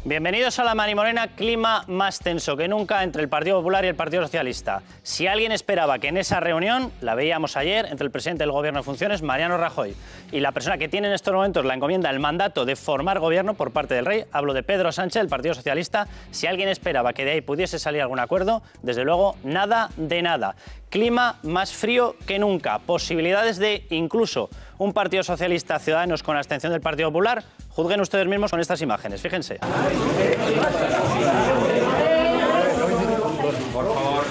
Bienvenidos a la Marimorena, clima más tenso que nunca entre el Partido Popular y el Partido Socialista. Si alguien esperaba que en esa reunión, la veíamos ayer, entre el presidente del Gobierno en funciones, Mariano Rajoy, y la persona que tiene en estos momentos la encomienda, el mandato de formar gobierno por parte del rey, hablo de Pedro Sánchez, del Partido Socialista, si alguien esperaba que de ahí pudiese salir algún acuerdo, desde luego, nada de nada. Clima más frío que nunca, posibilidades de incluso un Partido Socialista Ciudadanos con la abstención del Partido Popular. Juzguen ustedes mismos con estas imágenes, fíjense. Por favor.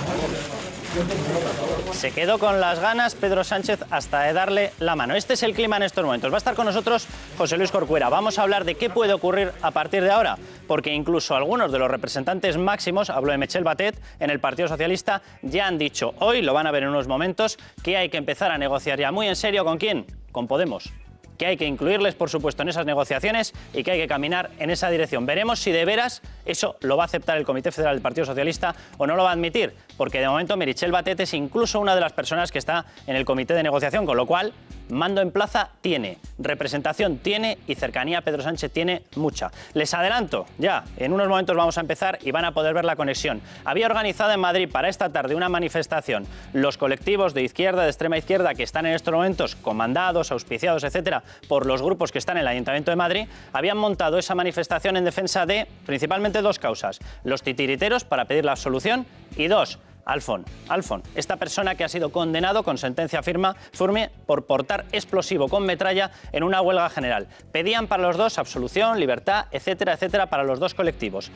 Se quedó con las ganas Pedro Sánchez hasta de darle la mano. Este es el clima en estos momentos. Va a estar con nosotros José Luis Corcuera. Vamos a hablar de qué puede ocurrir a partir de ahora, porque incluso algunos de los representantes máximos, hablo de Michel Batet, en el Partido Socialista, ya han dicho hoy, lo van a ver en unos momentos, que hay que empezar a negociar ya muy en serio. ¿Con quién? Con Podemos. Que hay que incluirles, por supuesto, en esas negociaciones y que hay que caminar en esa dirección. Veremos si de veras eso lo va a aceptar el Comité Federal del Partido Socialista o no lo va a admitir, porque de momento Meritxell Batet es incluso una de las personas que está en el comité de negociación, con lo cual mando en plaza tiene, representación tiene y cercanía a Pedro Sánchez tiene mucha. Les adelanto, ya, en unos momentos vamos a empezar y van a poder ver la conexión. Había organizado en Madrid para esta tarde una manifestación los colectivos de izquierda, de extrema izquierda, que están en estos momentos comandados, auspiciados, etcétera, por los grupos que están en el Ayuntamiento de Madrid, habían montado esa manifestación en defensa de principalmente dos causas: los titiriteros, para pedir la absolución, y dos, Alfon, esta persona que ha sido condenado con sentencia firme por portar explosivo con metralla en una huelga general. Pedían para los dos absolución, libertad, etcétera, etcétera, para los dos colectivos.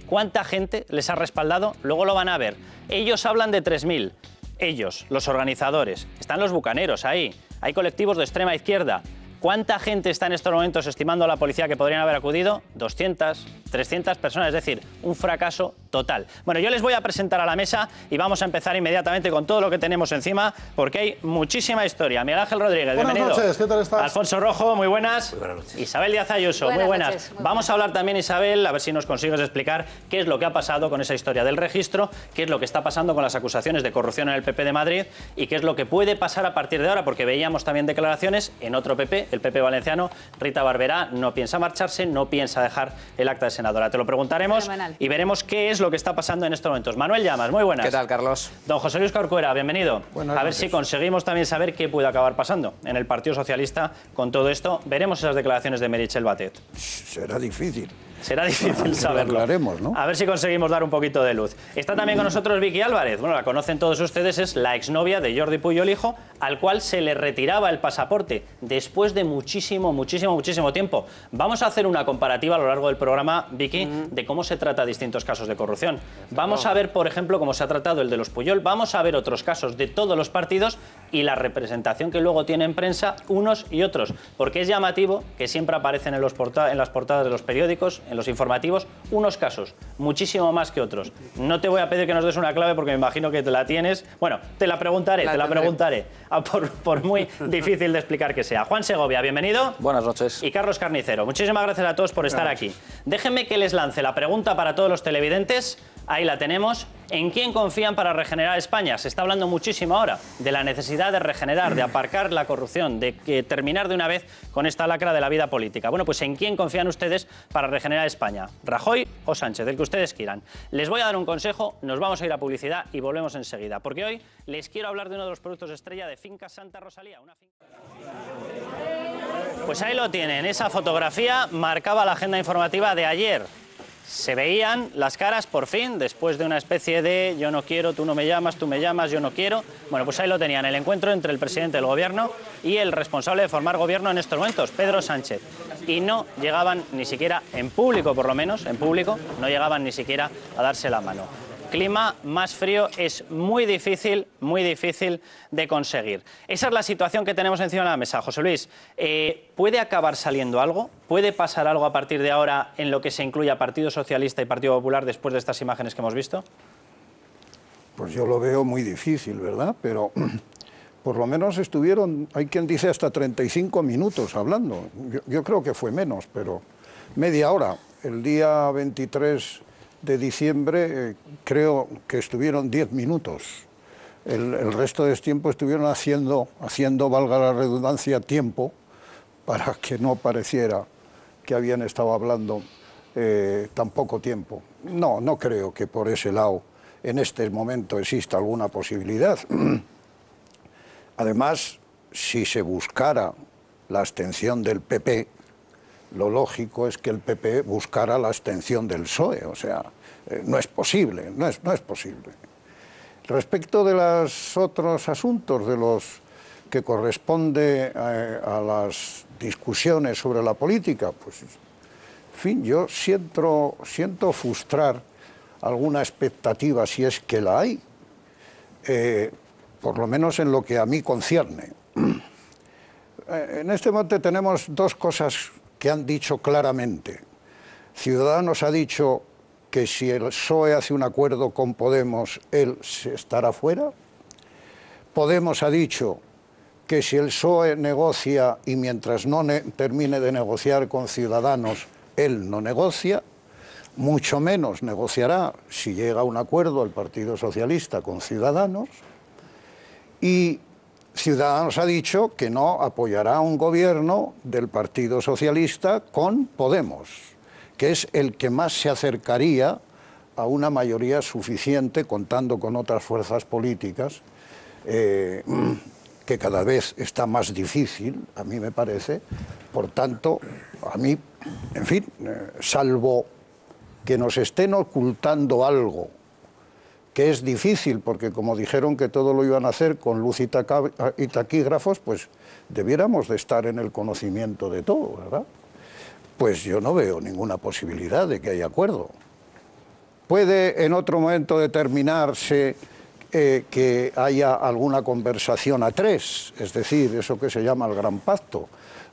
¿Cuánta gente les ha respaldado? Luego lo van a ver. Ellos hablan de 3.000. Ellos, los organizadores, están los bucaneros ahí. Hay colectivos de extrema izquierda. ¿Cuánta gente está en estos momentos estimando a la policía que podrían haber acudido? 200, 300 personas, es decir, un fracaso total. Bueno, yo les voy a presentar a la mesa y vamos a empezar inmediatamente con todo lo que tenemos encima, porque hay muchísima historia. Miguel Ángel Rodríguez, bienvenido. Buenas noches, ¿qué tal estás? Alfonso Rojo, muy buenas. Muy buenas noches. Isabel Díaz Ayuso, muy buenas. Vamos a hablar también, Isabel, a ver si nos consigues explicar qué es lo que ha pasado con esa historia del registro, qué es lo que está pasando con las acusaciones de corrupción en el PP de Madrid y qué es lo que puede pasar a partir de ahora, porque veíamos también declaraciones en otro PP, el PP valenciano. Rita Barberá no piensa marcharse, no piensa dejar el acta de senadora. Te lo preguntaremos. Fenomenal. Y veremos qué es lo que está pasando en estos momentos. Manuel Llamas, muy buenas. ¿Qué tal, Carlos? Don José Luis Corcuera, bienvenido. Buenas a ver noches. si conseguimos también saber qué puede acabar pasando en el Partido Socialista con todo esto. Veremos esas declaraciones de Meritxell Batet. Será difícil. Será difícil saberlo. Lo aclaremos, ¿no? A ver si conseguimos dar un poquito de luz. Está también con nosotros Vicky Álvarez. Bueno, la conocen todos ustedes, es la exnovia de Jordi Puyol hijo, al cual se le retiraba el pasaporte después de muchísimo tiempo. Vamos a hacer una comparativa a lo largo del programa, Vicky, de cómo se trata distintos casos de corrupción. Vamos a ver, por ejemplo, cómo se ha tratado el de los Puyol. Vamos a ver otros casos de todos los partidos y la representación que luego tiene en prensa unos y otros. Porque es llamativo que siempre aparecen en las portadas de los periódicos, en los informativos, unos casos, muchísimo más que otros. No te voy a pedir que nos des una clave porque me imagino que te la tienes. Bueno, te la preguntaré, por muy difícil de explicar que sea. Juan Segovia, bienvenido. Buenas noches. Y Carlos Carnicero, muchísimas gracias a todos por estar aquí. Déjenme que les lance la pregunta para todos los televidentes. Ahí la tenemos. ¿En quién confían para regenerar España? Se está hablando muchísimo ahora de la necesidad de regenerar, de aparcar la corrupción, de terminar de una vez con esta lacra de la vida política. Bueno, pues ¿en quién confían ustedes para regenerar España? ¿Rajoy o Sánchez? El que ustedes quieran. Les voy a dar un consejo, nos vamos a ir a publicidad y volvemos enseguida, porque hoy les quiero hablar de uno de los productos estrella de Finca Santa Rosalía. Pues ahí lo tienen, esa fotografía marcaba la agenda informativa de ayer. Se veían las caras por fin, después de una especie de yo no quiero, tú no me llamas, tú me llamas, yo no quiero. Bueno, pues ahí lo tenían, el encuentro entre el presidente del gobierno y el responsable de formar gobierno en estos momentos, Pedro Sánchez. Y no llegaban ni siquiera, en público por lo menos, en público, no llegaban ni siquiera a darse la mano. Clima más frío es muy difícil de conseguir. Esa es la situación que tenemos encima de la mesa. José Luis, ¿puede acabar saliendo algo? ¿Puede pasar algo a partir de ahora en lo que se incluya Partido Socialista y Partido Popular después de estas imágenes que hemos visto? Pues yo lo veo muy difícil, ¿verdad? Pero por lo menos estuvieron, hay quien dice hasta 35 minutos hablando. Yo creo que fue menos, pero media hora. El día 23 de diciembre creo que estuvieron 10 minutos. El resto del tiempo estuvieron haciendo, valga la redundancia, tiempo para que no pareciera que habían estado hablando tan poco tiempo. No, no creo que por ese lado en este momento exista alguna posibilidad. Además, si se buscara la abstención del PP, lo lógico es que el PP buscara la abstención del PSOE, o sea, no es posible, no es posible. Respecto de los otros asuntos, de los que corresponde a las discusiones sobre la política, pues, en fin, yo siento frustrar alguna expectativa, si es que la hay, por lo menos en lo que a mí concierne. En este momento tenemos dos cosas que han dicho claramente. Ciudadanos ha dicho que si el PSOE hace un acuerdo con Podemos, él estará fuera. Podemos ha dicho que si el PSOE negocia y mientras no termine de negociar con Ciudadanos, él no negocia, mucho menos negociará si llega a un acuerdo el Partido Socialista con Ciudadanos. Y Ciudadanos ha dicho que no apoyará un gobierno del Partido Socialista con Podemos, que es el que más se acercaría a una mayoría suficiente, contando con otras fuerzas políticas, que cada vez está más difícil, a mí me parece. Por tanto, a mí, en fin, salvo que nos estén ocultando algo, que es difícil, porque como dijeron que todo lo iban a hacer con luz y taquígrafos, pues debiéramos de estar en el conocimiento de todo, ¿verdad? Pues yo no veo ninguna posibilidad de que haya acuerdo. Puede en otro momento determinarse que haya alguna conversación a tres, es decir, eso que se llama el gran pacto.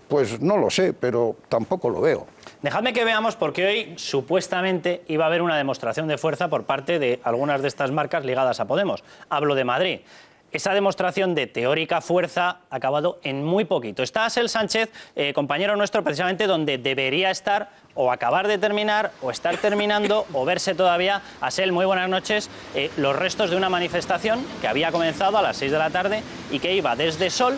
Pues no lo sé, pero tampoco lo veo. Dejadme que veamos, porque hoy supuestamente iba a haber una demostración de fuerza por parte de algunas de estas marcas ligadas a Podemos. Hablo de Madrid. Esa demostración de teórica fuerza ha acabado en muy poquito. Está Asel Sánchez, compañero nuestro, precisamente donde debería estar o acabar de terminar, o estar terminando, o verse todavía. Asel, muy buenas noches. Los restos de una manifestación que había comenzado a las 6 de la tarde y que iba desde Sol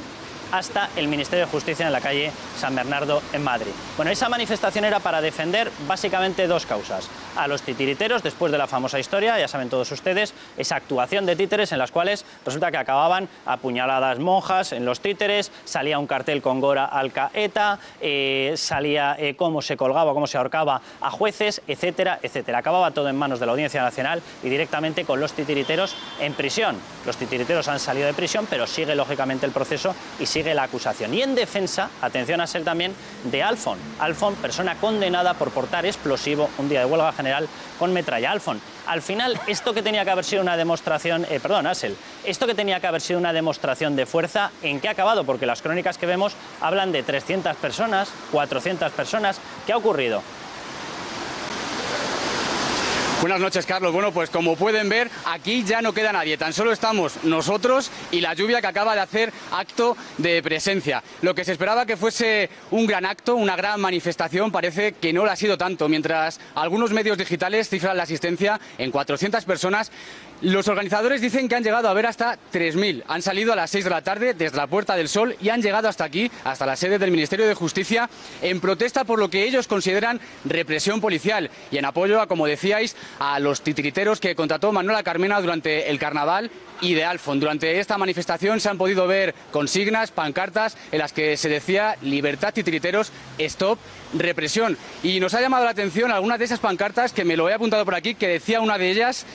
hasta el Ministerio de Justicia en la calle San Bernardo en Madrid. Bueno, esa manifestación era para defender básicamente dos causas. A los titiriteros, después de la famosa historia, ya saben todos ustedes, esa actuación de títeres en las cuales resulta que acababan apuñaladas monjas en los títeres, salía un cartel con Gora Alcaeta, salía cómo se colgaba, cómo se ahorcaba a jueces, etcétera, etcétera. Acababa todo en manos de la Audiencia Nacional y directamente con los titiriteros en prisión. Los titiriteros han salido de prisión, pero sigue lógicamente el proceso y sigue la acusación. Y en defensa, atención a ser también, de Alfon. Alfon, persona condenada por portar explosivo un día de huelga general con metralla. Alfon, al final, esto que tenía que haber sido una demostración... Asel, esto que tenía que haber sido una demostración de fuerza, ¿en qué ha acabado? Porque las crónicas que vemos hablan de 300 personas, 400 personas. ¿Qué ha ocurrido? Buenas noches, Carlos. Bueno, pues como pueden ver, aquí ya no queda nadie. Tan solo estamos nosotros y la lluvia que acaba de hacer acto de presencia. Lo que se esperaba que fuese un gran acto, una gran manifestación, parece que no lo ha sido tanto. Mientras algunos medios digitales cifran la asistencia en 400 personas, los organizadores dicen que han llegado a ver hasta 3.000. Han salido a las 6 de la tarde desde la Puerta del Sol y han llegado hasta aquí, hasta la sede del Ministerio de Justicia, en protesta por lo que ellos consideran represión policial y en apoyo a, como decíais, a los titiriteros que contrató Manuela Carmena durante el carnaval y de Alfon. Durante esta manifestación se han podido ver consignas, pancartas en las que se decía libertad titiriteros, stop represión. Y nos ha llamado la atención algunas de esas pancartas, que me lo he apuntado por aquí, que decía una de ellas: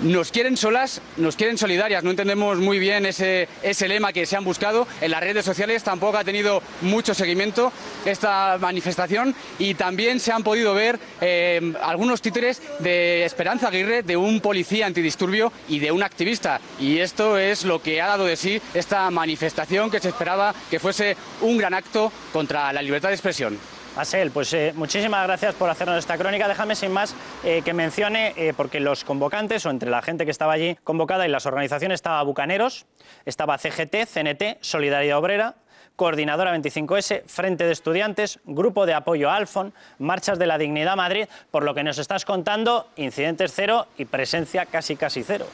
nos quieren solas, nos quieren solidarias. No entendemos muy bien ese lema que se han buscado. En las redes sociales tampoco ha tenido mucho seguimiento esta manifestación y también se han podido ver algunos títeres de Esperanza Aguirre, de un policía antidisturbio y de un activista. Y esto es lo que ha dado de sí esta manifestación, que se esperaba que fuese un gran acto contra la libertad de expresión. Asel, pues muchísimas gracias por hacernos esta crónica. Déjame sin más que mencione, porque los convocantes, o entre la gente que estaba allí convocada y las organizaciones, estaba Bucaneros, estaba CGT, CNT, Solidaridad Obrera, Coordinadora 25S, Frente de Estudiantes, Grupo de Apoyo a Alfon, Marchas de la Dignidad Madrid. Por lo que nos estás contando, incidentes cero y presencia casi cero.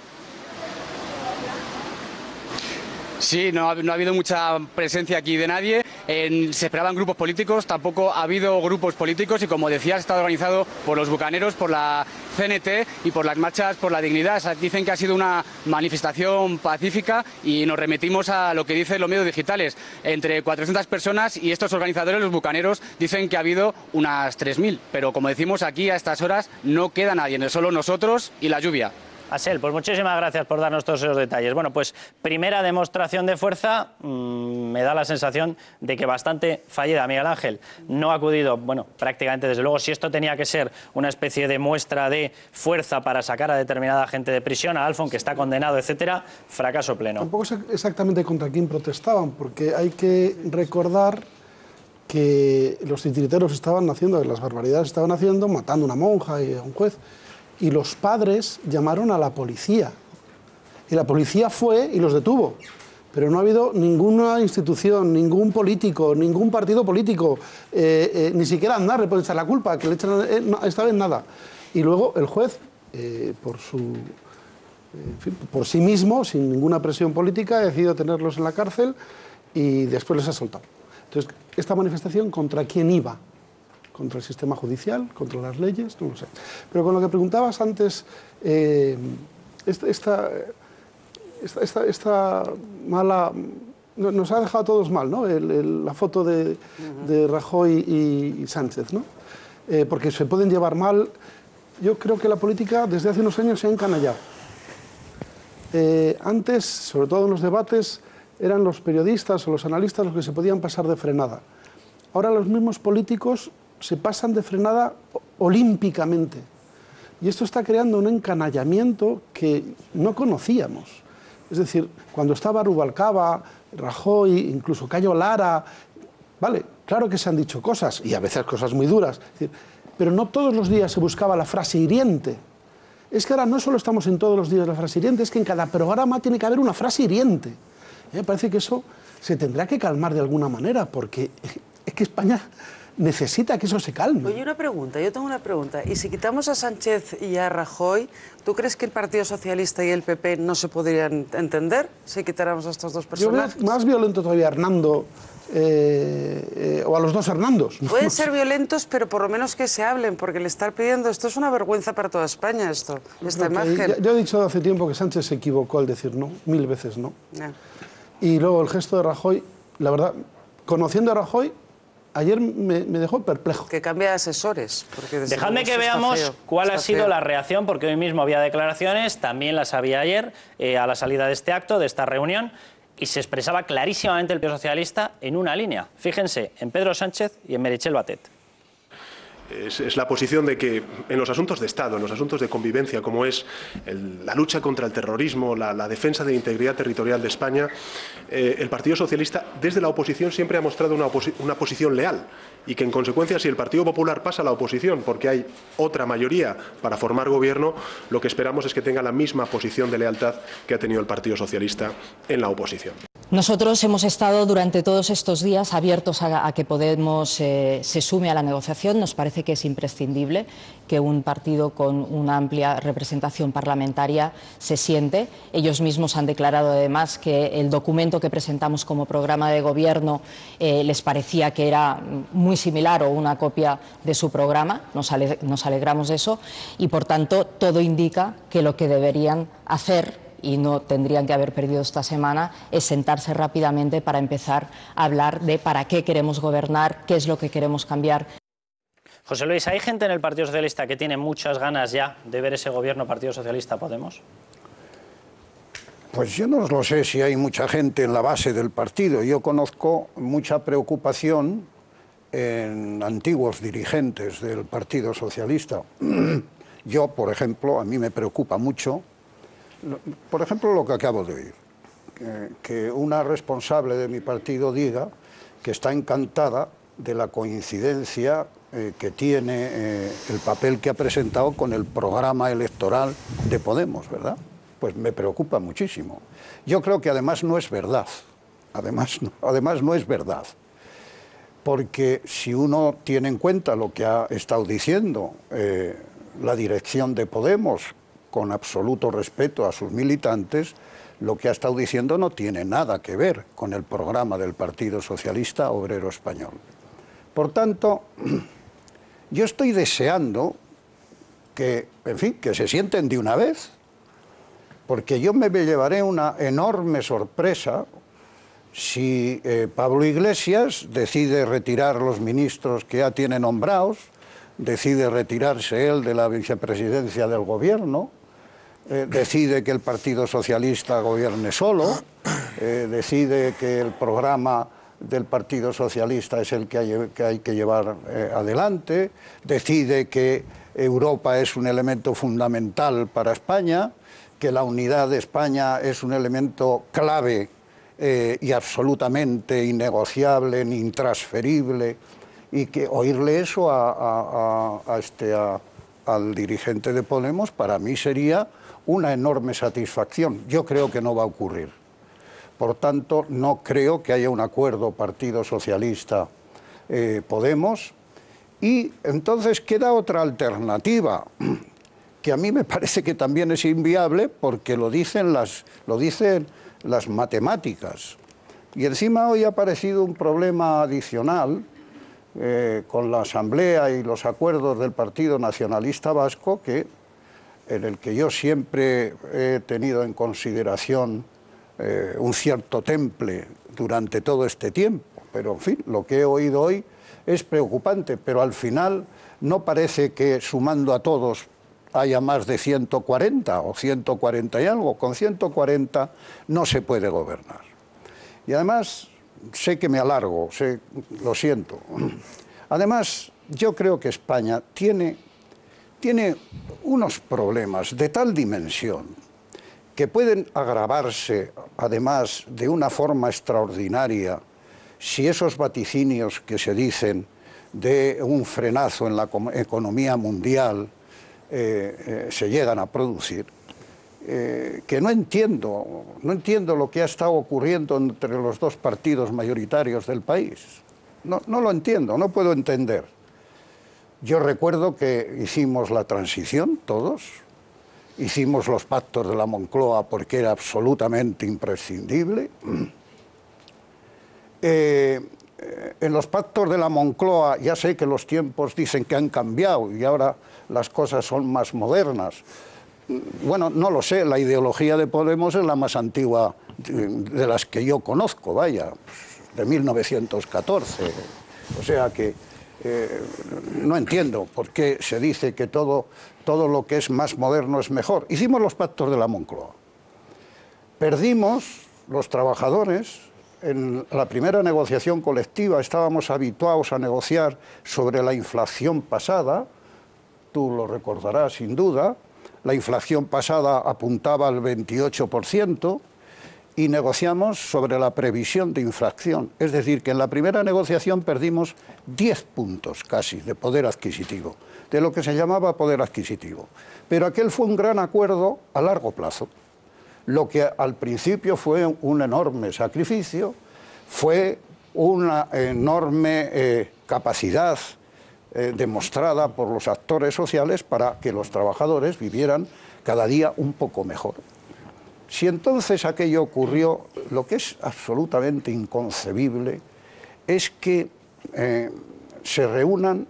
Sí, no ha habido mucha presencia aquí de nadie. Se esperaban grupos políticos, tampoco ha habido grupos políticos y, como decía, está organizado por los bucaneros, por la CNT y por las marchas por la dignidad. O sea, dicen que ha sido una manifestación pacífica y nos remitimos a lo que dicen los medios digitales. Entre 400 personas y estos organizadores, los bucaneros, dicen que ha habido unas 3.000. Pero, como decimos, aquí a estas horas no queda nadie, solo nosotros y la lluvia. Asel, pues muchísimas gracias por darnos todos esos detalles. Bueno, pues primera demostración de fuerza, me da la sensación de que bastante fallida. Miguel Ángel no ha acudido, bueno, prácticamente desde luego, si esto tenía que ser una especie de muestra de fuerza para sacar a determinada gente de prisión, a Alfon, que está condenado, etcétera, fracaso pleno. Tampoco sé exactamente contra quién protestaban, porque hay que recordar que los titiriteros estaban haciendo, las barbaridades estaban haciendo, matando a una monja y a un juez. Y los padres llamaron a la policía. Y la policía fue y los detuvo. Pero no ha habido ninguna institución, ningún político, ningún partido político, ni siquiera Aznar le puede echar la culpa, que le echan esta vez nada. Y luego el juez, por sí mismo, sin ninguna presión política, ha decidido tenerlos en la cárcel y después les ha soltado. Entonces, esta manifestación, ¿contra quién iba? ¿Contra el sistema judicial? ¿Contra las leyes? No lo sé. Pero con lo que preguntabas antes, esta mala... Nos ha dejado a todos mal, ¿no? La foto de Rajoy y Sánchez, ¿no? Porque se pueden llevar mal. Yo creo que la política desde hace unos años se ha encanallado. Antes, sobre todo en los debates, eran los periodistas o los analistas los que se podían pasar de frenada. Ahora los mismos políticos se pasan de frenada olímpicamente. Y esto está creando un encanallamiento que no conocíamos. Es decir, cuando estaba Rubalcaba, Rajoy, incluso Cayo Lara, vale, claro que se han dicho cosas, y a veces cosas muy duras, es decir, pero no todos los días se buscaba la frase hiriente. Es que ahora no solo estamos en todos los días la frase hiriente, es que en cada programa tiene que haber una frase hiriente. Me parece que eso se tendrá que calmar de alguna manera, porque es que España necesita que eso se calme. Oye, yo tengo una pregunta. Y si quitamos a Sánchez y a Rajoy, ¿tú crees que el Partido Socialista y el PP no se podrían entender si quitáramos a estos dos personajes? Yo veo más violento todavía a Hernando, o a los dos Hernandos. Pueden ser violentos, pero por lo menos que se hablen, porque le estar pidiendo... Esto es una vergüenza para toda España, esta imagen. Yo he dicho hace tiempo que Sánchez se equivocó al decir no, 1000 veces no. Yeah. Y luego el gesto de Rajoy, la verdad, conociendo a Rajoy, ayer me dejó perplejo. Que cambie de asesores. Dejadme que veamos cuál ha sido la reacción, porque hoy mismo había declaraciones, también las había ayer, a la salida de este acto, de esta reunión, y se expresaba clarísimamente el Partido Socialista en una línea. Fíjense, en Pedro Sánchez y en Meritxell Batet. Es la posición de que en los asuntos de Estado, en los asuntos de convivencia, como es la lucha contra el terrorismo, la defensa de la integridad territorial de España, el Partido Socialista desde la oposición siempre ha mostrado una posición leal y que en consecuencia, si el Partido Popular pasa a la oposición porque hay otra mayoría para formar gobierno, lo que esperamos es que tenga la misma posición de lealtad que ha tenido el Partido Socialista en la oposición. Nosotros hemos estado durante todos estos días abiertos a que Podemos se sume a la negociación. Nos parece que es imprescindible que un partido con una amplia representación parlamentaria se siente. Ellos mismos han declarado además que el documento que presentamos como programa de gobierno les parecía que era muy similar o una copia de su programa. Nos alegramos de eso y, por tanto, todo indica que lo que deberían hacer, y no tendrían que haber perdido esta semana, es sentarse rápidamente para empezar a hablar de para qué queremos gobernar, qué es lo que queremos cambiar. José Luis, ¿hay gente en el Partido Socialista que tiene muchas ganas ya de ver ese gobierno Partido Socialista-Podemos? Pues yo no lo sé si hay mucha gente en la base del partido. Yo conozco mucha preocupación en antiguos dirigentes del Partido Socialista. Yo, por ejemplo, a mí me preocupa mucho, por ejemplo, lo que acabo de oír, que una responsable de mi partido diga que está encantada de la coincidencia que tiene el papel que ha presentado con el programa electoral de Podemos, ¿verdad? Pues me preocupa muchísimo. Yo creo que además no es verdad, además no es verdad, porque si uno tiene en cuenta lo que ha estado diciendo la dirección de Podemos, con absoluto respeto a sus militantes, lo que ha estado diciendo no tiene nada que ver con el programa del Partido Socialista Obrero Español. Por tanto, yo estoy deseando que, en fin, que se sienten de una vez, porque yo me llevaré una enorme sorpresa si Pablo Iglesias decide retirar los ministros que ya tiene nombrados, decide retirarse él de la vicepresidencia del gobierno, decide que el Partido Socialista gobierne solo, decide que el programa del Partido Socialista es el que hay que llevar adelante, decide que Europa es un elemento fundamental para España, que la unidad de España es un elemento clave y absolutamente innegociable, ni intransferible, y que oírle eso al dirigente de Podemos para mí sería una enorme satisfacción. Yo creo que no va a ocurrir. Por tanto, no creo que haya un acuerdo Partido Socialista Podemos, y entonces queda otra alternativa que a mí me parece que también es inviable, porque lo dicen las matemáticas. Y encima hoy ha aparecido un problema adicional con la Asamblea y los acuerdos del Partido Nacionalista Vasco, en el que yo siempre he tenido en consideración un cierto temple durante todo este tiempo. Pero, en fin, lo que he oído hoy es preocupante, pero al final no parece que sumando a todos haya más de 140 o 140 y algo. Con 140 no se puede gobernar. Y además, sé que me alargo, lo siento. Además, yo creo que España tiene unos problemas de tal dimensión que pueden agravarse, además, de una forma extraordinaria si esos vaticinios que se dicen de un frenazo en la economía mundial se llegan a producir, que no entiendo lo que ha estado ocurriendo entre los dos partidos mayoritarios del país. No lo entiendo, no puedo entender. Yo recuerdo que hicimos la transición, todos, hicimos los pactos de la Moncloa porque era absolutamente imprescindible. En los pactos de la Moncloa ya sé que los tiempos dicen que han cambiado y ahora las cosas son más modernas. Bueno, no lo sé, la ideología de Podemos es la más antigua de las que yo conozco, vaya, de 1914. O sea que no entiendo por qué se dice que todo lo que es más moderno es mejor. Hicimos los pactos de la Moncloa. Perdimos los trabajadores. En la primera negociación colectiva estábamos habituados a negociar sobre la inflación pasada, tú lo recordarás sin duda, la inflación pasada apuntaba al 28% y negociamos sobre la previsión de inflación. Es decir, que en la primera negociación perdimos 10 puntos casi de poder adquisitivo, de lo que se llamaba poder adquisitivo. Pero aquel fue un gran acuerdo a largo plazo. Lo que al principio fue un enorme sacrificio, fue una enorme capacidad demostrada por los actores sociales para que los trabajadores vivieran cada día un poco mejor. Si entonces aquello ocurrió, lo que es absolutamente inconcebible es que se reúnan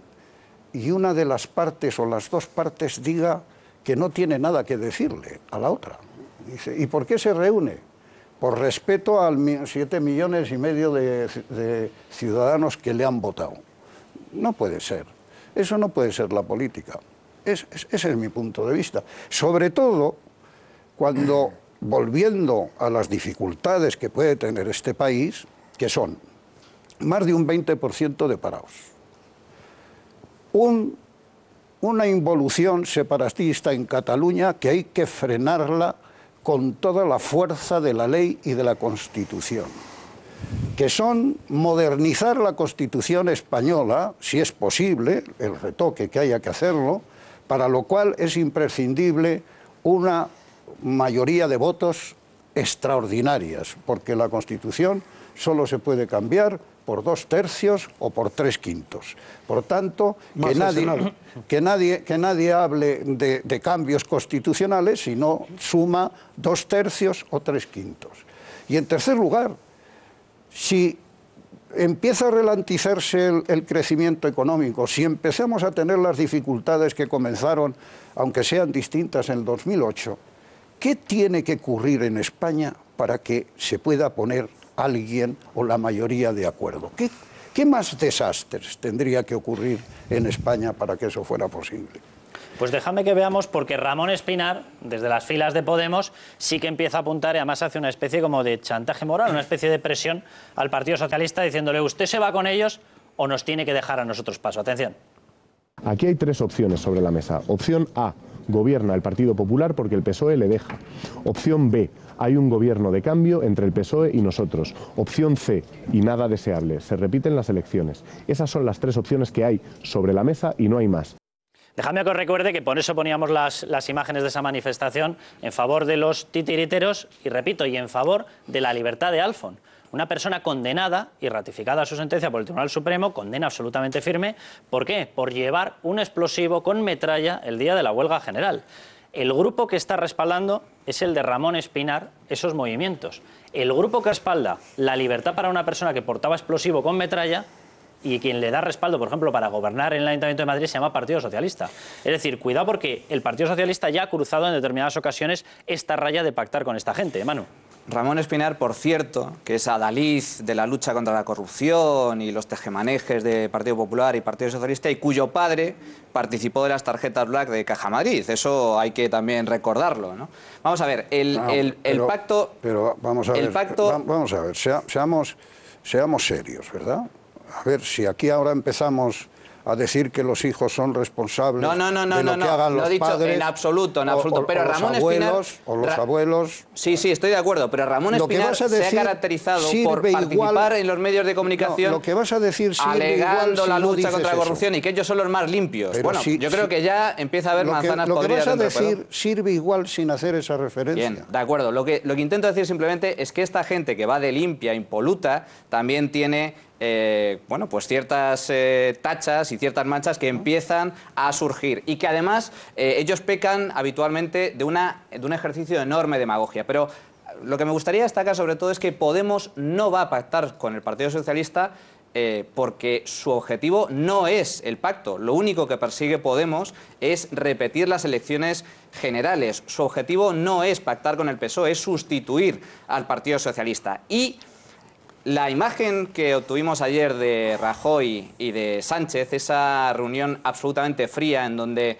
y una de las partes o las dos partes diga que no tiene nada que decirle a la otra. Dice, ¿y por qué se reúne? Por respeto a 7,5 millones de ciudadanos que le han votado. No puede ser. Eso no puede ser la política. Ese es mi punto de vista. Sobre todo cuando, volviendo a las dificultades que puede tener este país, que son más de un 20% de parados, una involución separatista en Cataluña que hay que frenarla con toda la fuerza de la ley y de la Constitución, que son modernizar la Constitución española, si es posible, el retoque que haya que hacerlo, para lo cual es imprescindible una mayoría de votos extraordinarias, porque la Constitución solo se puede cambiar por 2/3 o por 3/5. Por tanto, que nadie hable de cambios constitucionales si no suma 2/3 o 3/5. Y en tercer lugar, si empieza a ralentizarse el crecimiento económico, si empezamos a tener las dificultades que comenzaron, aunque sean distintas, en el 2008, ¿qué tiene que ocurrir en España para que se pueda poner alguien o la mayoría de acuerdo? ¿Qué más desastres tendría que ocurrir en España para que eso fuera posible? Pues déjame que veamos, porque Ramón Espinar, desde las filas de Podemos, sí que empieza a apuntar y además hace una especie como de chantaje moral, una especie de presión al Partido Socialista diciéndole: usted se va con ellos o nos tiene que dejar a nosotros paso. Atención. Aquí hay tres opciones sobre la mesa. Opción A, gobierna el Partido Popular porque el PSOE le deja. Opción B, hay un gobierno de cambio entre el PSOE y nosotros. Opción C, y nada deseable, se repiten las elecciones. Esas son las tres opciones que hay sobre la mesa y no hay más. Déjame que os recuerde que por eso poníamos las imágenes de esa manifestación en favor de los titiriteros y, repito, y en favor de la libertad de Alfon. Una persona condenada y ratificada su sentencia por el Tribunal Supremo, condena absolutamente firme. ¿Por qué? Por llevar un explosivo con metralla el día de la huelga general. El grupo que está respaldando es el de Ramón Espinar, esos movimientos. El grupo que respalda la libertad para una persona que portaba explosivo con metralla y quien le da respaldo, por ejemplo, para gobernar en el Ayuntamiento de Madrid se llama Partido Socialista. Es decir, cuidado porque el Partido Socialista ya ha cruzado en determinadas ocasiones esta raya de pactar con esta gente. Manu. Ramón Espinar, por cierto, que es adalid de la lucha contra la corrupción y los tejemanejes de Partido Popular y Partido Socialista, y cuyo padre participó de las tarjetas Black de Caja Madrid. Eso hay que también recordarlo, ¿no? Vamos a ver, el pacto... Pero vamos a ver, vamos a ver, seamos serios, ¿verdad? A ver, si aquí ahora empezamos a decir que los hijos son responsables de lo que hagan los padres, en absoluto, pero Ramón Espinar o los abuelos. Sí, estoy de acuerdo, pero Ramón Espinar se ha caracterizado por participar en los medios de comunicación, lo que vas a decir alegando la lucha contra la corrupción y que ellos son los más limpios. Pero bueno, yo creo que ya empieza a haber manzanas podridas. Lo que vas a decir sirve igual sin hacer esa referencia. Bien, de acuerdo. Lo que intento decir simplemente es que esta gente que va de limpia, impoluta, también tiene bueno, pues ciertas tachas y ciertas manchas que empiezan a surgir y que además ellos pecan habitualmente de un ejercicio de enorme demagogia. Pero lo que me gustaría destacar sobre todo es que Podemos no va a pactar con el Partido Socialista porque su objetivo no es el pacto. Lo único que persigue Podemos es repetir las elecciones generales. Su objetivo no es pactar con el PSOE, es sustituir al Partido Socialista. Y la imagen que obtuvimos ayer de Rajoy y de Sánchez, esa reunión absolutamente fría en donde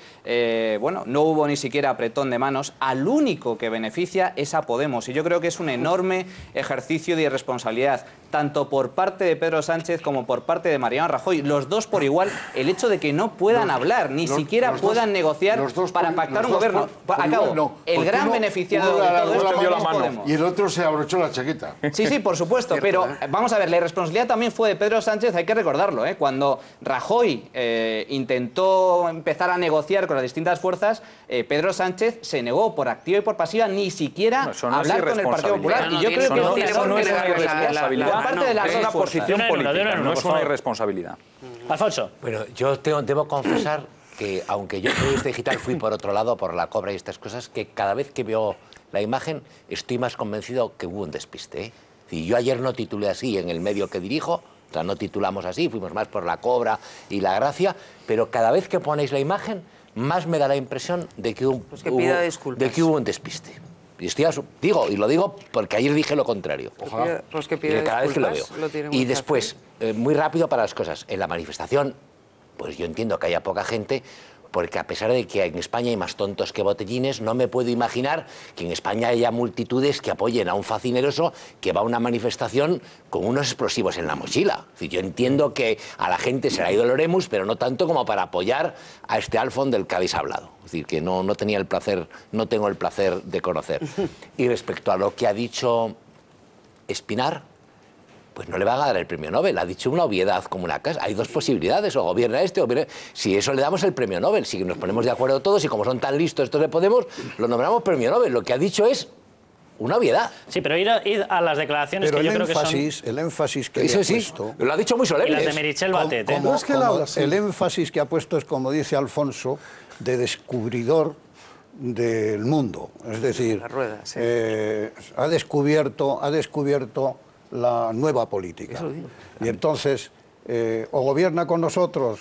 bueno, no hubo ni siquiera apretón de manos, al único que beneficia es a Podemos. Y yo creo que es un enorme ejercicio de irresponsabilidad, tanto por parte de Pedro Sánchez como por parte de Mariano Rajoy. Los dos por igual, el hecho de que no puedan hablar, ni siquiera puedan negociar para pactar un gobierno. El gran beneficiado de todo esto es Podemos. Y el otro se abrochó la chaqueta. Sí, por supuesto, pero vamos a ver, la irresponsabilidad también fue de Pedro Sánchez, hay que recordarlo, ¿eh? Cuando Rajoy intentó empezar a negociar con las distintas fuerzas, Pedro Sánchez se negó por activa y por pasiva ni siquiera hablar con el Partido Popular. Y yo creo que eso no es una irresponsabilidad. Es una posición política, no es una irresponsabilidad. Alfonso. Bueno, yo debo confesar que, aunque yo periodista digital fui por otro lado, por la cobra y estas cosas, que cada vez que veo la imagen estoy más convencido que hubo un despiste, ¿eh? Y yo ayer no titulé así en el medio que dirijo, o sea, no titulamos así, fuimos más por la cobra y la gracia, pero cada vez que ponéis la imagen, más me da la impresión de que hubo un despiste. Y digo, y lo digo porque ayer dije lo contrario. Ojalá. Pues que pida cada vez que lo veo. Y fácil. después, muy rápido para las cosas, en la manifestación, pues yo entiendo que haya poca gente, porque a pesar de que en España hay más tontos que botellines, no me puedo imaginar que en España haya multitudes que apoyen a un facineroso que va a una manifestación con unos explosivos en la mochila. Es decir, yo entiendo que a la gente se le ha ido el oremus, pero no tanto como para apoyar a este Alfon del que habéis hablado. Es decir, que no tenía el placer, no tengo el placer de conocer. Y respecto a lo que ha dicho Espinar, pues no le van a dar el premio Nobel. Ha dicho una obviedad como una casa. Hay dos posibilidades, o gobierna este, o gobierna... Si eso le damos el premio Nobel, si nos ponemos de acuerdo todos y como son tan listos estos de Podemos, lo nombramos premio Nobel. Lo que ha dicho es una obviedad. Sí, pero ir a las declaraciones pero que yo creo que son... el énfasis que Eso ha sí, puesto... lo ha dicho muy solemne. Y las de Meritxell Batet, ¿eh? El énfasis que ha puesto es, como dice Alfonso, de descubridor del mundo. Es decir, la rueda, sí. ha descubierto la nueva política. Y entonces, o gobierna con nosotros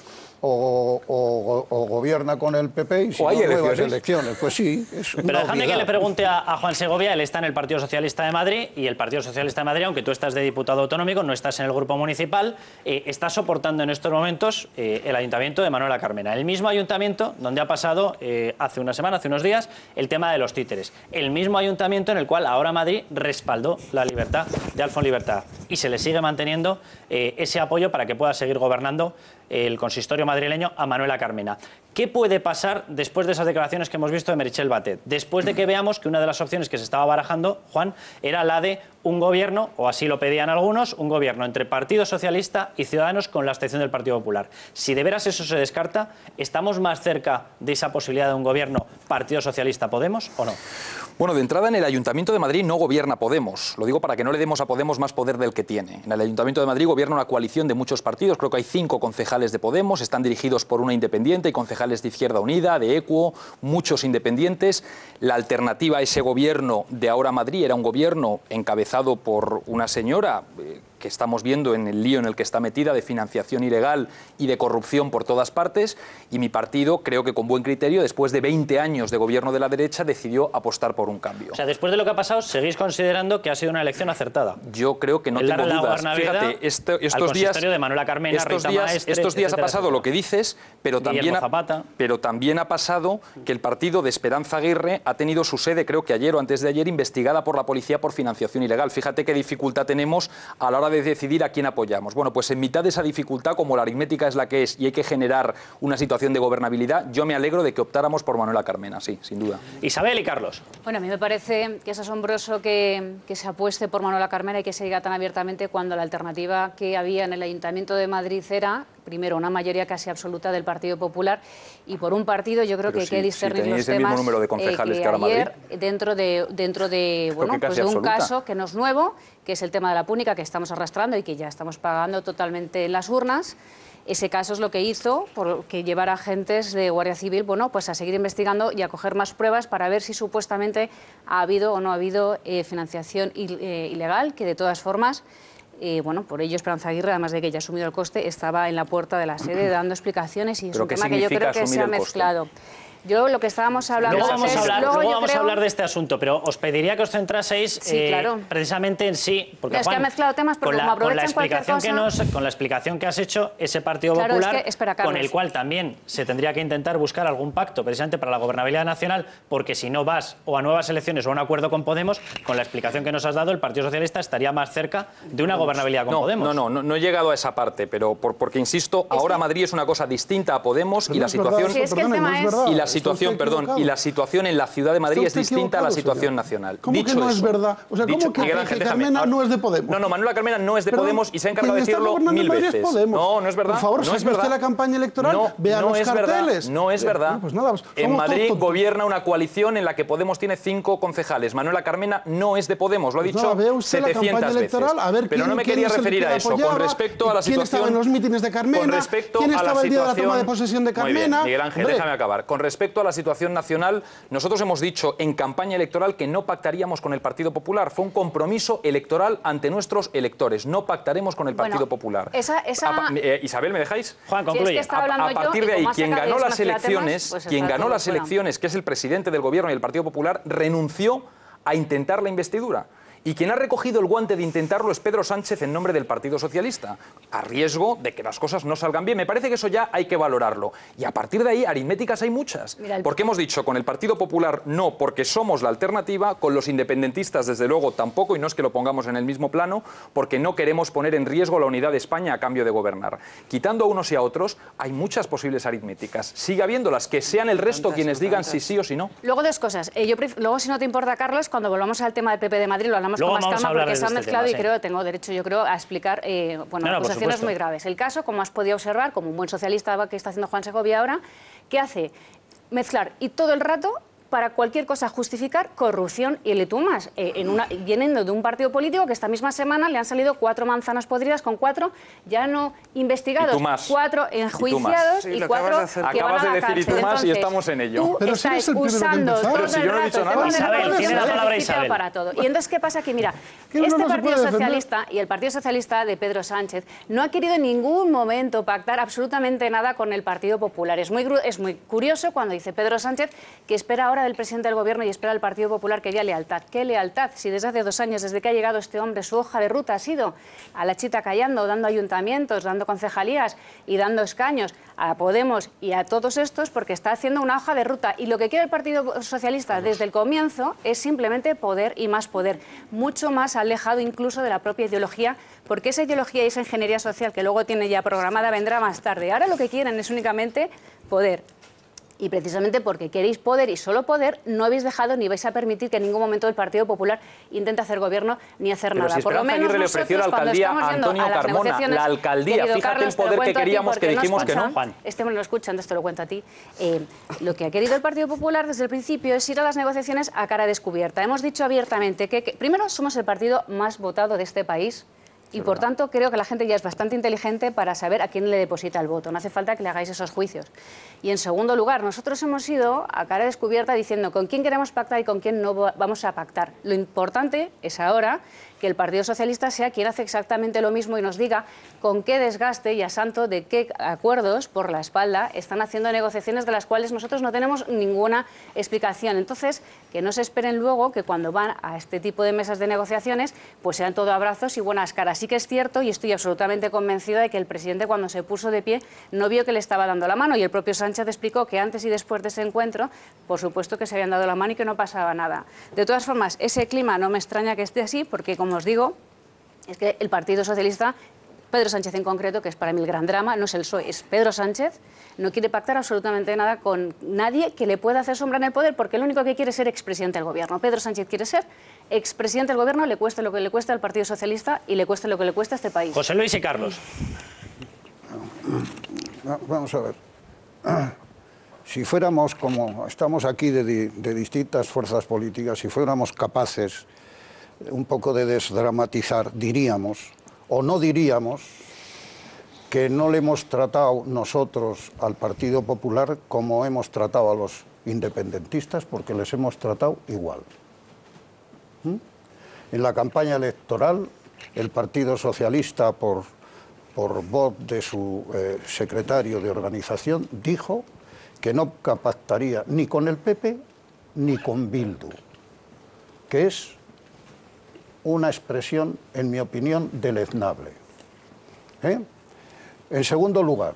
o gobierna con el PP y si no, nuevas elecciones. Pues sí, es una Pero déjame obviedad. que le pregunte a Juan Segovia. Él está en el Partido Socialista de Madrid y el Partido Socialista de Madrid, aunque tú estás de diputado autonómico, no estás en el grupo municipal, está soportando en estos momentos el ayuntamiento de Manuela Carmena. El mismo ayuntamiento donde ha pasado hace una semana, hace unos días, el tema de los títeres. El mismo ayuntamiento en el cual ahora Madrid respaldó la libertad de Alfon Libertad. Y se le sigue manteniendo ese apoyo para que pueda seguir gobernando el consistorio madrileño a Manuela Carmena. ¿Qué puede pasar después de esas declaraciones que hemos visto de Meritxell Batet? Después de que veamos que una de las opciones que se estaba barajando, Juan, era la de un gobierno, o así lo pedían algunos, un gobierno entre Partido Socialista y Ciudadanos con la abstención del Partido Popular. Si de veras eso se descarta, ¿estamos más cerca de esa posibilidad de un gobierno Partido Socialista-Podemos o no? Bueno, de entrada, en el Ayuntamiento de Madrid no gobierna Podemos. Lo digo para que no le demos a Podemos más poder del que tiene. En el Ayuntamiento de Madrid gobierna una coalición de muchos partidos. Creo que hay 5 concejales de Podemos. Están dirigidos por una independiente y concejales de Izquierda Unida, de ECUO, muchos independientes. La alternativa a ese gobierno de ahora Madrid era un gobierno encabezado por una señora que estamos viendo en el lío en el que está metida de financiación ilegal y de corrupción por todas partes, y mi partido, creo que con buen criterio, después de 20 años de gobierno de la derecha, decidió apostar por un cambio. O sea, después de lo que ha pasado, ¿seguís considerando que ha sido una elección acertada? Yo creo que no tengo dudas. Fíjate, estos días, de Manuela Carmena, estos días ha pasado lo que dices, pero también ha pasado que el partido de Esperanza Aguirre ha tenido su sede, creo que ayer o antes de ayer, investigada por la policía por financiación ilegal. Fíjate qué dificultad tenemos a la hora de decidir a quién apoyamos. Bueno, pues en mitad de esa dificultad, como la aritmética es la que es y hay que generar una situación de gobernabilidad, yo me alegro de que optáramos por Manuela Carmena, sí, sin duda. Isabel y Carlos. Bueno, a mí me parece que es asombroso que se apueste por Manuela Carmena y que se diga tan abiertamente cuando la alternativa que había en el Ayuntamiento de Madrid era, primero, una mayoría casi absoluta del Partido Popular y por un partido yo creo que hay que discernir los temas el mismo número de concejales que ahora ayer dentro de bueno, pues de un caso que no es nuevo, que es el tema de la púnica que estamos arrastrando y que ya estamos pagando totalmente en las urnas. Ese caso es lo que hizo que llevar a agentes de Guardia Civil, bueno, pues a seguir investigando y a coger más pruebas para ver si supuestamente ha habido o no ha habido financiación ilegal, que de todas formas, bueno, por ello Esperanza Aguirre, además de que ella ha asumido el coste, estaba en la puerta de la sede dando explicaciones y es un tema que yo creo que se ha mezclado. Yo lo que estábamos hablando luego vamos a hablar de este asunto, pero os pediría que os centraseis precisamente en sí, porque es que ha mezclado temas, pero como aprovechan cualquier cosa... Con la explicación que has hecho, ese Partido Popular, con el cual también se tendría que intentar buscar algún pacto precisamente para la gobernabilidad nacional, porque si no vas o a nuevas elecciones o a un acuerdo con Podemos, con la explicación que nos has dado, el Partido Socialista estaría más cerca de una gobernabilidad con Podemos. No he llegado a esa parte, pero porque insisto, ahora Madrid es una cosa distinta a Podemos y la situación... y la situación en la ciudad de Madrid es distinta a la situación nacional. ¿Cómo que no es verdad? O sea, ¿cómo que Carmena no es de Podemos? No, Manuela Carmena no es de Podemos y se ha encargado de decirlo 1000 veces. No es verdad. Por favor, no es verdad. la campaña electoral, vea los carteles. No es verdad. Pues nada, en Madrid gobierna una coalición en la que Podemos tiene 5 concejales. Manuela Carmena no es de Podemos, lo ha dicho 700 veces. Pero no me quería referir a eso. Con respecto a la situación... ¿Quién estaba en los mítines de Carmena? ¿Quién estaba el día de la toma de posesión de Carmena? Miguel Ángel, déjame acabar. Con respecto a la situación nacional, nosotros hemos dicho en campaña electoral que no pactaríamos con el Partido Popular. Fue un compromiso electoral ante nuestros electores. No pactaremos con el Partido Popular. Isabel, ¿me dejáis? Juan, concluye. A partir de ahí, quien ganó las elecciones, que es el presidente del Gobierno y el Partido Popular, renunció a intentar la investidura. Y quien ha recogido el guante de intentarlo es Pedro Sánchez en nombre del Partido Socialista, a riesgo de que las cosas no salgan bien. Me parece que eso ya hay que valorarlo. Y a partir de ahí, aritméticas hay muchas. Porque hemos dicho, con el Partido Popular no, porque somos la alternativa, con los independentistas desde luego tampoco, y no es que lo pongamos en el mismo plano, porque no queremos poner en riesgo la unidad de España a cambio de gobernar. Quitando a unos y a otros, hay muchas posibles aritméticas. Sigue habiéndolas, que sean el resto quienes digan si sí o si no. Luego dos cosas. Luego, si no te importa, Carlos, cuando volvamos al tema del PP de Madrid, lo hablamos con más calma porque se ha mezclado y tengo derecho, yo creo, a explicar acusaciones muy graves. El caso, como has podido observar, como un buen socialista que está haciendo Juan Segovia ahora, ¿qué hace? Mezclar y todo el rato para cualquier cosa justificar corrupción y le tú más, viniendo de un partido político que esta misma semana le han salido 4 manzanas podridas con 4 ya no investigados, 4 enjuiciados y 4 que van a la cárcel. Acabas de decir y tú más y estamos en ello. Tú estás usando todo el rato Isabel, tiene la palabra Isabel. Para todo. Y entonces, ¿qué pasa aquí? Mira, este Partido Socialista y el Partido Socialista de Pedro Sánchez no ha querido en ningún momento pactar absolutamente nada con el Partido Popular. Es muy curioso cuando dice Pedro Sánchez que espera ahora del presidente del Gobierno y espera al Partido Popular que haya lealtad. ¿Qué lealtad? Si desde hace 2 años, desde que ha llegado este hombre, su hoja de ruta ha sido a la chita callando, dando ayuntamientos, dando concejalías y dando escaños a Podemos y a todos estos, porque está haciendo una hoja de ruta. Y lo que quiere el Partido Socialista desde el comienzo es simplemente poder y más poder, mucho más alejado incluso de la propia ideología, porque esa ideología y esa ingeniería social que luego tiene ya programada vendrá más tarde. Ahora lo que quieren es únicamente poder. Y precisamente porque queréis poder y solo poder, no habéis dejado ni vais a permitir que en ningún momento el Partido Popular intente hacer gobierno ni hacer Pero nada. Si Esperanza Aguirre le ofreció la alcaldía a Antonio Carmona, la alcaldía, fíjate Carlos, el poder que queríamos, que dijimos que no. Juan. Este me lo escucha, entonces te lo cuento a ti. Lo que ha querido el Partido Popular desde el principio es ir a las negociaciones a cara descubierta. Hemos dicho abiertamente que primero somos el partido más votado de este país. Y por tanto creo que la gente ya es bastante inteligente para saber a quién le deposita el voto. No hace falta que le hagáis esos juicios. Y en segundo lugar, nosotros hemos ido a cara descubierta diciendo con quién queremos pactar y con quién no vamos a pactar. Lo importante es ahora que el Partido Socialista sea quien hace exactamente lo mismo y nos diga con qué desgaste y a santo de qué acuerdos por la espalda están haciendo negociaciones de las cuales nosotros no tenemos ninguna explicación. Entonces, que no se esperen luego que cuando van a este tipo de mesas de negociaciones pues sean todo abrazos y buenas caras. Sí que es cierto y estoy absolutamente convencida de que el presidente cuando se puso de pie no vio que le estaba dando la mano y el propio Sánchez explicó que antes y después de ese encuentro, por supuesto que se habían dado la mano y que no pasaba nada. De todas formas, ese clima no me extraña que esté así porque, como os digo, es que el Partido Socialista, Pedro Sánchez en concreto, que es para mí el gran drama, no es el PSOE, es Pedro Sánchez, no quiere pactar absolutamente nada con nadie que le pueda hacer sombra en el poder, porque lo único que quiere es ser expresidente del Gobierno. Pedro Sánchez quiere ser expresidente del Gobierno, le cueste lo que le cueste al Partido Socialista y le cueste lo que le cueste a este país. José Luis y Carlos. Vamos a ver. Si fuéramos, como estamos aquí de distintas fuerzas políticas, si fuéramos capaces un poco de desdramatizar, diríamos, o no diríamos, que no le hemos tratado nosotros al Partido Popular como hemos tratado a los independentistas, porque les hemos tratado igual. En la campaña electoral, el Partido Socialista, por voz de su secretario de organización, dijo que no pactaría ni con el PP ni con Bildu, que es una expresión, en mi opinión, deleznable. En segundo lugar,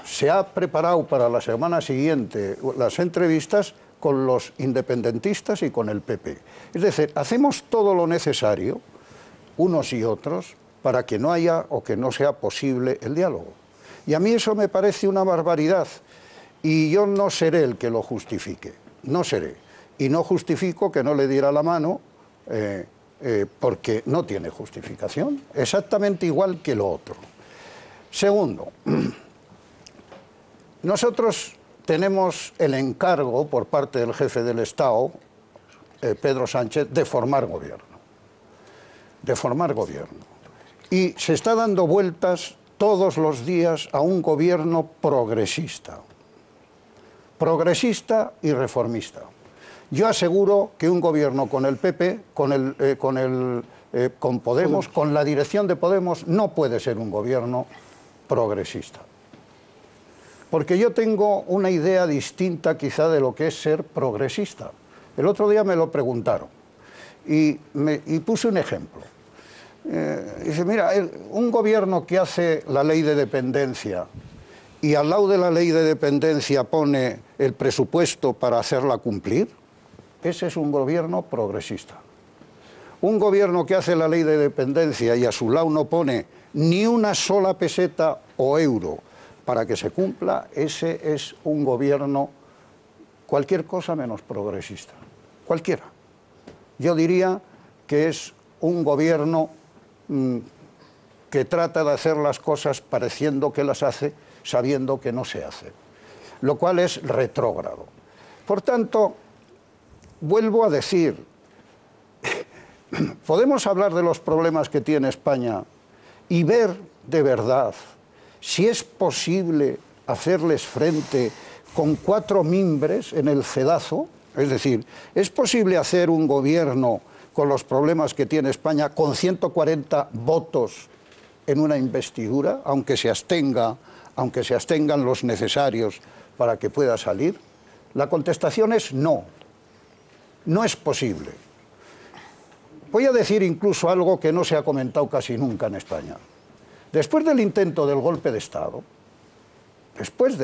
se ha preparado para la semana siguiente las entrevistas con los independentistas y con el PP. Es decir, hacemos todo lo necesario, unos y otros, para que no haya o que no sea posible el diálogo. Y a mí eso me parece una barbaridad. Y yo no seré el que lo justifique, no seré. Y no justifico que no le diera la mano porque no tiene justificación, exactamente igual que lo otro. Segundo, nosotros tenemos el encargo por parte del jefe del Estado, Pedro Sánchez, de formar gobierno. De formar gobierno. Y se está dando vueltas todos los días a un gobierno progresista. Progresista y reformista. Yo aseguro que un gobierno con el PP, con Podemos, con la dirección de Podemos, no puede ser un gobierno progresista. Porque yo tengo una idea distinta quizá de lo que es ser progresista. El otro día me lo preguntaron y puse un ejemplo. Dice, mira, un gobierno que hace la ley de dependencia y al lado de la ley de dependencia pone el presupuesto para hacerla cumplir, ese es un gobierno progresista. Un gobierno que hace la ley de dependencia y a su lado no pone ni una sola peseta o euro para que se cumpla, ese es un gobierno cualquier cosa menos progresista. Cualquiera. Yo diría que es un gobierno que trata de hacer las cosas pareciendo que las hace, sabiendo que no se hace, lo cual es retrógrado. Por tanto, vuelvo a decir, podemos hablar de los problemas que tiene España y ver de verdad si es posible hacerles frente con 4 mimbres en el cedazo. Es decir, ¿es posible hacer un gobierno con los problemas que tiene España con 140 votos en una investidura, aunque se abstengan los necesarios para que pueda salir? La contestación es no. No es posible. Voy a decir incluso algo que no se ha comentado casi nunca en España. Después del intento del golpe de Estado, y después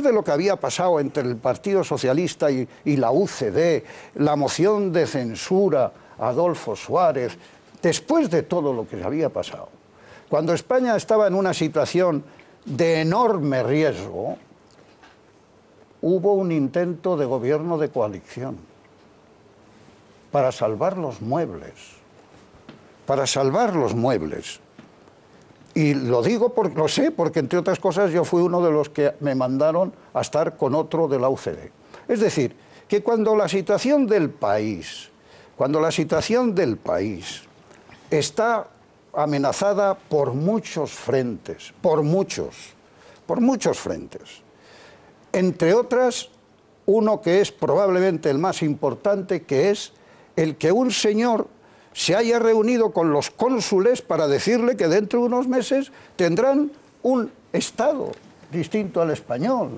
de lo que había pasado entre el Partido Socialista y la UCD, la moción de censura a Adolfo Suárez, después de todo lo que había pasado, cuando España estaba en una situación de enorme riesgo, hubo un intento de gobierno de coalición para salvar los muebles, Y lo digo porque lo sé, porque entre otras cosas yo fui uno de los que me mandaron a estar con otro de la UCD. Es decir, que cuando la situación del país está amenazada por muchos frentes, por muchos frentes, entre otras, uno que es probablemente el más importante, que es el que un señor se haya reunido con los cónsules para decirle que dentro de unos meses tendrán un Estado distinto al español.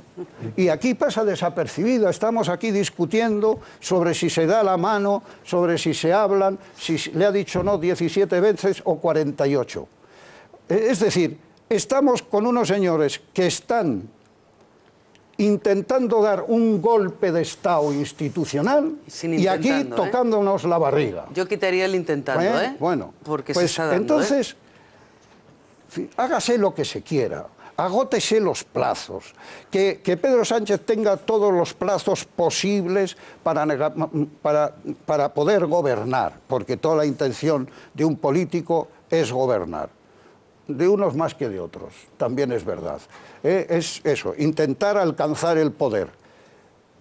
Y aquí pasa desapercibido, estamos aquí discutiendo sobre si se da la mano, sobre si se hablan, si le ha dicho no 17 veces o 48. Es decir, estamos con unos señores que están intentando dar un golpe de Estado institucional y aquí tocándonos la barriga. Yo quitaría el intentando, Bueno, porque pues se está dando, entonces, hágase lo que se quiera, agótese los plazos, que Pedro Sánchez tenga todos los plazos posibles para poder gobernar, porque toda la intención de un político es gobernar. De unos más que de otros, también es verdad. Es eso, intentar alcanzar el poder.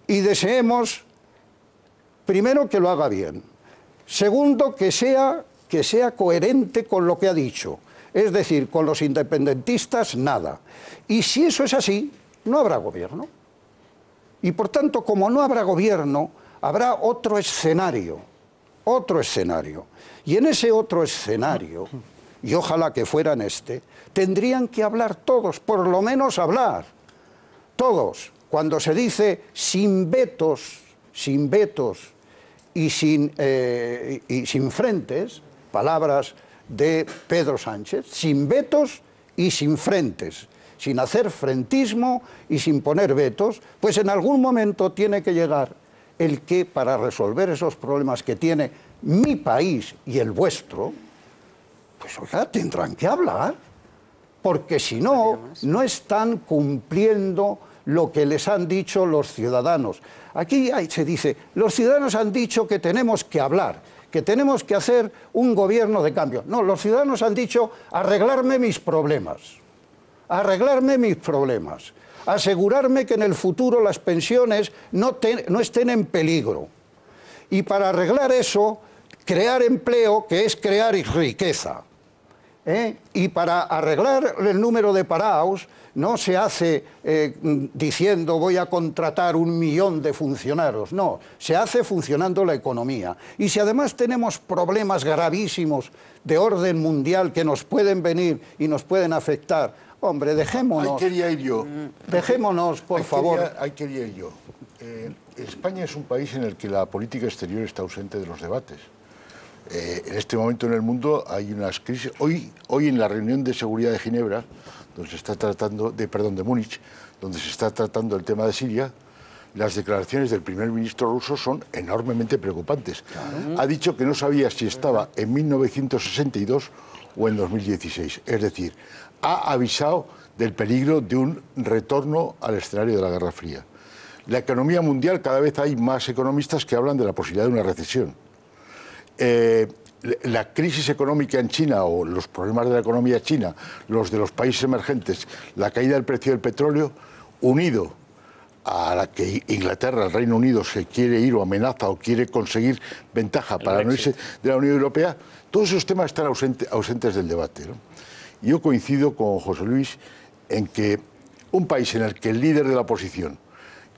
Y deseemos, primero, que lo haga bien. Segundo, que sea coherente con lo que ha dicho. Es decir, con los independentistas, nada. Y si eso es así, no habrá gobierno. Y por tanto, como no habrá gobierno, habrá otro escenario. Y en ese otro escenario, y ojalá que fueran tendrían que hablar todos, por lo menos hablar. Todos. Cuando se dice sin vetos y sin frentes, palabras de Pedro Sánchez, sin vetos y sin frentes, sin hacer frentismo y sin poner vetos, pues en algún momento tiene que llegar el que, para resolver esos problemas que tiene mi país y el vuestro, pues oiga, tendrán que hablar, porque si no, no están cumpliendo lo que les han dicho los ciudadanos. Aquí se dice, los ciudadanos han dicho que tenemos que hablar, que tenemos que hacer un gobierno de cambio. No, los ciudadanos han dicho arreglarme mis problemas, asegurarme que en el futuro las pensiones no estén en peligro. Y para arreglar eso, crear empleo, que es crear riqueza. Y para arreglar el número de parados no se hace diciendo voy a contratar 1 millón de funcionarios, no, se hace funcionando la economía. Y si además tenemos problemas gravísimos de orden mundial que nos pueden venir y nos pueden afectar, hombre, dejémonos. Ahí quería ir yo. Dejémonos, por favor. Ahí quería ir yo. España es un país en el que la política exterior está ausente de los debates. En este momento en el mundo hay unas crisis. Hoy en la reunión de seguridad de Ginebra, donde se está tratando de Múnich, donde se está tratando el tema de Siria, las declaraciones del primer ministro ruso son enormemente preocupantes. Claro. Ha dicho que no sabía si estaba en 1962 o en 2016. Es decir, ha avisado del peligro de un retorno al escenario de la Guerra Fría. La economía mundial, cada vez hay más economistas que hablan de la posibilidad de una recesión. La crisis económica en China o los problemas de la economía china, los de los países emergentes, la caída del precio del petróleo, unido a la que Inglaterra, el Reino Unido, se quiere ir o amenaza o quiere conseguir ventaja para no irse de la Unión Europea, todos esos temas están ausentes del debate, ¿no? Yo coincido con José Luis en que un país en el que el líder de la oposición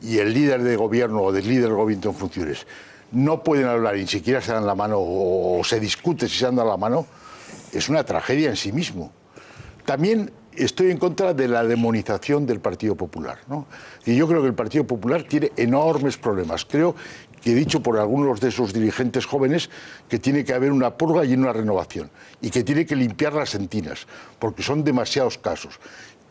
y el líder de gobierno o del líder del gobierno en funciones no pueden hablar y ni siquiera se dan la mano o se discute si se dan la mano, es una tragedia en sí mismo. También estoy en contra de la demonización del Partido Popular, ¿no? Y yo creo que el Partido Popular tiene enormes problemas. Creo que he dicho por algunos de esos dirigentes jóvenes que tiene que haber una purga y una renovación y que tiene que limpiar las entinas, porque son demasiados casos.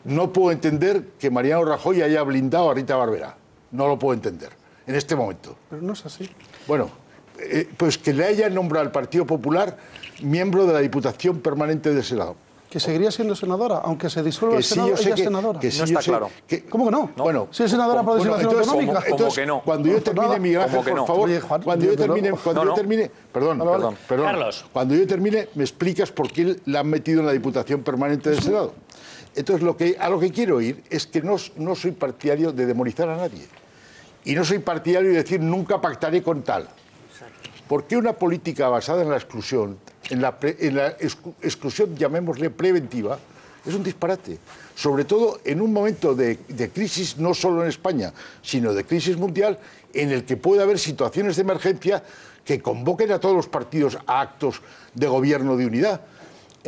No puedo entender que Mariano Rajoy haya blindado a Rita Barberá. No lo puedo entender en este momento. Pero no es así. Bueno, pues que le hayan nombrado al Partido Popular miembro de la Diputación Permanente del Senado. Que seguiría siendo senadora, aunque se disuelva el Senado, ella es senadora. Que sí, no está claro. ¿Cómo que no? Bueno, si es senadora por designación autonómica. Entonces, que no? Cuando yo termine, Miguel Ángel, por favor, cuando yo termine, perdón, Carlos. Cuando yo termine, me explicas por qué la han metido en la Diputación Permanente del Senado. Entonces, a lo que quiero ir es que no soy partidario de demonizar a nadie. Y no soy partidario de decir nunca pactaré con tal. Porque una política basada en la exclusión, en la exclusión, llamémosle preventiva, es un disparate. Sobre todo en un momento de crisis, no solo en España, sino de crisis mundial, en el que puede haber situaciones de emergencia que convoquen a todos los partidos a actos de gobierno de unidad.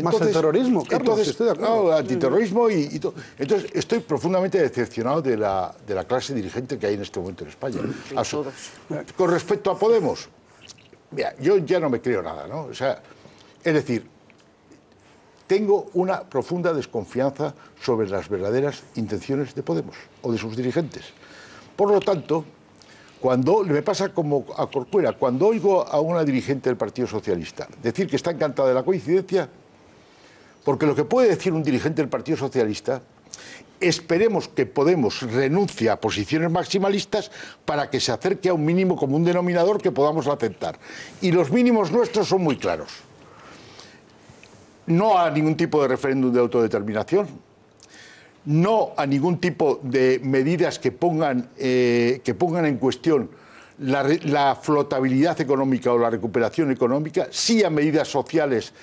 Más el terrorismo, Carlos, estoy de acuerdo. No, antiterrorismo y todo. Entonces, estoy profundamente decepcionado de la clase dirigente que hay en este momento en España. Con respecto a Podemos, mira, yo ya no me creo nada, ¿no? O sea, es decir, tengo una profunda desconfianza sobre las verdaderas intenciones de Podemos o de sus dirigentes. Por lo tanto, cuando me pasa como a Corcuera, cuando oigo a una dirigente del Partido Socialista decir que está encantada de la coincidencia, porque lo que puede decir un dirigente del Partido Socialista, esperemos que Podemos renuncie a posiciones maximalistas para que se acerque a un mínimo común denominador que podamos aceptar. Y los mínimos nuestros son muy claros. No a ningún tipo de referéndum de autodeterminación, no a ningún tipo de medidas que pongan en cuestión la flotabilidad económica o la recuperación económica, sí a medidas sociales,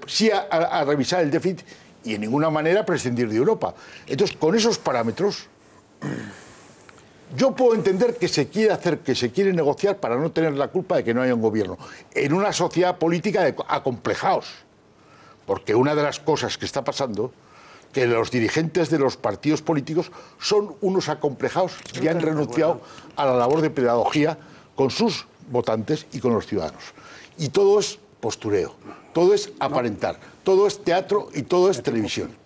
sí a revisar el déficit y en ninguna manera prescindir de Europa. Entonces, con esos parámetros, yo puedo entender que se quiere negociar para no tener la culpa de que no haya un gobierno en una sociedad política de acomplejados. Porque una de las cosas que está pasando, que los dirigentes de los partidos políticos son unos acomplejados y han renunciado a la labor de pedagogía con sus votantes y con los ciudadanos. Y todo es postureo, todo es aparentar, todo es teatro y todo es televisión.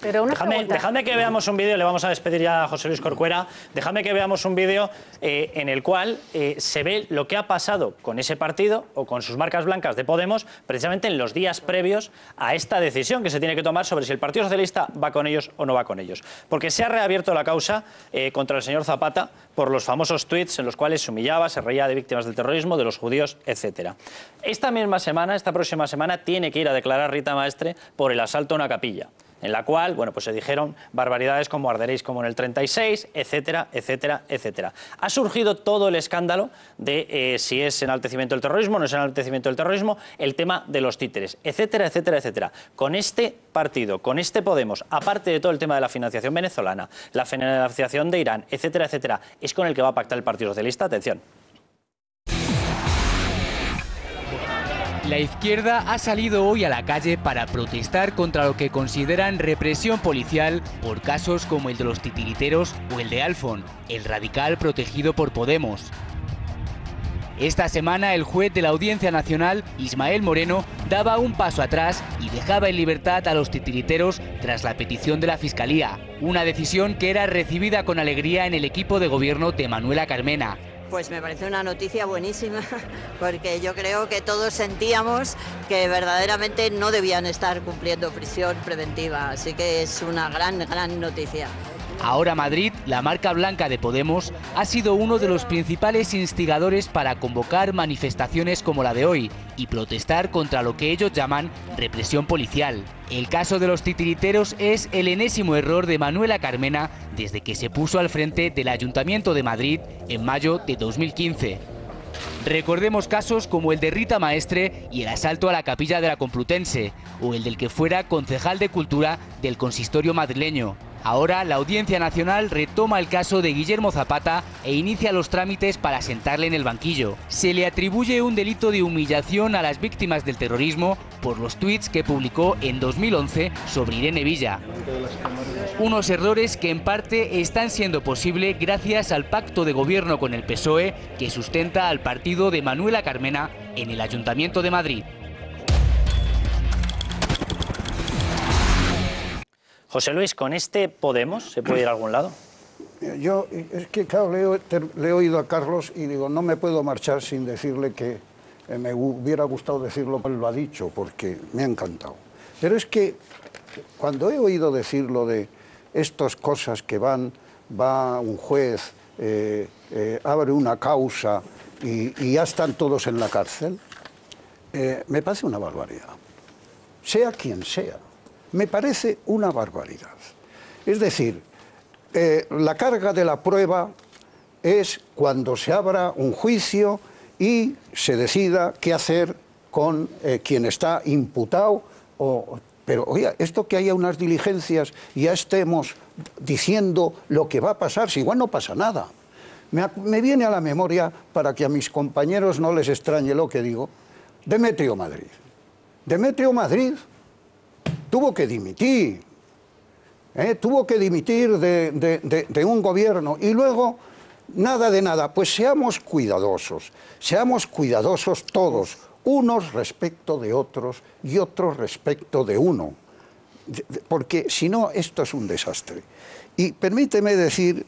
Pero dejadme que veamos un vídeo, le vamos a despedir ya a José Luis Corcuera, dejadme que veamos un vídeo en el cual se ve lo que ha pasado con ese partido o con sus marcas blancas de Podemos precisamente en los días previos a esta decisión que se tiene que tomar sobre si el Partido Socialista va con ellos o no va con ellos. Porque se ha reabierto la causa contra el señor Zapata por los famosos tuits en los cuales se humillaba, se reía de víctimas del terrorismo, de los judíos, etc. Esta próxima semana, tiene que ir a declarar Rita Maestre por el asalto a una capilla, en la cual, bueno, pues se dijeron barbaridades como arderéis como en el 36, etcétera, etcétera, etcétera. Ha surgido todo el escándalo de si es enaltecimiento del terrorismo, no es enaltecimiento del terrorismo, el tema de los títeres, etcétera, etcétera, etcétera. Con este partido, con este Podemos, aparte de todo el tema de la financiación venezolana, la financiación de Irán, etcétera, etcétera, es con el que va a pactar el Partido Socialista. Atención. La izquierda ha salido hoy a la calle para protestar contra lo que consideran represión policial por casos como el de los titiriteros o el de Alfon, el radical protegido por Podemos. Esta semana el juez de la Audiencia Nacional, Ismael Moreno, daba un paso atrás y dejaba en libertad a los titiriteros tras la petición de la Fiscalía, una decisión que era recibida con alegría en el equipo de gobierno de Manuela Carmena. Pues me parece una noticia buenísima, porque yo creo que todos sentíamos que verdaderamente no debían estar cumpliendo prisión preventiva, así que es una gran noticia. Ahora Madrid, la marca blanca de Podemos, ha sido uno de los principales instigadores para convocar manifestaciones como la de hoy y protestar contra lo que ellos llaman represión policial. El caso de los titiriteros es el enésimo error de Manuela Carmena desde que se puso al frente del Ayuntamiento de Madrid en mayo de 2015. Recordemos casos como el de Rita Maestre y el asalto a la Capilla de la Complutense, o el del que fuera concejal de Cultura del consistorio madrileño. Ahora la Audiencia Nacional retoma el caso de Guillermo Zapata e inicia los trámites para sentarle en el banquillo. Se le atribuye un delito de humillación a las víctimas del terrorismo por los tuits que publicó en 2011 sobre Irene Villa. Unos errores que en parte están siendo posibles gracias al pacto de gobierno con el PSOE que sustenta al partido de Manuela Carmena en el Ayuntamiento de Madrid. José Luis, ¿con este Podemos se puede ir a algún lado? Yo, es que claro, le he oído a Carlos y digo, no me puedo marchar sin decirle que me hubiera gustado decirlo, él lo ha dicho, porque me ha encantado. Pero es que cuando he oído decirlo de estas cosas que va un juez, abre una causa y ya están todos en la cárcel, me parece una barbaridad. Sea quien sea. Me parece una barbaridad. Es decir, la carga de la prueba es cuando se abra un juicio y se decida qué hacer con quien está imputado. Pero, oiga, esto que haya unas diligencias y ya estemos diciendo lo que va a pasar, si igual no pasa nada. Me viene a la memoria, para que a mis compañeros no les extrañe lo que digo, Demetrio Madrid. Demetrio Madrid tuvo que dimitir, tuvo que dimitir de un gobierno y luego nada de nada. Pues seamos cuidadosos todos, unos respecto de otros y otros respecto de uno, porque si no esto es un desastre. Y permíteme decir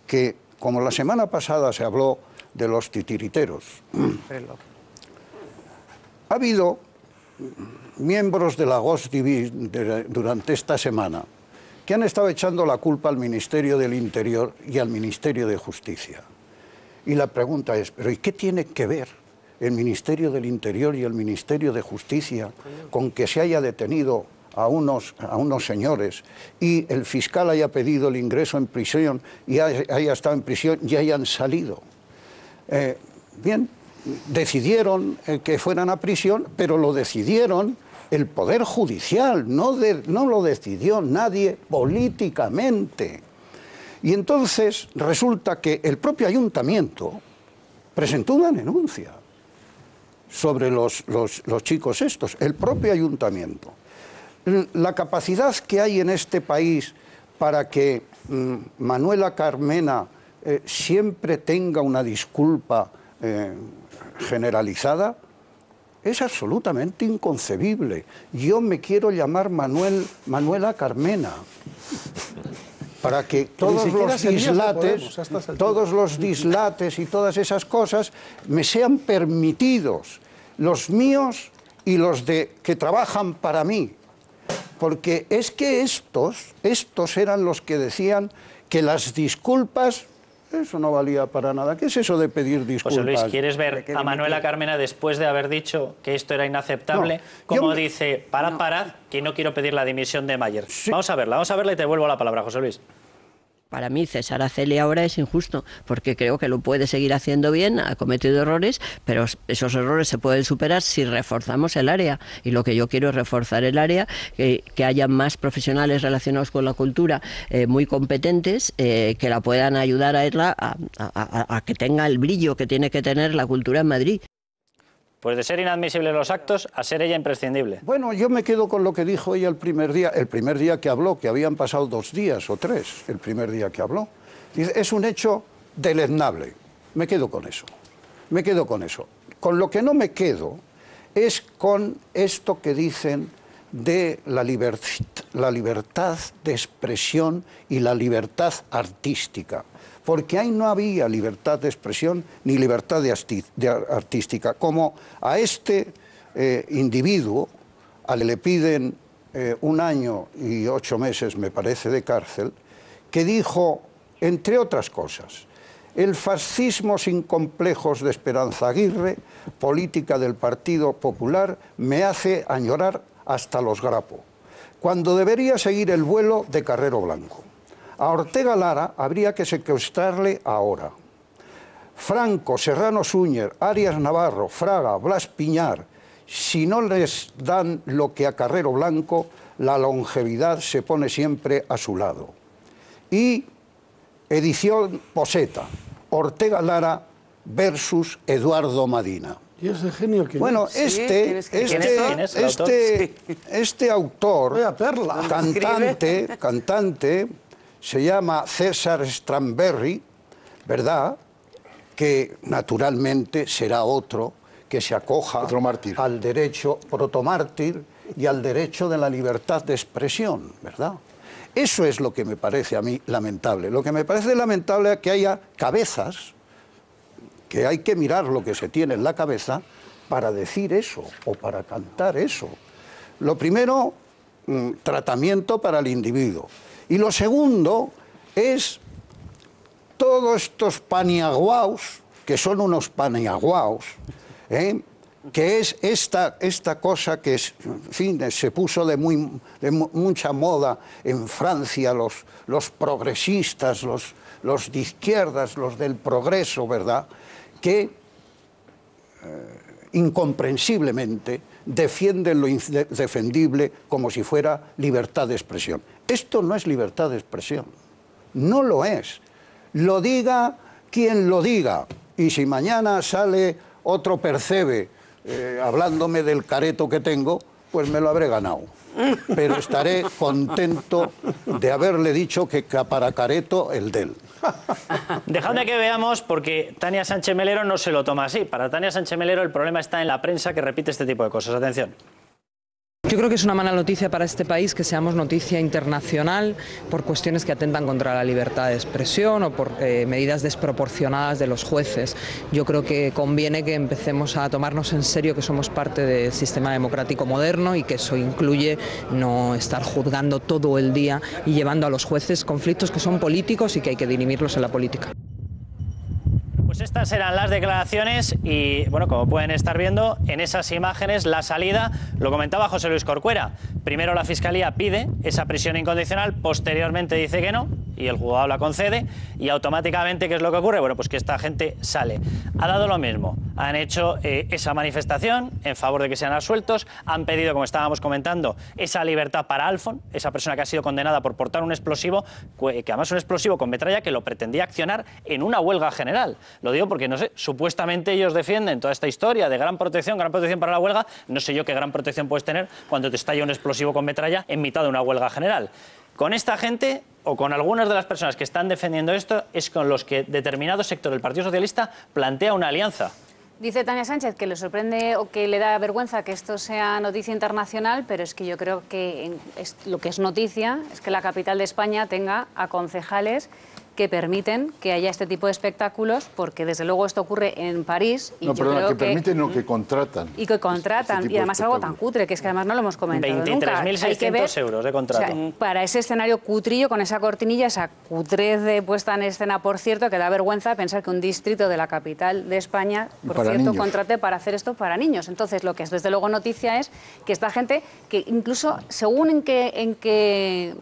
que como la semana pasada se habló de los titiriteros, ha habido miembros de la GOSDIVI durante esta semana que han estado echando la culpa al Ministerio del Interior y al Ministerio de Justicia. Y la pregunta es, ¿pero y qué tiene que ver el Ministerio del Interior y el Ministerio de Justicia con que se haya detenido a unos señores y el fiscal haya pedido el ingreso en prisión y haya estado en prisión y hayan salido? Bien, decidieron que fueran a prisión, pero lo decidieron el Poder Judicial, no lo decidió nadie políticamente. Y entonces resulta que el propio ayuntamiento presentó una denuncia sobre los chicos estos, el propio ayuntamiento. La capacidad que hay en este país para que Manuela Carmena siempre tenga una disculpa generalizada es absolutamente inconcebible. Yo me quiero llamar Manuela Carmena para que todos los dislates y todas esas cosas me sean permitidos, los míos y los que trabajan para mí. Porque es que estos eran los que decían que las disculpas, eso no valía para nada. ¿Qué es eso de pedir disculpas? José Luis, ¿quieres ver a Manuela Carmena después de haber dicho que esto era inaceptable? No, como dice, parad, que no quiero pedir la dimisión de Mayer. Sí. Vamos a verla y te vuelvo la palabra, José Luis. Para mí cesar a Celia ahora es injusto, porque creo que lo puede seguir haciendo bien, ha cometido errores, pero esos errores se pueden superar si reforzamos el área. Y lo que yo quiero es reforzar el área, que haya más profesionales relacionados con la cultura muy competentes, que la puedan ayudar a ella a que tenga el brillo que tiene que tener la cultura en Madrid. Pues de ser inadmisibles los actos a ser ella imprescindible. Bueno, yo me quedo con lo que dijo ella el primer día que habló, que habían pasado 2 días o 3, el primer día que habló. Dice, es un hecho deleznable. Me quedo con eso. Con lo que no me quedo es con esto que dicen de la libertad de expresión y la libertad artística. Porque ahí no había libertad de expresión ni libertad artística. Como a este individuo, al que le piden 1 año y 8 meses, me parece, de cárcel, que dijo, entre otras cosas, el fascismo sin complejos de Esperanza Aguirre, política del Partido Popular, me hace añorar hasta los grapos, cuando debería seguir el vuelo de Carrero Blanco. A Ortega Lara habría que secuestrarle ahora. Franco, Serrano Súñer, Arias Navarro, Fraga, Blas Piñar, si no les dan lo que a Carrero Blanco, la longevidad se pone siempre a su lado. Y edición Poseta, Ortega Lara versus Eduardo Madina. ¿Y ese genio quién bueno, es? este autor, cantante, se llama César Stramberry, ¿verdad?, que naturalmente será otro que se acoja al derecho protomártir y al derecho de la libertad de expresión, ¿verdad? Eso es lo que me parece a mí lamentable. Lo que me parece lamentable es que haya cabezas, que hay que mirar lo que se tiene en la cabeza para decir eso o para cantar eso. Lo primero, tratamiento para el individuo. Y lo segundo es todos estos paniaguaos, que son unos paniaguaos, que es esta cosa que en fin, se puso de mucha moda en Francia, los progresistas, los de izquierdas, los del progreso, ¿verdad?, que incomprensiblemente defienden lo indefendible como si fuera libertad de expresión. Esto no es libertad de expresión, no lo es. Lo diga quien lo diga, y si mañana sale otro Percebe hablándome del careto que tengo, pues me lo habré ganado. Pero estaré contento de haberle dicho que para careto el de él. Dejadme que veamos, porque Tania Sánchez Melero no se lo toma así. Para Tania Sánchez Melero el problema está en la prensa que repite este tipo de cosas. Atención. Yo creo que es una mala noticia para este país que seamos noticia internacional por cuestiones que atentan contra la libertad de expresión o por medidas desproporcionadas de los jueces. Yo creo que conviene que empecemos a tomarnos en serio que somos parte del sistema democrático moderno y que eso incluye no estar juzgando todo el día y llevando a los jueces conflictos que son políticos y que hay que dirimirlos en la política. Pues estas eran las declaraciones y, bueno, como pueden estar viendo, en esas imágenes la salida, lo comentaba José Luis Corcuera. Primero la Fiscalía pide esa prisión incondicional, posteriormente dice que no, y el juzgado la concede, y automáticamente, ¿qué es lo que ocurre? Bueno, pues que esta gente sale. Ha dado lo mismo, han hecho esa manifestación en favor de que sean absueltos, han pedido, como estábamos comentando, esa libertad para Alfon, esa persona que ha sido condenada por portar un explosivo, que además es un explosivo con metralla que lo pretendía accionar en una huelga general. Lo digo porque, no sé, supuestamente ellos defienden toda esta historia de gran protección para la huelga. No sé yo qué gran protección puedes tener cuando te estalla un explosivo con metralla en mitad de una huelga general. Con esta gente, o con algunas de las personas que están defendiendo esto, es con los que determinado sector del Partido Socialista plantea una alianza. Dice Tania Sánchez que le sorprende o que le da vergüenza que esto sea noticia internacional, pero es que yo creo que lo que es noticia es que la capital de España tenga a concejales que permiten que haya este tipo de espectáculos, porque desde luego esto ocurre en París. Y no, yo perdona, creo que permiten o que contratan. Y que contratan, y además algo tan cutre, que es que además no lo hemos comentado 23.600 euros de contrato. O sea, para ese escenario cutrillo, con esa cortinilla, esa cutrez de puesta en escena, por cierto, que da vergüenza pensar que un distrito de la capital de España, por cierto, niños, contrate para hacer esto para niños. Entonces, lo que es desde luego noticia es que esta gente, que incluso, según en qué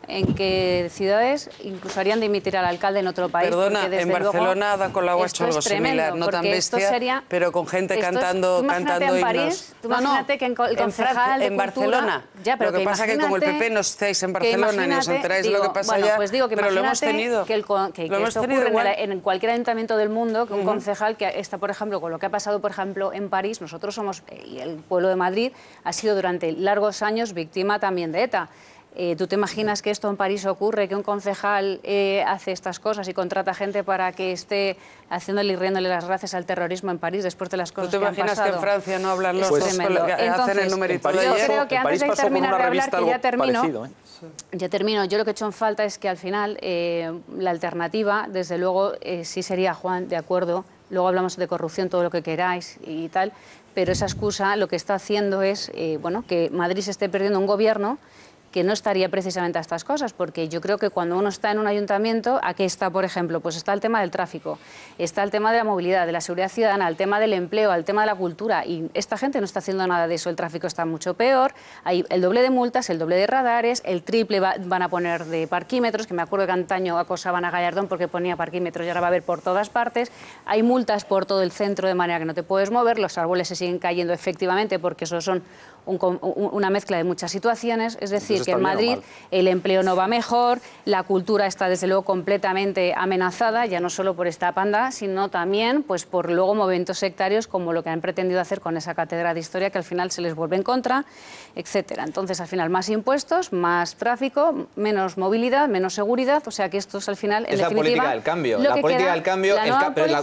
ciudades, incluso harían dimitir al alcalde en otro país. Perdona, en Barcelona da con la agua hecho algo similar, no tan bestia, pero con gente cantando himnos. Tú imagínate que el concejal en Barcelona. Ya, pero lo que pasa es que como el PP no estáis en Barcelona ni os enteráis de lo que pasa allá, pues digo que pero lo hemos tenido. Que esto ocurre en cualquier ayuntamiento del mundo, que un concejal que está, por ejemplo, con lo que ha pasado, por ejemplo, en París, nosotros somos, y el pueblo de Madrid ha sido durante largos años víctima también de ETA. ¿Tú te imaginas que esto en París ocurre, que un concejal hace estas cosas y contrata gente para que esté haciéndole y riéndole las gracias al terrorismo en París después de las cosas que han pasado? ¿Tú te imaginas que en Francia no hablan los dos? Hacen el numerito de ayer. Yo creo que antes de terminar de hablar, que ya termino, yo lo que he hecho en falta es que al final la alternativa, desde luego, sí sería, Juan, de acuerdo, luego hablamos de corrupción, todo lo que queráis y tal, pero esa excusa lo que está haciendo es bueno, que Madrid se esté perdiendo un gobierno que no estaría precisamente a estas cosas, porque yo creo que cuando uno está en un ayuntamiento, aquí está, por ejemplo, pues está el tema del tráfico, está el tema de la movilidad, de la seguridad ciudadana, el tema del empleo, el tema de la cultura, y esta gente no está haciendo nada de eso, el tráfico está mucho peor, hay el doble de multas, el doble de radares, el triple van a poner de parquímetros, que me acuerdo que antaño acosaban a Gallardón porque ponía parquímetros y ahora va a haber por todas partes, hay multas por todo el centro de manera que no te puedes mover, los árboles se siguen cayendo efectivamente porque eso son una mezcla de muchas situaciones, es decir, que en Madrid el empleo no va mejor, la cultura está desde luego completamente amenazada, ya no solo por esta panda, sino también pues, por luego movimientos sectarios como lo que han pretendido hacer con esa cátedra de historia que al final se les vuelve en contra, etcétera. Entonces, al final, más impuestos, más tráfico, menos movilidad, menos seguridad, o sea que esto es al final, en definitiva... Es la política del cambio. La política del cambio,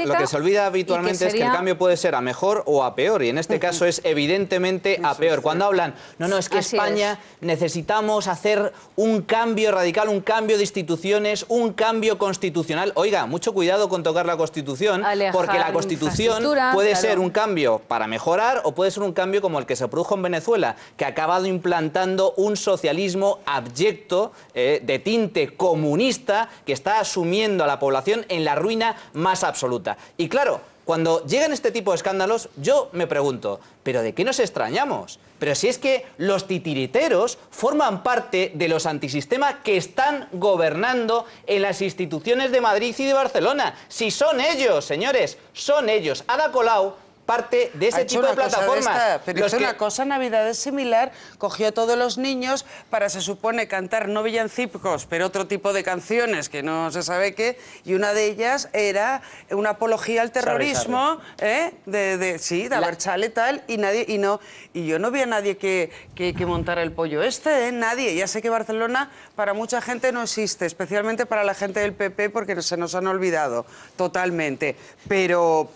lo que se olvida habitualmente es que el cambio puede ser a mejor o a peor, y en este caso es evidentemente a peor. Cuando hablan, no, es que España necesitamos hacer un cambio radical, un cambio de instituciones, un cambio constitucional. Oiga, mucho cuidado con tocar la Constitución, porque la Constitución puede ser un cambio para mejorar o puede ser un cambio como el que se produjo en Venezuela, que ha acabado implantando un socialismo abyecto de tinte comunista que está asumiendo a la población en la ruina más absoluta. Y claro, cuando llegan este tipo de escándalos, yo me pregunto, ¿pero de qué nos extrañamos? Pero si es que los titiriteros forman parte de los antisistema que están gobernando en las instituciones de Madrid y de Barcelona. Si son ellos, señores, son ellos. Ada Colau parte de ese tipo de plataformas. Pero hizo una cosa en Navidades similar, cogió a todos los niños para, se supone, cantar no villancicos, pero otro tipo de canciones que no se sabe qué, y una de ellas era una apología al terrorismo, de Abertzale y tal, y yo no vi a nadie que montara el pollo nadie. Ya sé que Barcelona para mucha gente no existe, especialmente para la gente del PP, porque se nos han olvidado totalmente. Pero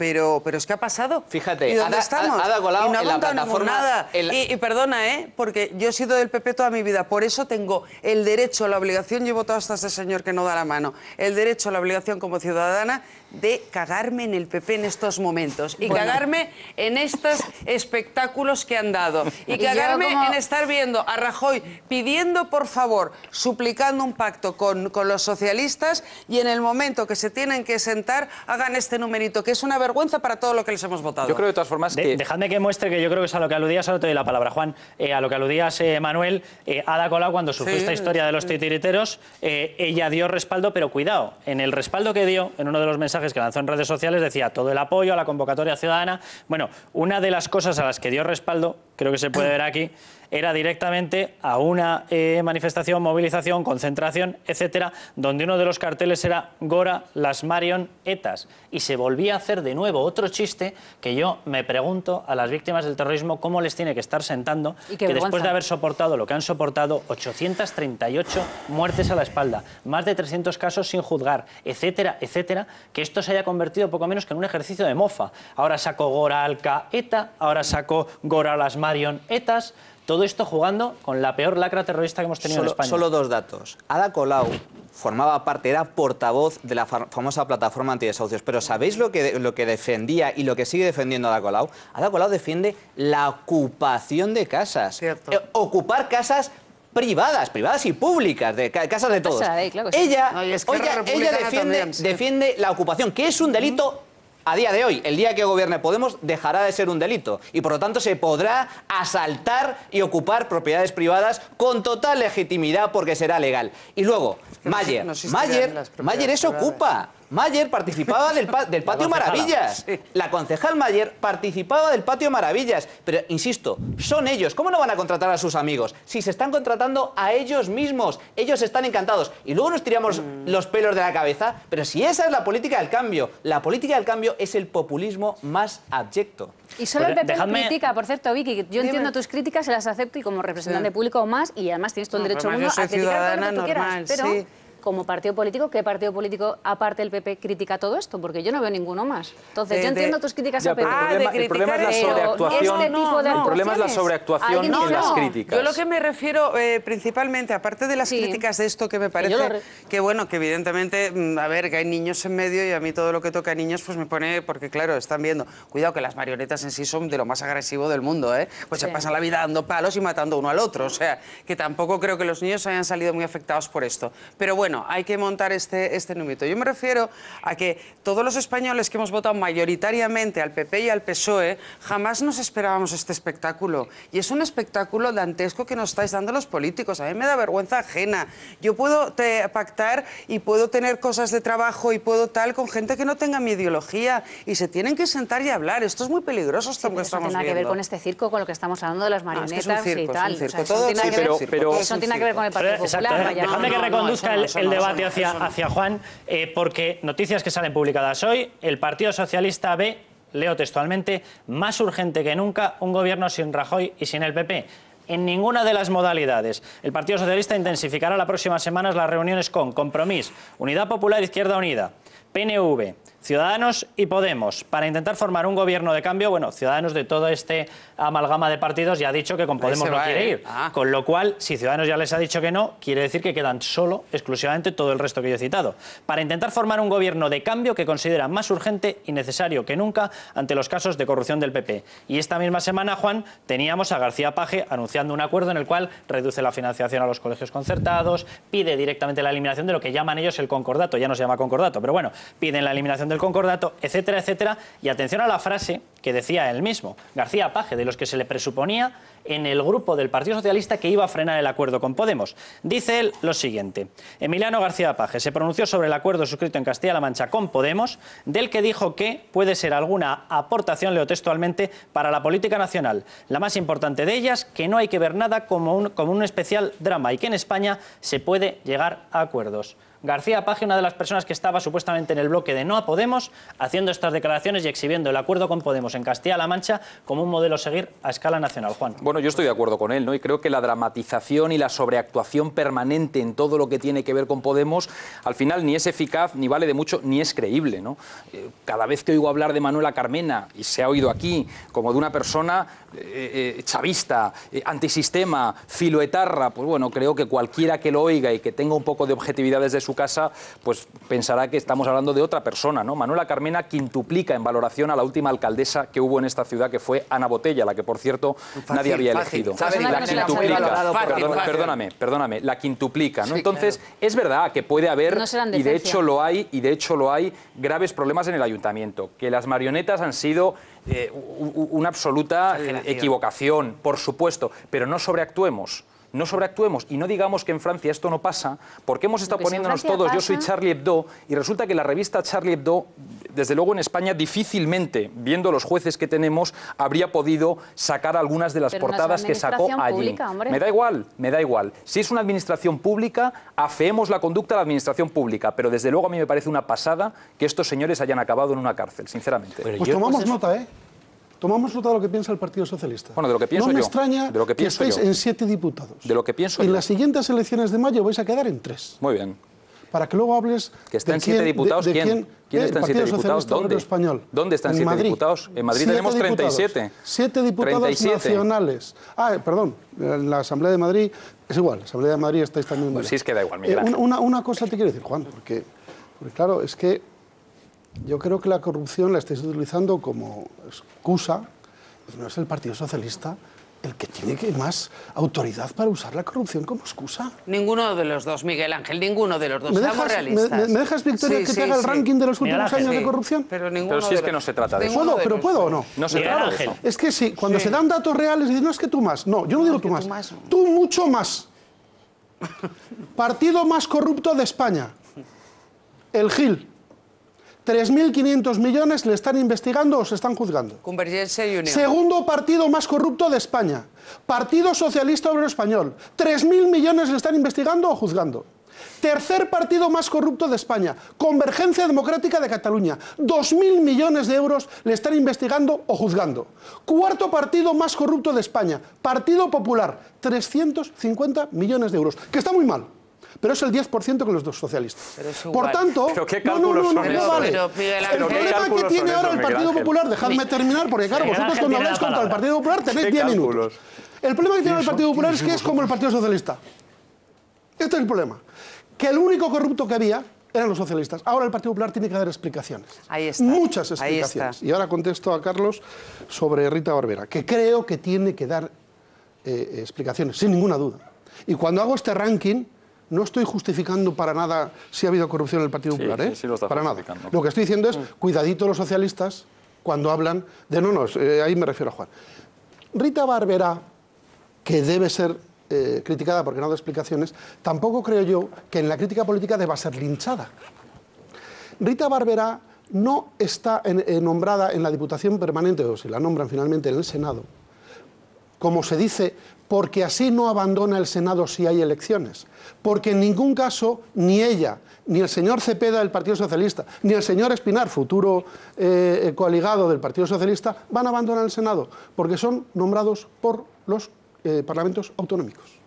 es que ha pasado. Fíjate, ¿y dónde estamos? Ada Colau y no ha en la plataforma... Nada. Y perdona, porque yo he sido del PP toda mi vida, por eso tengo el derecho, la obligación, llevo todo hasta este señor que no da la mano, el derecho, la obligación como ciudadana de cagarme en el PP en estos momentos y cagarme en estos espectáculos que han dado y cagarme en estar viendo a Rajoy pidiendo por favor, suplicando un pacto con los socialistas y en el momento que se tienen que sentar hagan este numerito, que es una vergüenza para todo lo que les hemos votado. Yo creo de todas formas que... Dejadme que muestre que yo creo que es a lo que aludías, ahora te doy la palabra, Juan, a lo que aludías, Manuel, Ada Colau, cuando surgió esta historia de los titiriteros, ella dio respaldo, pero cuidado, en el respaldo que dio, en uno de los mensajes que lanzó en redes sociales, decía todo el apoyo a la convocatoria ciudadana. Bueno, una de las cosas a las que dio respaldo, creo que se puede ver aquí, era directamente a una manifestación, movilización, concentración, etcétera, donde uno de los carteles era Gora las marionetas. Y se volvía a hacer de nuevo otro chiste que yo me pregunto a las víctimas del terrorismo cómo les tiene que estar sentando, que después de haber soportado lo que han soportado, 838 muertes a la espalda, más de 300 casos sin juzgar, etcétera, etcétera, que esto se haya convertido poco menos que en un ejercicio de mofa. Ahora saco Gora al Caeta, ahora saco Gora las marionetas. Todo esto jugando con la peor lacra terrorista que hemos tenido en España. Solo dos datos. Ada Colau formaba parte, era portavoz de la famosa plataforma antidesahucios. Pero ¿sabéis lo que defendía y lo que sigue defendiendo Ada Colau? Ada Colau defiende la ocupación de casas. Ocupar casas privadas y públicas, de casas de todos. Ella defiende la ocupación, que es un delito. A día de hoy, el día que gobierne Podemos, dejará de ser un delito y por lo tanto se podrá asaltar y ocupar propiedades privadas con total legitimidad porque será legal. Y luego, Mayer eso ocupa. Mayer participaba del Patio Maravillas. La concejal Mayer participaba del Patio Maravillas. Pero, insisto, son ellos. ¿Cómo no van a contratar a sus amigos? Si se están contratando a ellos mismos. Ellos están encantados. Y luego nos tiramos los pelos de la cabeza. Pero si esa es la política del cambio, la política del cambio es el populismo más abyecto. Y solo el PP critica, por cierto, Vicky, yo entiendo tus críticas, se las acepto y como representante público más, y además tienes todo el derecho a criticar todo lo que tú quieras. Pero como partido político, ¿qué partido político, aparte del PP, critica todo esto? Porque yo no veo ninguno más. Entonces, yo entiendo tus críticas a PP. El problema es la sobreactuación. El problema es la sobreactuación en las críticas. Yo lo que me refiero principalmente, aparte de las críticas de esto, que me parece que, bueno, que evidentemente, a ver, que hay niños en medio y a mí todo lo que toca a niños pues me pone, porque claro, están viendo, cuidado que las marionetas en sí son de lo más agresivo del mundo, ¿eh? Pues se pasan la vida dando palos y matando uno al otro, o sea, que tampoco creo que los niños hayan salido muy afectados por esto. Pero bueno, hay que montar este número. Yo me refiero a que todos los españoles que hemos votado mayoritariamente al PP y al PSOE, jamás nos esperábamos este espectáculo. Y es un espectáculo dantesco que nos estáis dando los políticos. A mí me da vergüenza ajena. Yo puedo pactar y puedo tener cosas de trabajo y puedo tal con gente que no tenga mi ideología, y se tienen que sentar y hablar. Esto es muy peligroso, esto que estamos viendo. No tiene nada que ver con este circo, con lo que estamos hablando de las marionetas y tal. Eso no tiene que ver con el Partido Popular. Dejadme que reconduzca el debate hacia Juan, porque noticias que salen publicadas hoy, el Partido Socialista ve, leo textualmente, más urgente que nunca un gobierno sin Rajoy y sin el PP. En ninguna de las modalidades. El Partido Socialista intensificará las próximas semanas las reuniones con Compromís, Unidad Popular, Izquierda Unida, PNV, Ciudadanos y Podemos, para intentar formar un gobierno de cambio. Bueno, Ciudadanos, de todo este amalgama de partidos, ya ha dicho que con Podemos no quiere ir. Con lo cual, si Ciudadanos ya les ha dicho que no, quiere decir que quedan solo, exclusivamente, todo el resto que yo he citado, para intentar formar un gobierno de cambio que considera más urgente y necesario que nunca ante los casos de corrupción del PP. Y esta misma semana, Juan, teníamos a García Paje anunciando un acuerdo en el cual reduce la financiación a los colegios concertados, pide directamente la eliminación de lo que llaman ellos el concordato, ya no se llama concordato, pero bueno, piden la eliminación del concordato, etcétera, etcétera. Y atención a la frase que decía él mismo, García Paje, de los que se le presuponía en el grupo del Partido Socialista que iba a frenar el acuerdo con Podemos. Dice él lo siguiente: Emiliano García Paje se pronunció sobre el acuerdo suscrito en Castilla-La Mancha con Podemos, del que dijo que puede ser alguna aportación, leo textualmente, para la política nacional. La más importante de ellas, que no hay que ver nada como un especial drama y que en España se puede llegar a acuerdos. García Paje, una de las personas que estaba supuestamente en el bloque de no a Podemos, haciendo estas declaraciones y exhibiendo el acuerdo con Podemos en Castilla-La Mancha como un modelo a seguir a escala nacional. Juan. Bueno, yo estoy de acuerdo con él, ¿no? Y creo que la dramatización y la sobreactuación permanente en todo lo que tiene que ver con Podemos, al final ni es eficaz, ni vale de mucho, ni es creíble, ¿no? Cada vez que oigo hablar de Manuela Carmena, y se ha oído aquí, como de una persona chavista, antisistema, filoetarra, pues bueno, creo que cualquiera que lo oiga y que tenga un poco de objetividad desde su casa, pues pensará que estamos hablando de otra persona, ¿no? Manuela Carmena quintuplica en valoración a la última alcaldesa que hubo en esta ciudad, que fue Ana Botella, la que, por cierto, nadie había elegido. La quintuplica. Perdóname, la quintuplica, ¿no? Entonces, es verdad que puede haber, y de hecho lo hay, graves problemas en el ayuntamiento, que las marionetas han sido una absoluta equivocación, por supuesto, pero no sobreactuemos. No sobreactuemos y no digamos que en Francia esto no pasa, porque hemos estado poniéndonos todos, yo soy Charlie Hebdo, y resulta que la revista Charlie Hebdo, desde luego en España, difícilmente, viendo los jueces que tenemos, habría podido sacar algunas de las portadas que sacó allí. Me da igual. Si es una administración pública, afeemos la conducta de la administración pública, pero desde luego a mí me parece una pasada que estos señores hayan acabado en una cárcel, sinceramente. Pues tomamos nota, ¿eh? Tomamos nota de lo que piensa el Partido Socialista. Bueno, de lo que pienso yo. No me extraña que estéis en 7 diputados. De lo que pienso yo. En las siguientes elecciones de mayo vais a quedar en 3. Muy bien. Para que luego hables que está en 7 diputados. ¿Quién está en 7 diputados? ¿Dónde? ¿Dónde están 7 diputados? En Madrid tenemos 37. 7 diputados 37. Nacionales. Perdón, en la Asamblea de Madrid es igual. La Asamblea de Madrid estáis también. Pues sí, es que da igual, Miguel Ángel. Una cosa te quiero decir, Juan, porque claro, es que yo creo que la corrupción la estáis utilizando como excusa. No es el Partido Socialista el que tiene más autoridad para usar la corrupción como excusa. Ninguno de los dos, Miguel Ángel, ninguno de los dos. Seamos realistas. ¿Me dejas, Victoria, que te haga el ranking de los últimos años de corrupción? Pero si es que no se trata de eso. ¿Puedo o no? No se trata de eso. Es que sí, cuando se dan datos reales, dicen, no, es que tú más. No, yo no digo tú más. Tú mucho más. Partido más corrupto de España. El GIL. 3.500 millones le están investigando o se están juzgando. Convergencia y Unión. Segundo partido más corrupto de España. Partido Socialista Obrero Español. 3.000 millones le están investigando o juzgando. Tercer partido más corrupto de España. Convergencia Democrática de Cataluña. 2.000 millones de euros le están investigando o juzgando. Cuarto partido más corrupto de España. Partido Popular. 350 millones de euros. Que está muy mal. pero es el 10% que los dos socialistas. Por Por tanto, ¿Pero qué cálculos son esos? vale. Pero, El problema que tiene ahora el Partido Popular, dejadme terminar, porque claro, vosotros cuando habláis contra el Partido Popular tenéis 10 minutos. El problema que tiene el Partido Popular es que es como el Partido Socialista. Este es el problema. Que el único corrupto que había eran los socialistas. Ahora el Partido Popular tiene que dar explicaciones. Ahí está. Muchas explicaciones. Y ahora contesto a Carlos sobre Rita Barberá, que creo que tiene que dar explicaciones, sin ninguna duda. Y cuando hago este ranking, no estoy justificando para nada si ha habido corrupción en el Partido Popular, ¿eh? Sí, lo está para nada. justificando. Lo que estoy diciendo es, cuidadito los socialistas cuando hablan de ahí me refiero a Juan. Rita Barberá, que debe ser criticada porque no da explicaciones, tampoco creo yo que en la crítica política deba ser linchada. Rita Barberá no está nombrada en la Diputación Permanente, o si la nombran finalmente en el Senado, como se dice, porque así no abandona el Senado si hay elecciones. Porque en ningún caso, ni ella, ni el señor Cepeda del Partido Socialista, ni el señor Espinar, futuro coaligado del Partido Socialista, van a abandonar el Senado, porque son nombrados por los parlamentos autonómicos.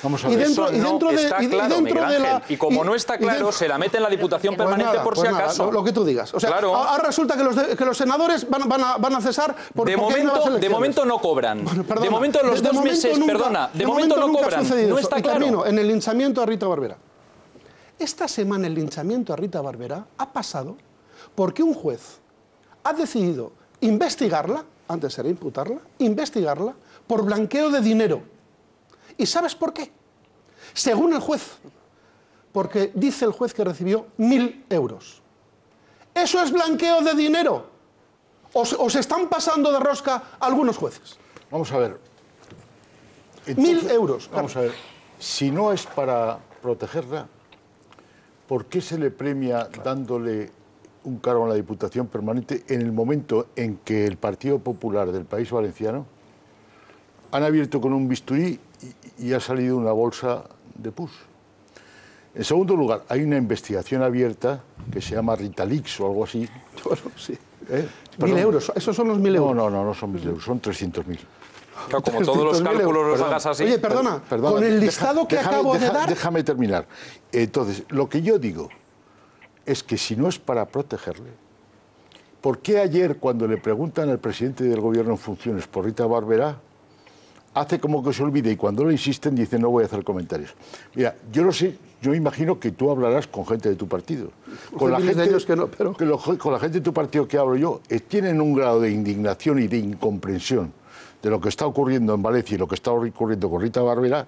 Vamos a ver. Eso no está claro, Miguel Ángel. Y como no está claro, se la mete en la Diputación Permanente por si acaso. Lo que tú digas. O sea, claro. Ahora resulta que los senadores van a cesar porque de momento no cobran. Bueno, perdona, de momento los 2 meses, de momento no cobran. No está claro. Termino en el linchamiento a Rita Barberá. Esta semana el linchamiento a Rita Barberá ha pasado porque un juez ha decidido investigarla, antes era imputarla, investigarla por blanqueo de dinero. ¿Y sabes por qué? Según el juez, porque dice el juez que recibió 1.000 euros. ¿Eso es blanqueo de dinero? ¿O se están pasando de rosca algunos jueces? Vamos a ver. 1.000 euros. Vamos a ver. Si no es para protegerla, ¿por qué se le premia dándole un cargo en la Diputación Permanente en el momento en que el Partido Popular del País Valenciano han abierto con un bisturí y ha salido una bolsa de pus? En segundo lugar, hay una investigación abierta que se llama Ritalix o algo así. Bueno, sí. 1.000 euros, esos son los 1.000 euros. No son 1.000 euros, son 300.000. Claro, como todos los cálculos los hagas así. Oye, perdona, con el listado que acabo de dar... Déjame terminar. Entonces, lo que yo digo es que si no es para protegerle, ¿por qué ayer, cuando le preguntan al presidente del Gobierno en funciones por Rita Barberá, hace como que se olvide y cuando le insisten dice no voy a hacer comentarios? Mira, yo no sé, yo imagino que tú hablarás con gente de tu partido. Con la gente, con la gente de tu partido que hablo yo, tienen un grado de indignación y de incomprensión de lo que está ocurriendo en Valencia y lo que está ocurriendo con Rita Barberá.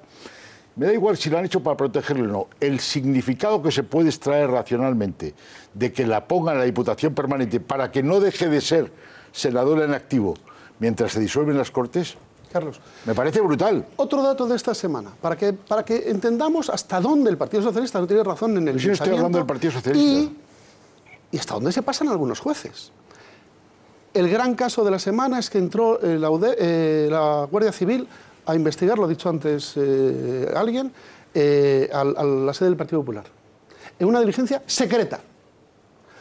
Me da igual si lo han hecho para protegerle o no. El significado que se puede extraer racionalmente de que la pongan en la Diputación Permanente para que no deje de ser senadora en activo mientras se disuelven las Cortes, Carlos, me parece brutal. Otro dato de esta semana, para que entendamos hasta dónde el Partido Socialista no tiene razón en el linchamiento. Yo estoy hablando del Partido Socialista. Y hasta dónde se pasan algunos jueces. El gran caso de la semana es que entró la Guardia Civil a investigar, lo ha dicho antes alguien, a la sede del Partido Popular. En una diligencia secreta,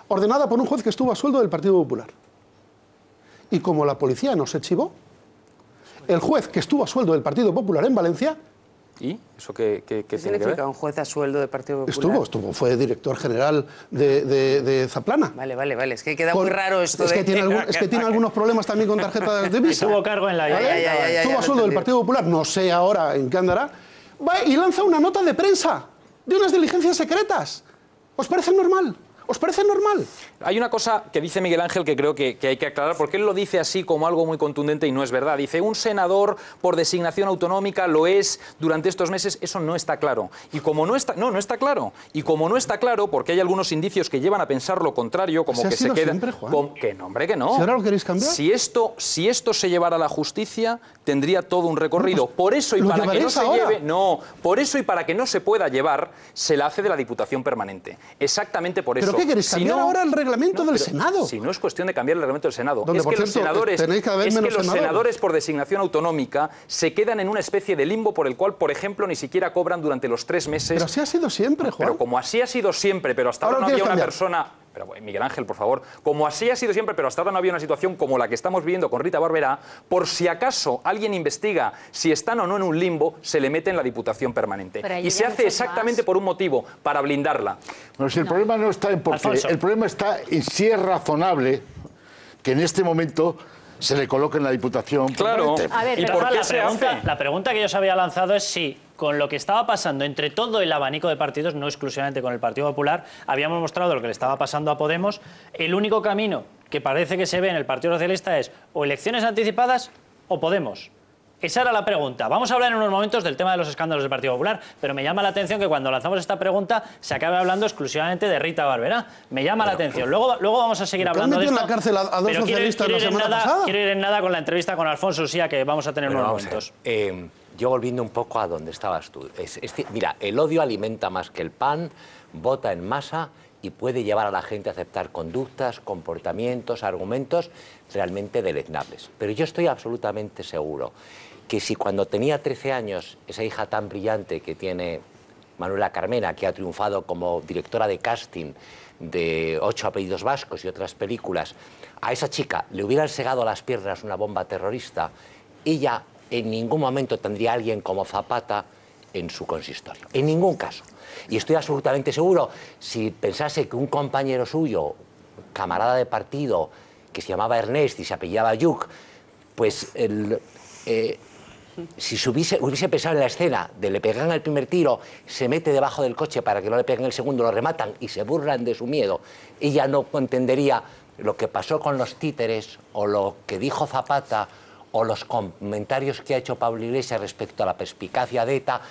ordenada por un juez que estuvo a sueldo del Partido Popular. Y como la policía no se chivó, el juez que estuvo a sueldo del Partido Popular en Valencia... ¿Y eso qué significa un juez a sueldo del Partido Popular? Estuvo, fue director general de Zaplana. Vale, es que queda muy raro esto. Es que tiene algunos problemas también con tarjetas de Visa. Tuvo cargo en la... Estuvo a sueldo del Partido Popular, no sé ahora en qué andará. Va y lanza una nota de prensa de unas diligencias secretas. ¿Os parece normal? ¿Os parece normal? Hay una cosa que dice Miguel Ángel que creo que hay que aclarar, porque él lo dice así como algo muy contundente y no es verdad. Dice, un senador por designación autonómica lo es durante estos meses. Eso no está claro. Y como no está claro. Y como no está claro, porque hay algunos indicios que llevan a pensar lo contrario, como que se queda... Que no, hombre, que no. ¿Si ahora lo queréis cambiar? Si esto se llevara a la justicia, tendría todo un recorrido. Por eso y para que no se lleve... No, por eso y para que no se pueda llevar, se la hace de la Diputación Permanente. Exactamente por eso. ¿Pero qué queréis? ¿Cambiar ahora el reglamento del Senado? Si no es cuestión de cambiar el reglamento del Senado. Donde, es que los senadores por designación autonómica se quedan en una especie de limbo por el cual, por ejemplo, ni siquiera cobran durante los 3 meses. Pero así ha sido siempre, Juan. Pero como así ha sido siempre, pero hasta ahora no había una persona... Pero Miguel Ángel, por favor, como así ha sido siempre, pero hasta ahora no había una situación como la que estamos viviendo con Rita Barberá, por si acaso alguien investiga si están o no en un limbo, se le mete en la Diputación Permanente. Y se hace exactamente por un motivo, para blindarla. Bueno, si el problema no está en por qué, el problema está en si es razonable que en este momento se le coloque en la Diputación Permanente. A ver, ¿y por qué se hace? La pregunta que yo os había lanzado es si con lo que estaba pasando entre todo el abanico de partidos, no exclusivamente con el Partido Popular, habíamos mostrado lo que le estaba pasando a Podemos. El único camino que parece que se ve en el Partido Socialista es o elecciones anticipadas o Podemos. Esa era la pregunta. Vamos a hablar en unos momentos del tema de los escándalos del Partido Popular, pero me llama la atención que cuando lanzamos esta pregunta se acabe hablando exclusivamente de Rita Barberá. Me llama la atención. Luego vamos a seguir hablando de esto. ¿Han metido en la cárcel a dos socialistas la semana pasada? Quiero ir en nada con la entrevista con Alfonso Usía que vamos a tener en unos momentos. Yo volviendo un poco a donde estabas tú. Mira, el odio alimenta más que el pan, vota en masa y puede llevar a la gente a aceptar conductas, comportamientos, argumentos realmente deleznables. Pero yo estoy absolutamente seguro que si cuando tenía 13 años, esa hija tan brillante que tiene Manuela Carmena, que ha triunfado como directora de casting de 8 apellidos vascos y otras películas, a esa chica le hubieran segado a las piernas una bomba terrorista, ella en ningún momento tendría a alguien como Zapata en su consistorio. En ningún caso. Y estoy absolutamente seguro, si pensase que un compañero suyo, camarada de partido, que se llamaba Ernest y se apellidaba Lluc, pues si hubiese pensado en la escena de le pegan el primer tiro, se mete debajo del coche para que no le peguen el segundo, lo rematan y se burlan de su miedo, ella no entendería lo que pasó con los títeres o lo que dijo Zapata o los comentarios que ha hecho Pablo Iglesias respecto a la perspicacia de ETA,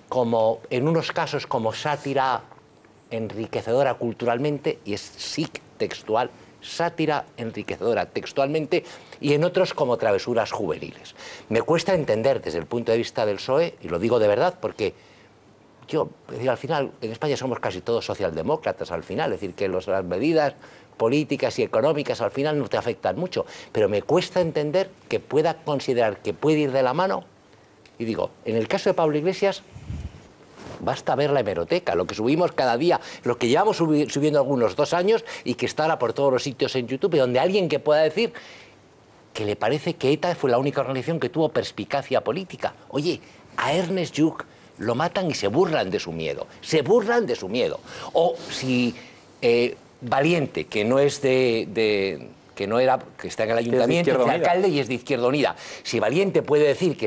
como en unos casos como sátira enriquecedora culturalmente, y es sí textual, sátira enriquecedora textualmente, y en otros como travesuras juveniles. Me cuesta entender desde el punto de vista del PSOE, y lo digo de verdad porque yo, al final, en España somos casi todos socialdemócratas al final, es decir, que las medidas políticas y económicas al final no te afectan mucho, pero me cuesta entender que pueda considerar que puede ir de la mano. Y digo, en el caso de Pablo Iglesias, basta ver la hemeroteca, lo que subimos cada día, lo que llevamos subiendo algunos 2 años y que está ahora por todos los sitios en YouTube, donde alguien que pueda decir que le parece que ETA fue la única organización que tuvo perspicacia política. Oye, a Ernest Lluch lo matan y se burlan de su miedo, se burlan de su miedo. O si Valiente, que no es que está en el ayuntamiento, es de alcalde y es de Izquierda Unida. Si Valiente puede decir que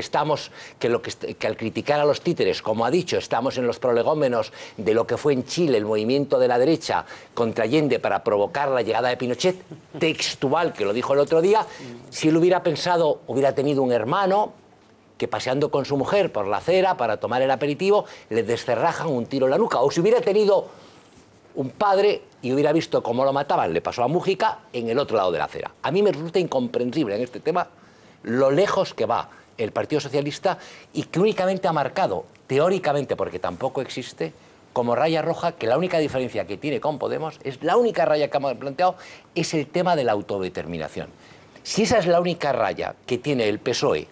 al criticar a los títeres, como ha dicho, estamos en los prolegómenos de lo que fue en Chile el movimiento de la derecha contra Allende para provocar la llegada de Pinochet, textual, que lo dijo el otro día, si él hubiera pensado, hubiera tenido un hermano que paseando con su mujer por la acera para tomar el aperitivo, le descerrajan un tiro en la nuca. O si hubiera tenido un padre y hubiera visto cómo lo mataban, le pasó a Mújica en el otro lado de la acera. A mí me resulta incomprensible en este tema lo lejos que va el Partido Socialista y que únicamente ha marcado, teóricamente, porque tampoco existe, como raya roja, que la única diferencia que tiene con Podemos, es la única raya que hemos planteado, es el tema de la autodeterminación. Si esa es la única raya que tiene el PSOE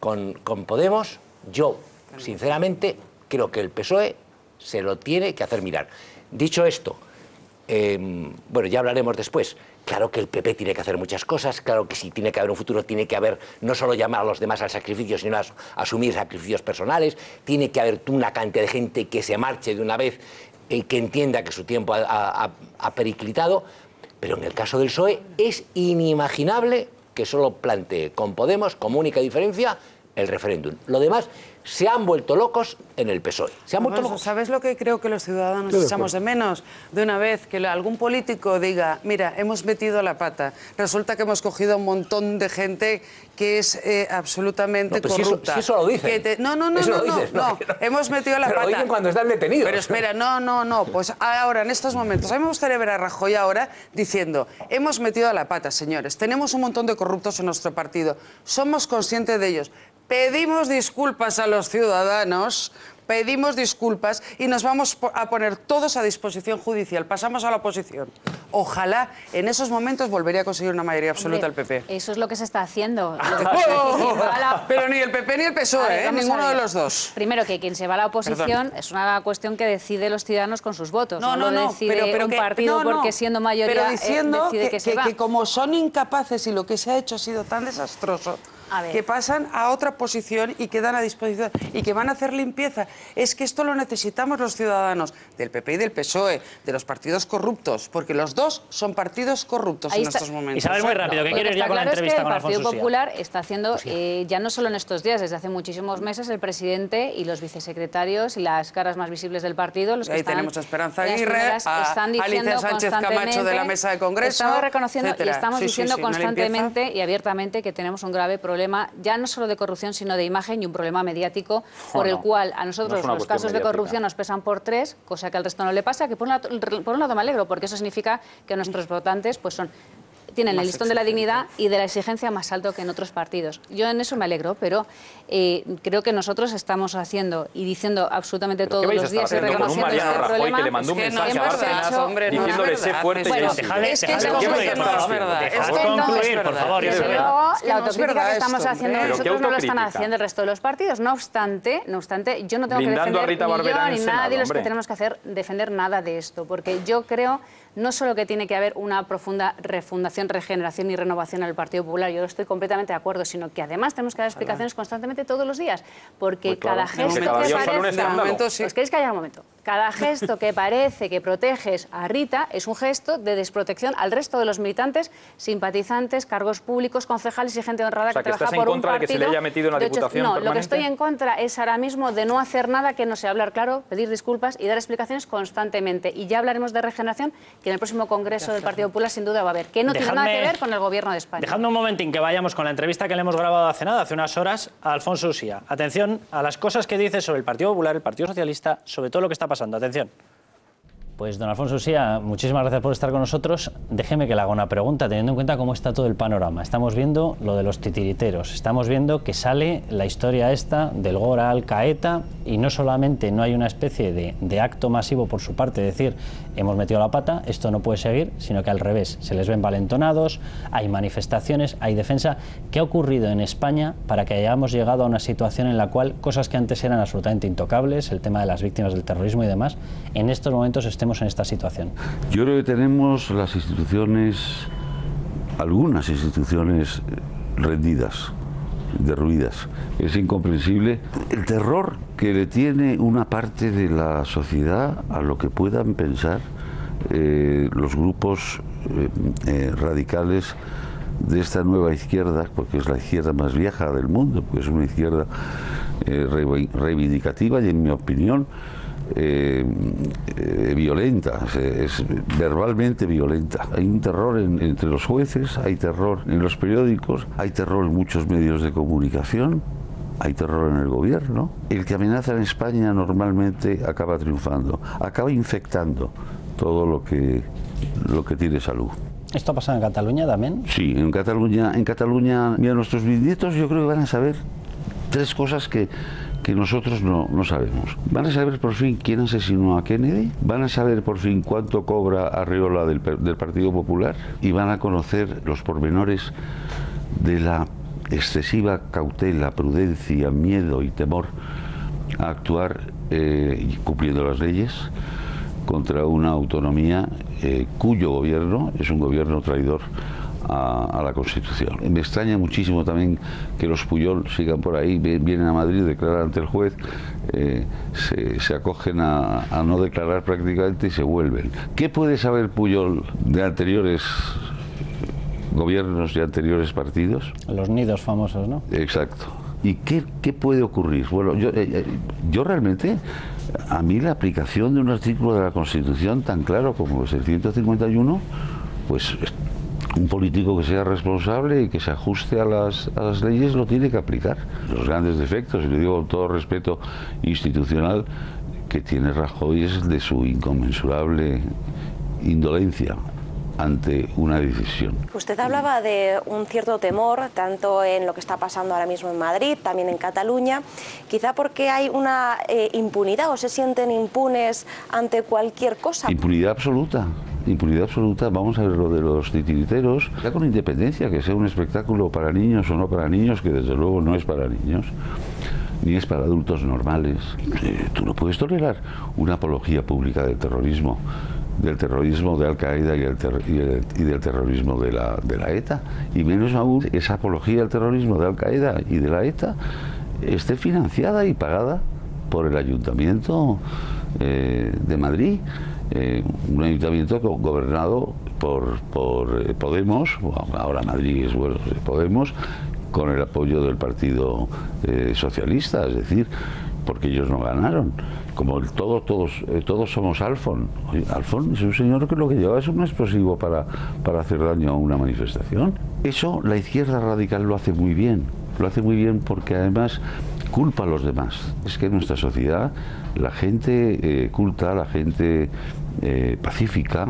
con Podemos, yo, sinceramente, creo que el PSOE se lo tiene que hacer mirar. Dicho esto, bueno, ya hablaremos después. Claro que el PP tiene que hacer muchas cosas, claro que si tiene que haber un futuro, tiene que haber no solo llamar a los demás al sacrificio, sino a asumir sacrificios personales, tiene que haber una cantidad de gente que se marche de una vez y que entienda que su tiempo ha periclitado, pero en el caso del PSOE es inimaginable que solo plantee con Podemos como única diferencia el referéndum. Lo demás se han vuelto locos en el PSOE. Se han vuelto locos. ¿Sabes lo que creo que los ciudadanos echamos de menos? De una vez que algún político diga, mira, hemos metido la pata. Resulta que hemos cogido a un montón de gente que es absolutamente corrupta. Si eso lo dicen. No, hemos metido la pata. Pero lo dicen cuando están detenidos. Pero espera, no. Pues ahora, en estos momentos, a mí me gustaría ver a Rajoy ahora diciendo, hemos metido la pata, señores. Tenemos un montón de corruptos en nuestro partido. Somos conscientes de ellos. Pedimos disculpas a los ciudadanos pedimos disculpas y nos vamos a poner todos a disposición judicial. Pasamos a la oposición. Ojalá en esos momentos volvería a conseguir una mayoría absoluta el PP. Eso es lo que se está haciendo. Pero ni el PP ni el PSOE, ninguno de los dos. Primero, que quien se va a la oposición es una cuestión que decide los ciudadanos con sus votos. No lo decide un partido porque siendo mayoría pero diciendo decide que se va. Que como son incapaces y lo que se ha hecho ha sido tan desastroso, que pasan a otra posición y quedan a disposición y que van a hacer limpieza. Es que esto lo necesitamos los ciudadanos del PP y del PSOE, de los partidos corruptos, porque los dos son partidos corruptos en estos momentos. Isabel, muy rápido, ¿qué quieres ya con la entrevista con Alfonso Uxía? El Partido Popular está haciendo, ya no solo en estos días, desde hace muchísimos meses, el presidente y los vicesecretarios y las caras más visibles del partido, los que ahí están, tenemos a Esperanza Aguirre, están diciendo Alicia Sánchez Camacho de la Mesa de Congreso, estamos reconociendo y estamos diciendo una constantemente y abiertamente que tenemos un grave problema, ya no solo de corrupción, sino de imagen y un problema mediático por el cual a nosotros los casos de corrupción nos pesan por 3, cosa que al resto no le pasa, que por un lado me alegro, porque eso significa que nuestros votantes pues tienen el listón de la dignidad y de la exigencia más alto que en otros partidos. Yo en eso me alegro, pero creo que nosotros estamos haciendo y diciendo absolutamente todos los días y reconociendo este problema. Que le mandó un mensaje a Bárcenas diciéndole sé fuerte y es que esto no es verdad. Concluir, por favor. La autocrítica que estamos haciendo nosotros no lo están haciendo el resto de los partidos. No obstante, yo no tengo que defender ni yo ni nadie de los que tenemos que defender nada de esto, porque yo creo no solo que tiene que haber una profunda refundación, regeneración y renovación en el Partido Popular, yo estoy completamente de acuerdo, sino que además tenemos que dar explicaciones constantemente todos los días, porque cada gesto que parece... ¿Os queréis callar un momento? Cada gesto que parece que proteges a Rita es un gesto de desprotección al resto de los militantes, simpatizantes, cargos públicos, concejales y gente honrada que trabaja por un partido. ¿Estás en contra de que se le haya metido en la Diputación permanente? Lo que estoy en contra es ahora mismo de no hacer nada que no sea hablar claro, pedir disculpas y dar explicaciones constantemente. Y ya hablaremos de regeneración, que en el próximo Congreso del Partido Popular sin duda va a haber, que no tiene nada que ver con el Gobierno de España. Dejadme un momentín que vayamos con la entrevista que le hemos grabado hace unas horas, a Alfonso Uxía. Atención a las cosas que dice sobre el Partido Popular, el Partido Socialista, sobre todo lo que está pasando. Atención. Pues don Alfonso Uxía, muchísimas gracias por estar con nosotros. Déjeme que le haga una pregunta, teniendo en cuenta cómo está todo el panorama. Estamos viendo lo de los titiriteros, estamos viendo que sale la historia esta del Gora al Caeta y no solamente no hay una especie de acto masivo por su parte, es decir, hemos metido la pata, esto no puede seguir, sino que al revés, se les ven valentonados, hay manifestaciones, hay defensa. ¿Qué ha ocurrido en España para que hayamos llegado a una situación en la cual cosas que antes eran absolutamente intocables, el tema de las víctimas del terrorismo y demás, en estos momentos estemos en esta situación? Yo creo que tenemos las instituciones, algunas instituciones rendidas, derruidas. Es incomprensible el terror que le tiene una parte de la sociedad a lo que puedan pensar los grupos radicales de esta nueva izquierda, porque es la izquierda más vieja del mundo, porque es una izquierda reivindicativa y, en mi opinión, violenta, es verbalmente violenta. Hay un terror entre los jueces, hay terror en los periódicos, hay terror en muchos medios de comunicación, hay terror en el gobierno. El que amenaza en España normalmente acaba triunfando, acaba infectando todo lo que tiene salud. ¿Esto ha pasado en Cataluña también? Sí, en Cataluña, mira, nuestros bisnietos yo creo que van a saber 3 cosas que nosotros no sabemos. Van a saber por fin quién asesinó a Kennedy, van a saber por fin cuánto cobra Arriola del Partido Popular y van a conocer los pormenores de la excesiva cautela, prudencia, miedo y temor a actuar cumpliendo las leyes contra una autonomía cuyo gobierno es un gobierno traidor a la Constitución. Me extraña muchísimo también que los Pujol sigan por ahí, vienen a Madrid, declaran ante el juez, se acogen a no declarar prácticamente y se vuelven. ¿Qué puede saber Pujol de anteriores gobiernos y anteriores partidos? Los nidos famosos, ¿no? Exacto. ¿Y qué puede ocurrir? Bueno, yo realmente, a mí la aplicación de un artículo de la Constitución tan claro como es el 151, pues un político que sea responsable y que se ajuste a las leyes lo tiene que aplicar. Los grandes defectos, y lo digo con todo respeto institucional, que tiene Rajoy es de su inconmensurable indolencia. ante una decisión. Usted hablaba de un cierto temor, tanto en lo que está pasando ahora mismo en Madrid, también en Cataluña, quizá porque hay una impunidad o se sienten impunes ante cualquier cosa. Impunidad absoluta. Impunidad absoluta. Vamos a ver lo de los titiriteros, ya con independencia, que sea un espectáculo para niños o no para niños, que desde luego no es para niños, ni es para adultos normales. Tú no puedes tolerar una apología pública del terrorismo de Al-Qaeda y del terrorismo de la ETA, y menos aún esa apología del terrorismo de Al-Qaeda y de la ETA esté financiada y pagada por el Ayuntamiento de Madrid. Un ayuntamiento gobernado por Podemos, ahora Madrid es Podemos, con el apoyo del Partido Socialista, es decir, porque ellos no ganaron. Como todos somos Alfon. Alfon es un señor que lo que lleva es un explosivo para hacer daño a una manifestación. Eso la izquierda radical lo hace muy bien. Lo hace muy bien porque además culpa a los demás. Es que en nuestra sociedad la gente culta, la gente pacífica,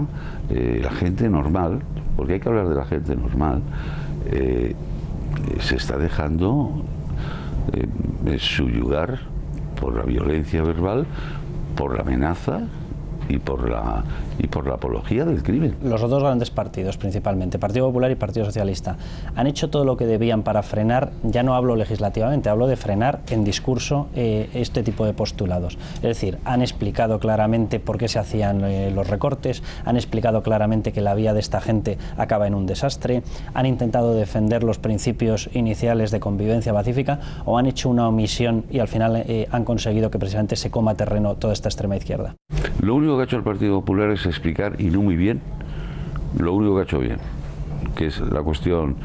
la gente normal, porque hay que hablar de la gente normal, se está dejando subyugar por la violencia verbal, por la amenaza y por la apología del crimen. Los dos grandes partidos, principalmente, Partido Popular y Partido Socialista, han hecho todo lo que debían para frenar, ya no hablo legislativamente, hablo de frenar en discurso este tipo de postulados. Es decir, han explicado claramente por qué se hacían los recortes, han explicado claramente que la vía de esta gente acaba en un desastre, han intentado defender los principios iniciales de convivencia pacífica, o han hecho una omisión y al final han conseguido que precisamente se coma terreno toda esta extrema izquierda. Lo único que ha hecho el Partido Popular es explicar, y no muy bien, lo único que ha hecho bien, que es la cuestión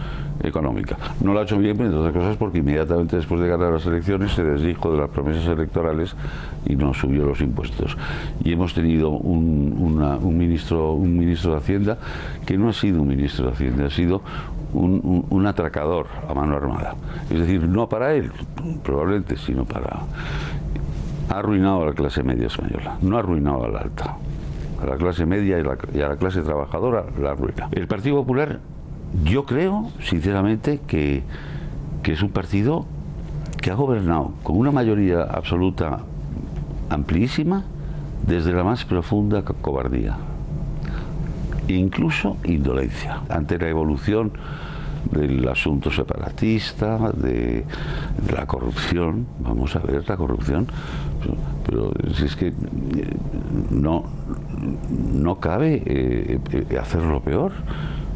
económica. No lo ha hecho bien, entre otras cosas, porque inmediatamente después de ganar las elecciones se desdijo de las promesas electorales y no subió los impuestos. Y hemos tenido un ministro de Hacienda que no ha sido un ministro de Hacienda, ha sido un atracador a mano armada. Es decir, no para él, probablemente, sino para... Ha arruinado a la clase media española, no ha arruinado a la alta. A la clase media y a la clase trabajadora la arruina. El Partido Popular, yo creo, sinceramente, que es un partido que ha gobernado con una mayoría absoluta amplísima desde la más profunda cobardía e incluso indolencia ante la evolución del asunto separatista, de la corrupción. Vamos a ver la corrupción, pero si es que no cabe hacerlo peor.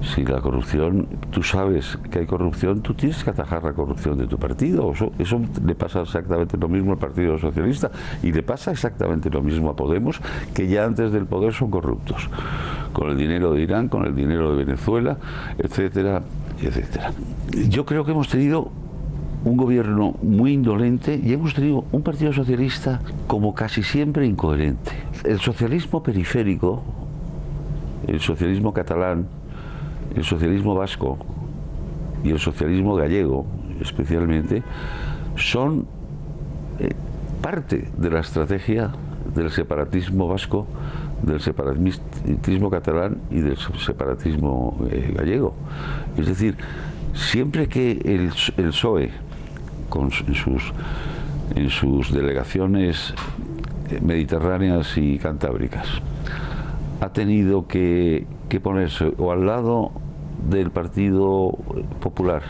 Si la corrupción, tú sabes que hay corrupción, tú tienes que atajar la corrupción de tu partido. Eso le pasa exactamente lo mismo al Partido Socialista y le pasa exactamente lo mismo a Podemos, que ya antes del poder son corruptos, con el dinero de Irán, con el dinero de Venezuela, etcétera, etcétera. Yo creo que hemos tenido un gobierno muy indolente y hemos tenido un Partido Socialista como casi siempre incoherente. El socialismo periférico, el socialismo catalán, el socialismo vasco y el socialismo gallego, especialmente, son parte de la estrategia del separatismo vasco, del separatismo catalán y del separatismo gallego. Es decir, siempre que el PSOE, en sus delegaciones mediterráneas y cantábricas, ha tenido que ponerse o al lado del Partido Popular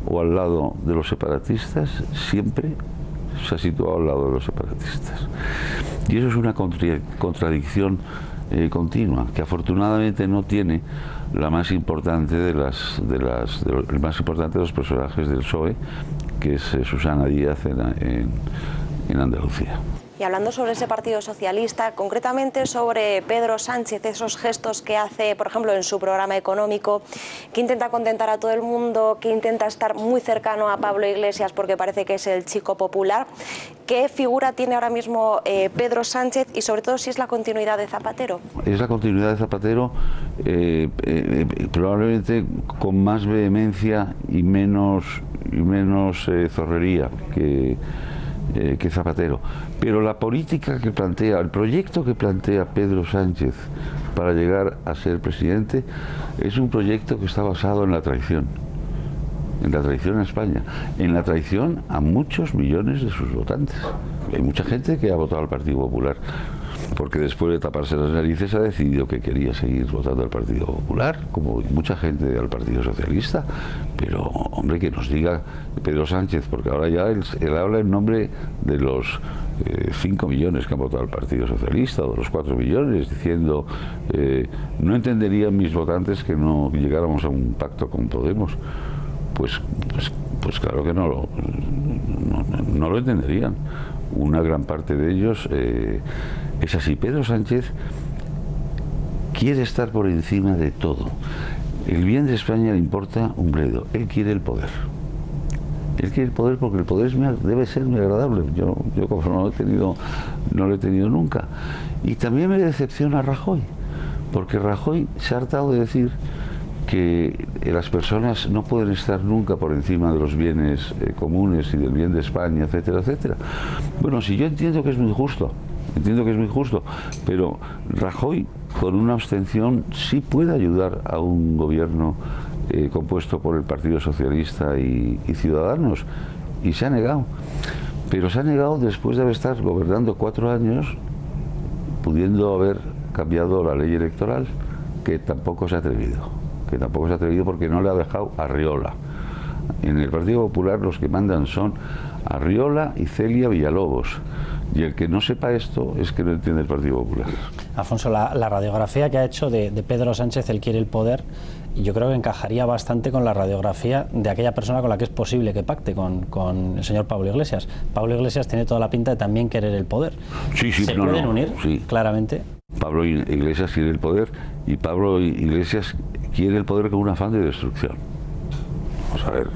o al lado de los separatistas, siempre se ha situado al lado de los separatistas. Y eso es una contradicción continua, que afortunadamente no tiene la más importante el más importante de los personajes del PSOE, que es Susana Díaz en Andalucía. Y hablando sobre ese Partido Socialista, concretamente sobre Pedro Sánchez, esos gestos que hace, por ejemplo, en su programa económico, que intenta contentar a todo el mundo, que intenta estar muy cercano a Pablo Iglesias porque parece que es el chico popular, ¿qué figura tiene ahora mismo Pedro Sánchez y sobre todo si es la continuidad de Zapatero? Es la continuidad de Zapatero, probablemente con más vehemencia y menos zorrería que que Zapatero. Pero la política que plantea, el proyecto que plantea Pedro Sánchez para llegar a ser presidente es un proyecto que está basado en la traición. En la traición a España, en la traición a muchos millones de sus votantes. Hay mucha gente que ha votado al Partido Popular porque después de taparse las narices ha decidido que quería seguir votando al Partido Popular, como mucha gente al Partido Socialista. Pero, hombre, que nos diga Pedro Sánchez, porque ahora ya él habla en nombre de los 5 millones que han votado al Partido Socialista, o de los 4 millones, diciendo no entenderían mis votantes que no llegáramos a un pacto con Podemos. Pues claro que no lo entenderían. Una gran parte de ellos es así. Pedro Sánchez quiere estar por encima de todo. El bien de España le importa un bledo. Él quiere el poder. Él quiere el poder porque el poder debe ser muy agradable. Yo como no lo he tenido nunca. Y también me decepciona Rajoy, porque Rajoy se ha hartado de decir que las personas no pueden estar nunca por encima de los bienes comunes y del bien de España, etcétera, etcétera. Bueno, si yo entiendo que es muy justo, pero Rajoy con una abstención sí puede ayudar a un gobierno compuesto por el Partido Socialista y Ciudadanos, y se ha negado. Pero se ha negado después de haber estado gobernando 4 años, pudiendo haber cambiado la ley electoral, que tampoco se ha atrevido. Porque no le ha dejado Arriola. En el Partido Popular los que mandan son Arriola y Celia Villalobos. Y el que no sepa esto es que no entiende el Partido Popular. Alfonso, la radiografía que ha hecho de Pedro Sánchez, él quiere el poder, y yo creo que encajaría bastante con la radiografía de aquella persona con la que es posible que pacte, con el señor Pablo Iglesias. Pablo Iglesias tiene toda la pinta de también querer el poder. Sí, ¿Se pueden unir? Sí. Claramente. Pablo Iglesias quiere el poder, y Pablo Iglesias quiere el poder con un afán de destrucción. Vamos a ver,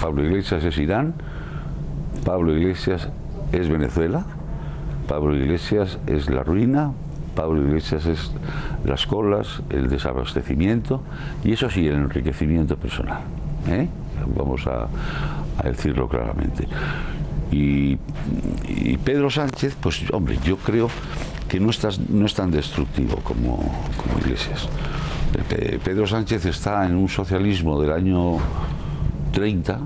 Pablo Iglesias es Irán, Pablo Iglesias es Venezuela, Pablo Iglesias es la ruina, Pablo Iglesias es las colas, el desabastecimiento, y eso sí, el enriquecimiento personal. Vamos a decirlo claramente. Y Pedro Sánchez, pues hombre, yo creo que no es tan destructivo como Iglesias. Pedro Sánchez está en un socialismo del año 30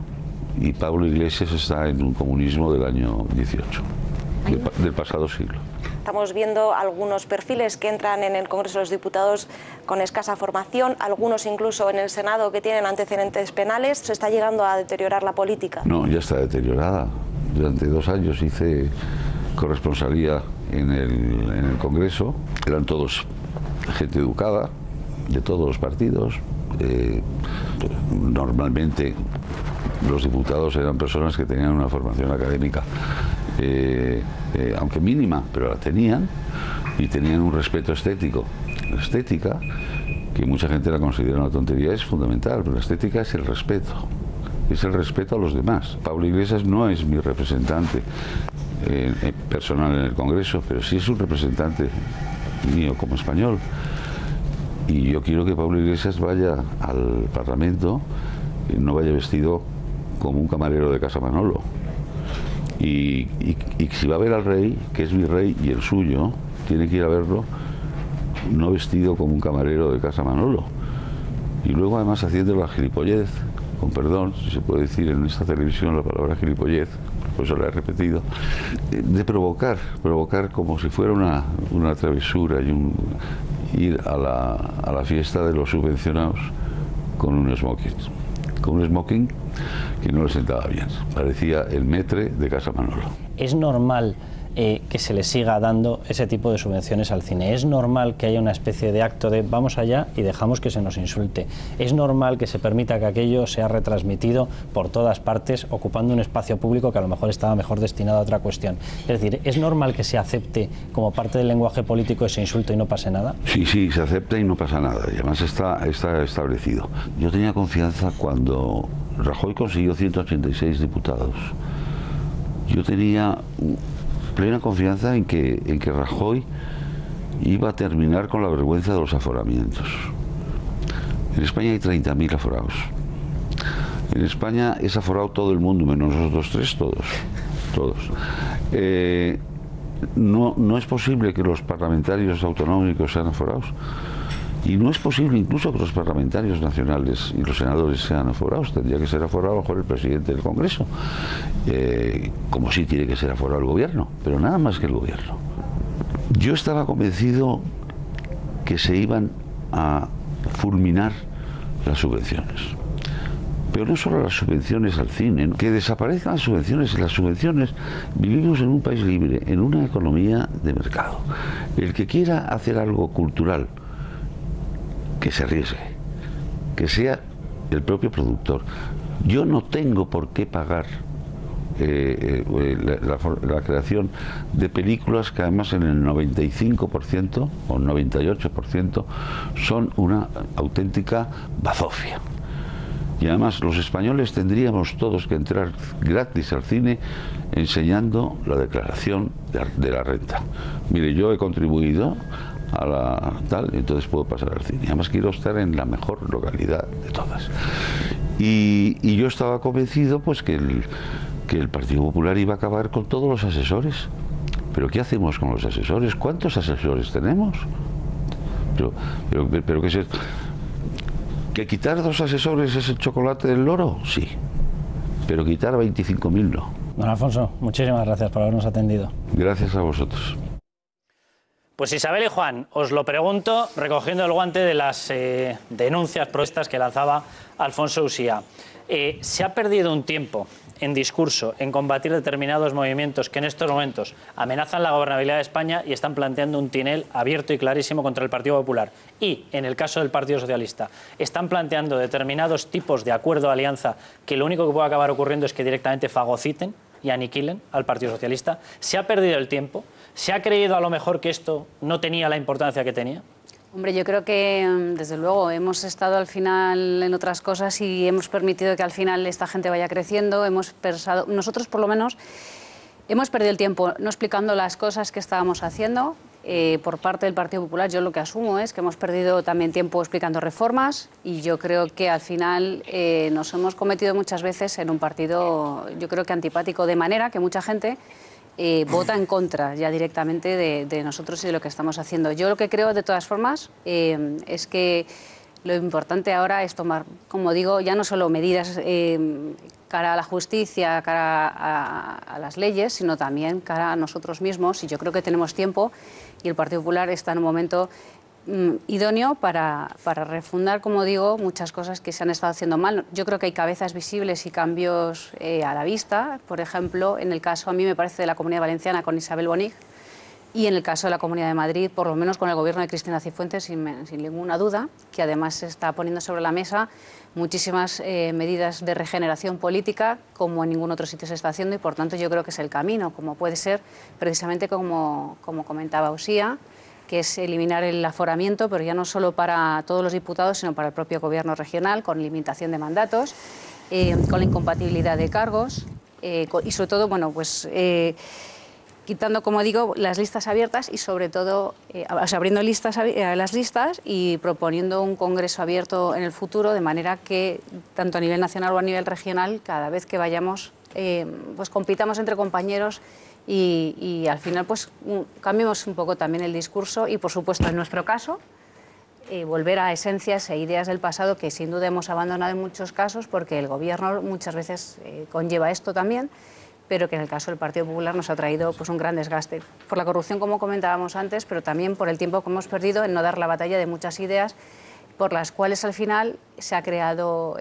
y Pablo Iglesias está en un comunismo del año 18, del pasado siglo. Estamos viendo algunos perfiles que entran en el Congreso de los Diputados con escasa formación, algunos incluso en el Senado que tienen antecedentes penales. ¿Se está llegando a deteriorar la política? No, ya está deteriorada. Durante 2 años hice corresponsalía en el Congreso. Eran todos gente educada, de todos los partidos. Normalmente los diputados eran personas que tenían una formación académica, aunque mínima, pero la tenían, y tenían un respeto estético. La estética, que mucha gente la considera una tontería, es fundamental, pero la estética es el respeto a los demás. Pablo Iglesias no es mi representante personal en el Congreso, pero sí es un representante mío como español. Y yo quiero que Pablo Iglesias vaya al Parlamento y no vaya vestido como un camarero de Casa Manolo. Y si va a ver al rey, que es mi rey y el suyo, tiene que ir a verlo no vestido como un camarero de Casa Manolo. Y luego además haciendo la gilipollez, con perdón, si se puede decir en esta televisión la palabra gilipollez, por eso la he repetido, de provocar como si fuera una travesura y ir a la fiesta de los subvencionados con un smoking que no le sentaba bien. Parecía el metre de Casa Manolo. ¿Es normal que se le siga dando ese tipo de subvenciones al cine? ¿Es normal que haya una especie de acto de vamos allá y dejamos que se nos insulte? ¿Es normal que se permita que aquello sea retransmitido por todas partes, ocupando un espacio público que a lo mejor estaba mejor destinado a otra cuestión? Es decir, ¿es normal que se acepte como parte del lenguaje político ese insulto y no pase nada? Sí, se acepta y no pasa nada, y además está establecido. Yo tenía confianza cuando Rajoy consiguió 186 diputados. Yo tenía plena confianza en que Rajoy iba a terminar con la vergüenza de los aforamientos. En España hay 30.000 aforados. En España es aforado todo el mundo, menos nosotros tres, Todos. No es posible que los parlamentarios autonómicos sean aforados. Y no es posible incluso que los parlamentarios nacionales y los senadores sean aforados. Tendría que ser aforado mejor el presidente del Congreso, como sí tiene que ser aforado el gobierno, pero nada más que el gobierno. Yo estaba convencido que se iban a fulminar las subvenciones. Pero no solo las subvenciones al cine, que desaparezcan las subvenciones. Las subvenciones, vivimos en un país libre, en una economía de mercado. El que quiera hacer algo cultural, que se arriesgue, que sea el propio productor. Yo no tengo por qué pagar la creación de películas que además en el 95% o 98% son una auténtica bazofia. Y además los españoles tendríamos todos que entrar gratis al cine enseñando la declaración de la renta. Mire, yo he contribuido a la tal, entonces puedo pasar al cine. Además quiero estar en la mejor localidad de todas. Y yo estaba convencido pues que el Partido Popular iba a acabar con todos los asesores. ¿Pero qué hacemos con los asesores? ¿Cuántos asesores tenemos? Pero ¿qué es esto? ¿Que quitar 2 asesores es el chocolate del loro? Sí. Pero quitar 25.000 no. Don Alfonso, muchísimas gracias por habernos atendido. Gracias a vosotros. Pues Isabel y Juan, os lo pregunto recogiendo el guante de las denuncias, protestas que lanzaba Alfonso Usía. ¿Se ha perdido un tiempo en discurso, en combatir determinados movimientos que en estos momentos amenazan la gobernabilidad de España y están planteando un tinel abierto y clarísimo contra el Partido Popular? Y, en el caso del Partido Socialista, están planteando determinados tipos de acuerdo o alianza que lo único que puede acabar ocurriendo es que directamente fagociten y aniquilen al Partido Socialista. ¿Se ha perdido el tiempo? ¿Se ha creído a lo mejor que esto no tenía la importancia que tenía? Hombre, yo creo que, desde luego, hemos estado al final en otras cosas y hemos permitido que al final esta gente vaya creciendo. Hemos pensado, nosotros por lo menos, hemos perdido el tiempo no explicando las cosas que estábamos haciendo. Por parte del Partido Popular, yo lo que asumo es que hemos perdido también tiempo explicando reformas y yo creo que al final nos hemos cometido muchas veces en un partido, yo creo que antipático, de manera que mucha gente vota en contra ya directamente de nosotros y de lo que estamos haciendo. Yo lo que creo, de todas formas, es que lo importante ahora es tomar, como digo, ya no solo medidas cara a la justicia, cara a las leyes, sino también cara a nosotros mismos. Y yo creo que tenemos tiempo y el Partido Popular está en un momento idóneo para refundar, como digo, muchas cosas que se han estado haciendo mal. Yo creo que hay cabezas visibles y cambios a la vista. Por ejemplo, en el caso, a mí me parece, de la Comunidad Valenciana con Isabel Bonig, y en el caso de la Comunidad de Madrid, por lo menos con el gobierno de Cristina Cifuentes, sin ninguna duda, que además se está poniendo sobre la mesa muchísimas medidas de regeneración política, como en ningún otro sitio se está haciendo, y por tanto yo creo que es el camino, como puede ser precisamente como comentaba Usía, que es eliminar el aforamiento, pero ya no solo para todos los diputados, sino para el propio gobierno regional, con limitación de mandatos, con la incompatibilidad de cargos y sobre todo, bueno, pues quitando, como digo, las listas abiertas y sobre todo abriendo las listas y proponiendo un congreso abierto en el futuro, de manera que tanto a nivel nacional o a nivel regional, cada vez que vayamos, pues compitamos entre compañeros y al final pues cambiemos un poco también el discurso y, por supuesto, en nuestro caso, volver a esencias e ideas del pasado que sin duda hemos abandonado en muchos casos, porque el gobierno muchas veces conlleva esto también, pero que en el caso del Partido Popular nos ha traído pues un gran desgaste por la corrupción, como comentábamos antes, pero también por el tiempo que hemos perdido en no dar la batalla de muchas ideas por las cuales al final se ha creado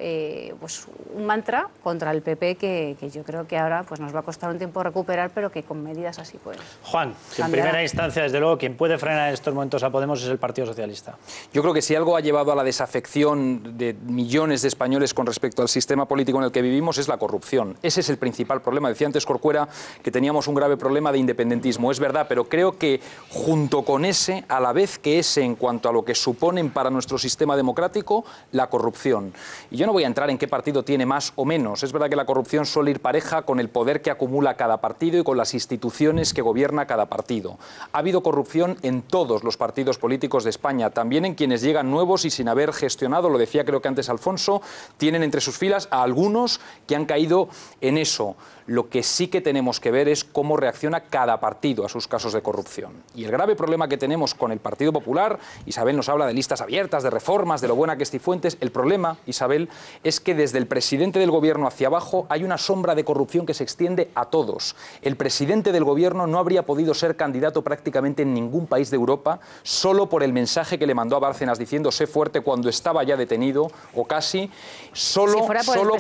pues un mantra contra el PP que yo creo que ahora pues nos va a costar un tiempo recuperar, pero que con medidas así pues... Juan, en primera instancia, desde luego, quien puede frenar en estos momentos a Podemos es el Partido Socialista. Yo creo que si algo ha llevado a la desafección de millones de españoles con respecto al sistema político en el que vivimos es la corrupción. Ese es el principal problema. Decía antes Corcuera que teníamos un grave problema de independentismo. Es verdad, pero creo que junto con ese, a la vez que ese en cuanto a lo que suponen para nuestro sistema democrático, la corrupción. Y yo no voy a entrar en qué partido tiene más o menos. Es verdad que la corrupción suele ir pareja con el poder que acumula cada partido y con las instituciones que gobierna cada partido. Ha habido corrupción en todos los partidos políticos de España, también en quienes llegan nuevos y sin haber gestionado, lo decía creo que antes Alfonso, tienen entre sus filas a algunos que han caído en eso. Lo que sí que tenemos que ver es cómo reacciona cada partido a sus casos de corrupción. Y el grave problema que tenemos con el Partido Popular, Isabel nos habla de listas abiertas, de reformas, de lo buena que es Cifuentes, el problema, Isabel, es que desde el presidente del gobierno hacia abajo hay una sombra de corrupción que se extiende a todos. El presidente del gobierno no habría podido ser candidato prácticamente en ningún país de Europa solo por el mensaje que le mandó a Bárcenas diciendo sé fuerte cuando estaba ya detenido o casi, solo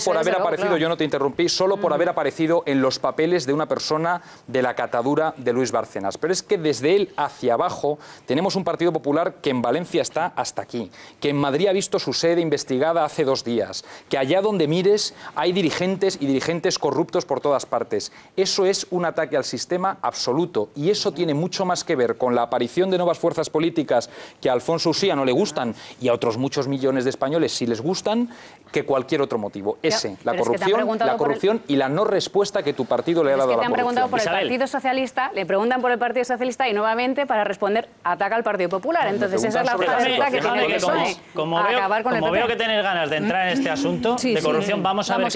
por haber aparecido, yo no te interrumpí, solo por haber aparecido en los papeles de una persona de la catadura de Luis Bárcenas. Pero es que desde él hacia abajo tenemos un Partido Popular que en Valencia está hasta aquí, que en Madrid ha visto su sede investigada hace 2 días, que allá donde mires hay dirigentes y dirigentes corruptos por todas partes. Eso es un ataque al sistema absoluto y eso tiene mucho más que ver con la aparición de nuevas fuerzas políticas que a Alfonso Uxía no le gustan y a otros muchos millones de españoles sí les gustan, que cualquier otro motivo. La corrupción y la no respuesta que tu partido le ha dado a la corrupción. Te han preguntado por el Partido Socialista, le preguntan por el Partido Socialista y nuevamente para responder ataca al Partido Popular. Entonces esa es la palabra que tiene que sonar. Como veo que tenéis ganas de entrar en este asunto de corrupción, vamos a ver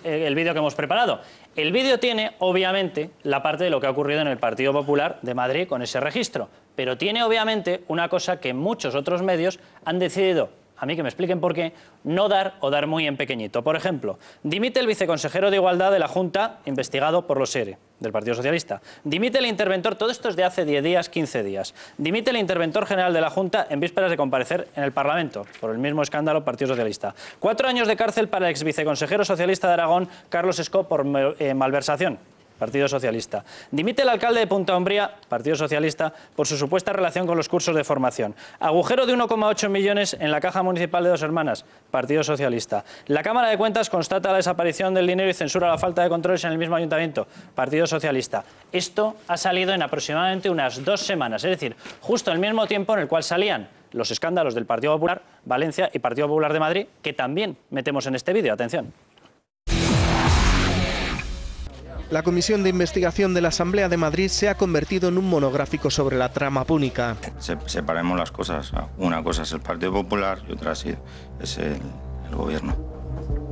el vídeo que hemos preparado. El vídeo tiene, obviamente, la parte de lo que ha ocurrido en el Partido Popular de Madrid con ese registro, pero tiene, obviamente, una cosa que muchos otros medios han decidido, a mí que me expliquen por qué, no dar o dar muy en pequeñito. Por ejemplo, dimite el viceconsejero de Igualdad de la Junta, investigado por los ERE, del Partido Socialista. Dimite el interventor, todo esto es de hace 10 días, 15 días. Dimite el interventor general de la Junta en vísperas de comparecer en el Parlamento, por el mismo escándalo Partido Socialista. 4 años de cárcel para el exviceconsejero socialista de Aragón, Carlos Escó, por malversación. Partido Socialista. Dimite el alcalde de Punta Umbría, Partido Socialista, por su supuesta relación con los cursos de formación. Agujero de 1,8 millones en la caja municipal de Dos Hermanas, Partido Socialista. La Cámara de Cuentas constata la desaparición del dinero y censura la falta de controles en el mismo ayuntamiento, Partido Socialista. Esto ha salido en aproximadamente unas 2 semanas, es decir, justo el mismo tiempo en el cual salían los escándalos del Partido Popular, Valencia y Partido Popular de Madrid, que también metemos en este vídeo. Atención. La Comisión de Investigación de la Asamblea de Madrid se ha convertido en un monográfico sobre la trama púnica. Separemos las cosas. Una cosa es el Partido Popular y otra es el Gobierno.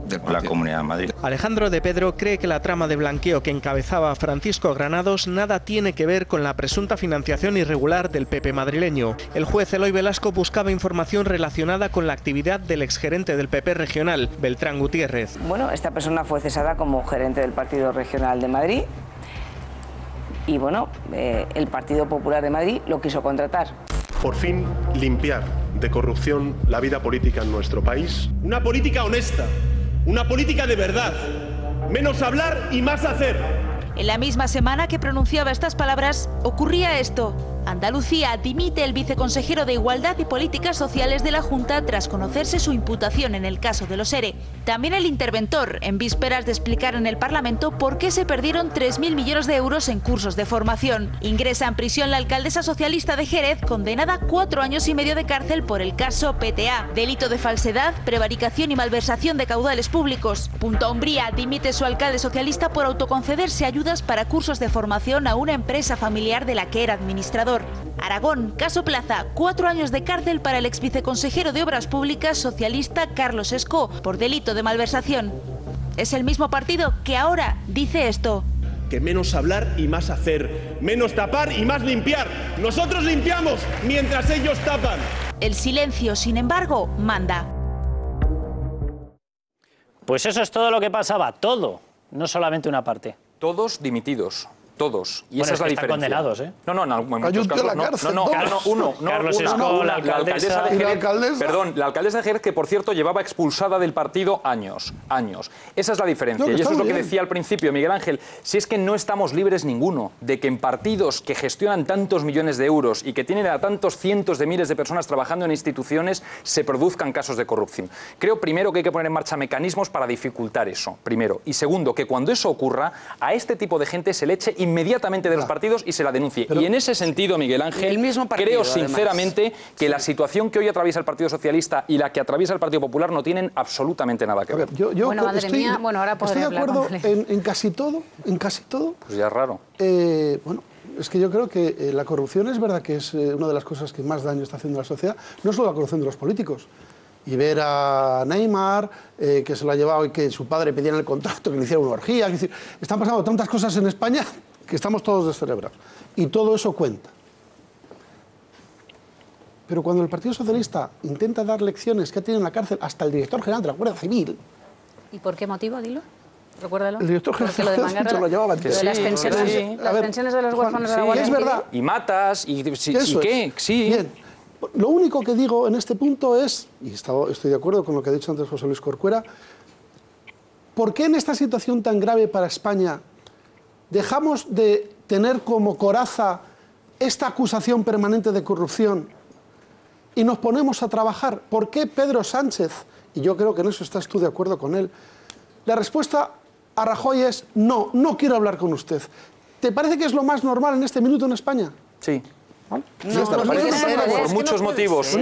De la Comunidad de Madrid. Alejandro de Pedro cree que la trama de blanqueo que encabezaba Francisco Granados nada tiene que ver con la presunta financiación irregular del PP madrileño. El juez Eloy Velasco buscaba información relacionada con la actividad del exgerente del PP regional, Beltrán Gutiérrez. Bueno, esta persona fue cesada como gerente del Partido Regional de Madrid y bueno, el Partido Popular de Madrid lo quiso contratar. Por fin, limpiar de corrupción la vida política en nuestro país. Una política honesta. Una política de verdad, menos hablar y más hacer. En la misma semana que pronunciaba estas palabras, ocurría esto. Andalucía dimite el viceconsejero de Igualdad y Políticas Sociales de la Junta tras conocerse su imputación en el caso de los ERE. También el interventor, en vísperas de explicar en el Parlamento por qué se perdieron 3.000 millones de euros en cursos de formación. Ingresa en prisión la alcaldesa socialista de Jerez, condenada a 4 años y medio de cárcel por el caso PTA, delito de falsedad, prevaricación y malversación de caudales públicos. Punta Umbría dimite su alcalde socialista por autoconcederse ayudas para cursos de formación a una empresa familiar de la que era administrador. Aragón, caso Plaza, 4 años de cárcel para el exviceconsejero de Obras Públicas socialista Carlos Escó por delito de malversación. Es el mismo partido que ahora dice esto. Que menos hablar y más hacer, menos tapar y más limpiar. Nosotros limpiamos mientras ellos tapan. El silencio, sin embargo, manda. Pues eso es todo lo que pasaba, todo, no solamente una parte. Todos dimitidos. Todos. Y bueno, esa es la diferencia. Están condenados, ¿eh? No, en muchos casos Carlos Escó, la alcaldesa de Jerez, perdón, la alcaldesa de Jerez, que por cierto llevaba expulsada del partido años. Esa es la diferencia. Y eso es lo que decía al principio Miguel Ángel. Si es que no estamos libres ninguno de que en partidos que gestionan tantos millones de euros y que tienen a tantos cientos de miles de personas trabajando en instituciones se produzcan casos de corrupción. Creo, primero, que hay que poner en marcha mecanismos para dificultar eso, primero. Y segundo, que cuando eso ocurra, a este tipo de gente se le eche inmediatamente de los partidos y se la denuncie. Y en ese sentido, Miguel Ángel, creo sinceramente que la situación que hoy atraviesa el Partido Socialista y la que atraviesa el Partido Popular no tienen absolutamente nada que ver. Bueno, madre mía, ahora estoy de acuerdo en casi todo, Pues ya es raro. Bueno, es que yo creo que la corrupción es verdad que es una de las cosas que más daño está haciendo a la sociedad, no solo la corrupción de los políticos. y ver a Neymar, que se lo ha llevado y que su padre pedía en el contrato que le hiciera una orgía. Es decir, están pasando tantas cosas en España que estamos todos descerebrados. Y todo eso cuenta. Pero cuando el Partido Socialista intenta dar lecciones que tiene en la cárcel hasta el director general de la Guardia Civil... ¿Y por qué motivo, dilo? Recuérdalo. El director general de lo llevaba antes. Las pensiones de los huérfanos de la Guardia Civil. Es verdad. Y matas, y qué, sí. Bien. Lo único que digo en este punto es, y estoy de acuerdo con lo que ha dicho antes José Luis Corcuera, ¿por qué en esta situación tan grave para España dejamos de tener como coraza esta acusación permanente de corrupción y nos ponemos a trabajar? ¿Por qué Pedro Sánchez, y yo creo que en eso estás tú de acuerdo con él, la respuesta a Rajoy es no, no quiero hablar con usted? ¿Te parece que es lo más normal en este minuto en España? Sí. Por muchos motivos.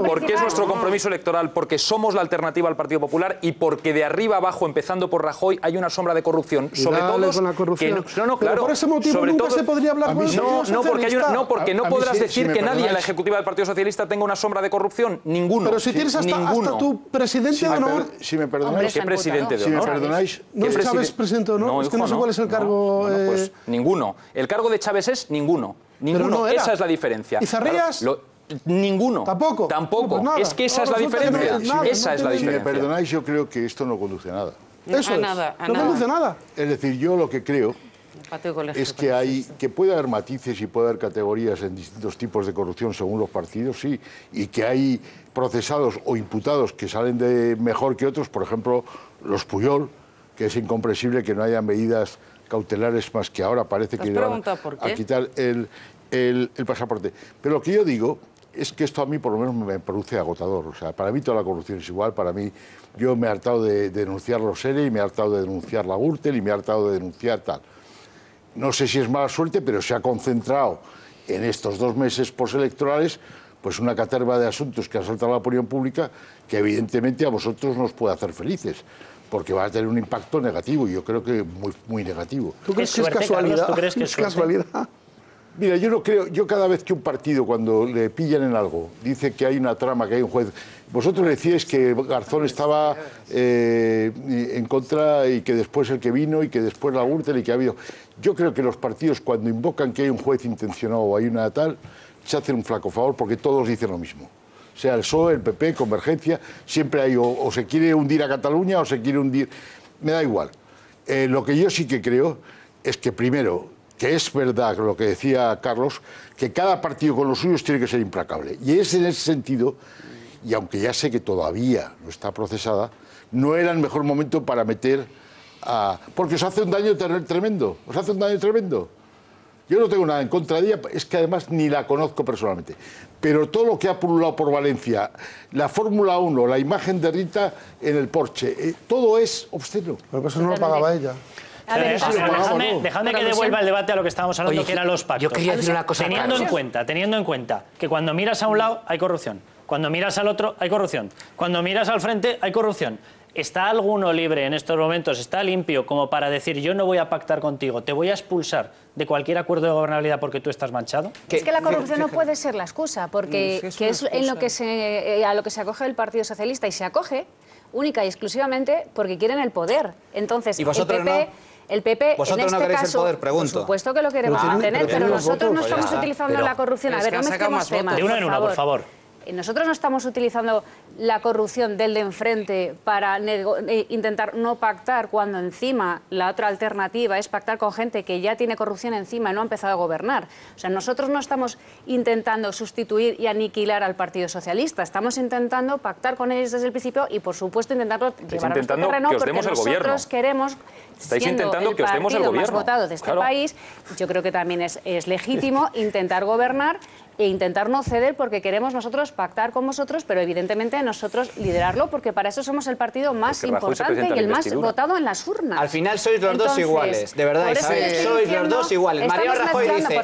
Porque es nuestro compromiso electoral, porque somos la alternativa al Partido Popular y porque de arriba abajo, empezando por Rajoy, hay una sombra de corrupción. Sobre todo con la corrupción. Claro. Pero por ese motivo nunca se podría hablar con el porque no podrás decir que nadie en la ejecutiva del Partido Socialista tenga una sombra de corrupción. Ninguno. Pero si tienes hasta tu presidente de honor... Si me perdonáis... ¿Qué presidente de honor? Si me perdonáis... ¿No es Chávez presidente de honor? No, es que no sé cuál es el cargo... Pues ninguno. El cargo de Chávez es ninguno. Ninguno, esa es la diferencia. ¿Y Zarrías? Ninguno. ¿Tampoco? Tampoco. Pues es que esa es la diferencia. Esa es la diferencia. Si me perdonáis, yo creo que esto no conduce a nada. Eso es. No conduce a nada. Es decir, yo lo que creo es que puede haber matices y puede haber categorías en distintos tipos de corrupción según los partidos, sí, y que hay procesados o imputados que salen de mejor que otros, por ejemplo, los Pujol, que es incomprensible que no haya medidas cautelares más que ahora parece que van a quitar el pasaporte. Pero lo que yo digo es que esto a mí por lo menos me produce agotador. O sea, para mí toda la corrupción es igual. Para mí, yo me he hartado de denunciar los ERE y me he hartado de denunciar la Gürtel y me he hartado de denunciar tal. No sé si es mala suerte, pero se ha concentrado en estos 2 meses postelectorales pues una caterva de asuntos que ha saltado a la opinión pública que evidentemente a vosotros nos puede hacer felices, porque va a tener un impacto negativo, y yo creo que muy negativo. ¿Tú crees que es casualidad? ¿Tú crees que es casualidad? Mira, yo no creo, yo cada vez que un partido, cuando le pillan en algo, dice que hay una trama, que hay un juez... Vosotros decíais que Garzón estaba en contra y que después el que vino y que después la Gürtel y que ha habido... Yo creo que los partidos, cuando invocan que hay un juez intencionado o hay una tal, se hacen un flaco favor porque todos dicen lo mismo. Sea el PSOE, el PP, Convergencia, siempre hay o se quiere hundir a Cataluña o se quiere hundir... Me da igual. Lo que yo sí que creo es que, primero, que es verdad lo que decía Carlos, que cada partido con los suyos tiene que ser implacable. Y es en ese sentido, y aunque ya sé que todavía no está procesada, no era el mejor momento para meter a... Porque os hace un daño tremendo, os hace un daño tremendo. Yo no tengo nada en contra de ella, es que además ni la conozco personalmente. Pero todo lo que ha pululado por Valencia, la Fórmula 1, la imagen de Rita en el Porsche, todo es obsceno. Pero eso no lo pagaba ella. Dejadme que devuelva el debate a lo que estábamos hablando, que eran los pactos. Yo quería decir una cosa. Teniendo en cuenta que cuando miras a un lado hay corrupción, cuando miras al otro hay corrupción, cuando miras al frente hay corrupción. ¿Está alguno libre en estos momentos, está limpio como para decir yo no voy a pactar contigo, te voy a expulsar de cualquier acuerdo de gobernabilidad porque tú estás manchado? Es que la corrupción no puede ser la excusa, porque que es en lo que a lo que se acoge el Partido Socialista, y se acoge única y exclusivamente porque quieren el poder. Entonces, el PP ¿Vosotros en este no queréis caso, el poder? Pregunto. Por supuesto que lo queremos mantener, pero nosotros no estamos utilizando la corrupción. A ver, no mezclemos temas. De una en una, por favor. Nosotros no estamos utilizando la corrupción del de enfrente para intentar no pactar, cuando encima la otra alternativa es pactar con gente que ya tiene corrupción encima y no ha empezado a gobernar. O sea, nosotros no estamos intentando sustituir y aniquilar al Partido Socialista, estamos intentando pactar con ellos desde el principio y, por supuesto, intentarlo llevar a nuestro terreno, porque nosotros queremos, siendo el partido más votado de este país, yo creo que también es legítimo intentar gobernar e intentar no ceder, porque queremos nosotros pactar con vosotros, pero evidentemente nosotros liderarlo, porque para eso somos el partido más importante y el más votado en las urnas. Al final sois los dos iguales, de verdad, sois los dos iguales. Mariano Rajoy dice,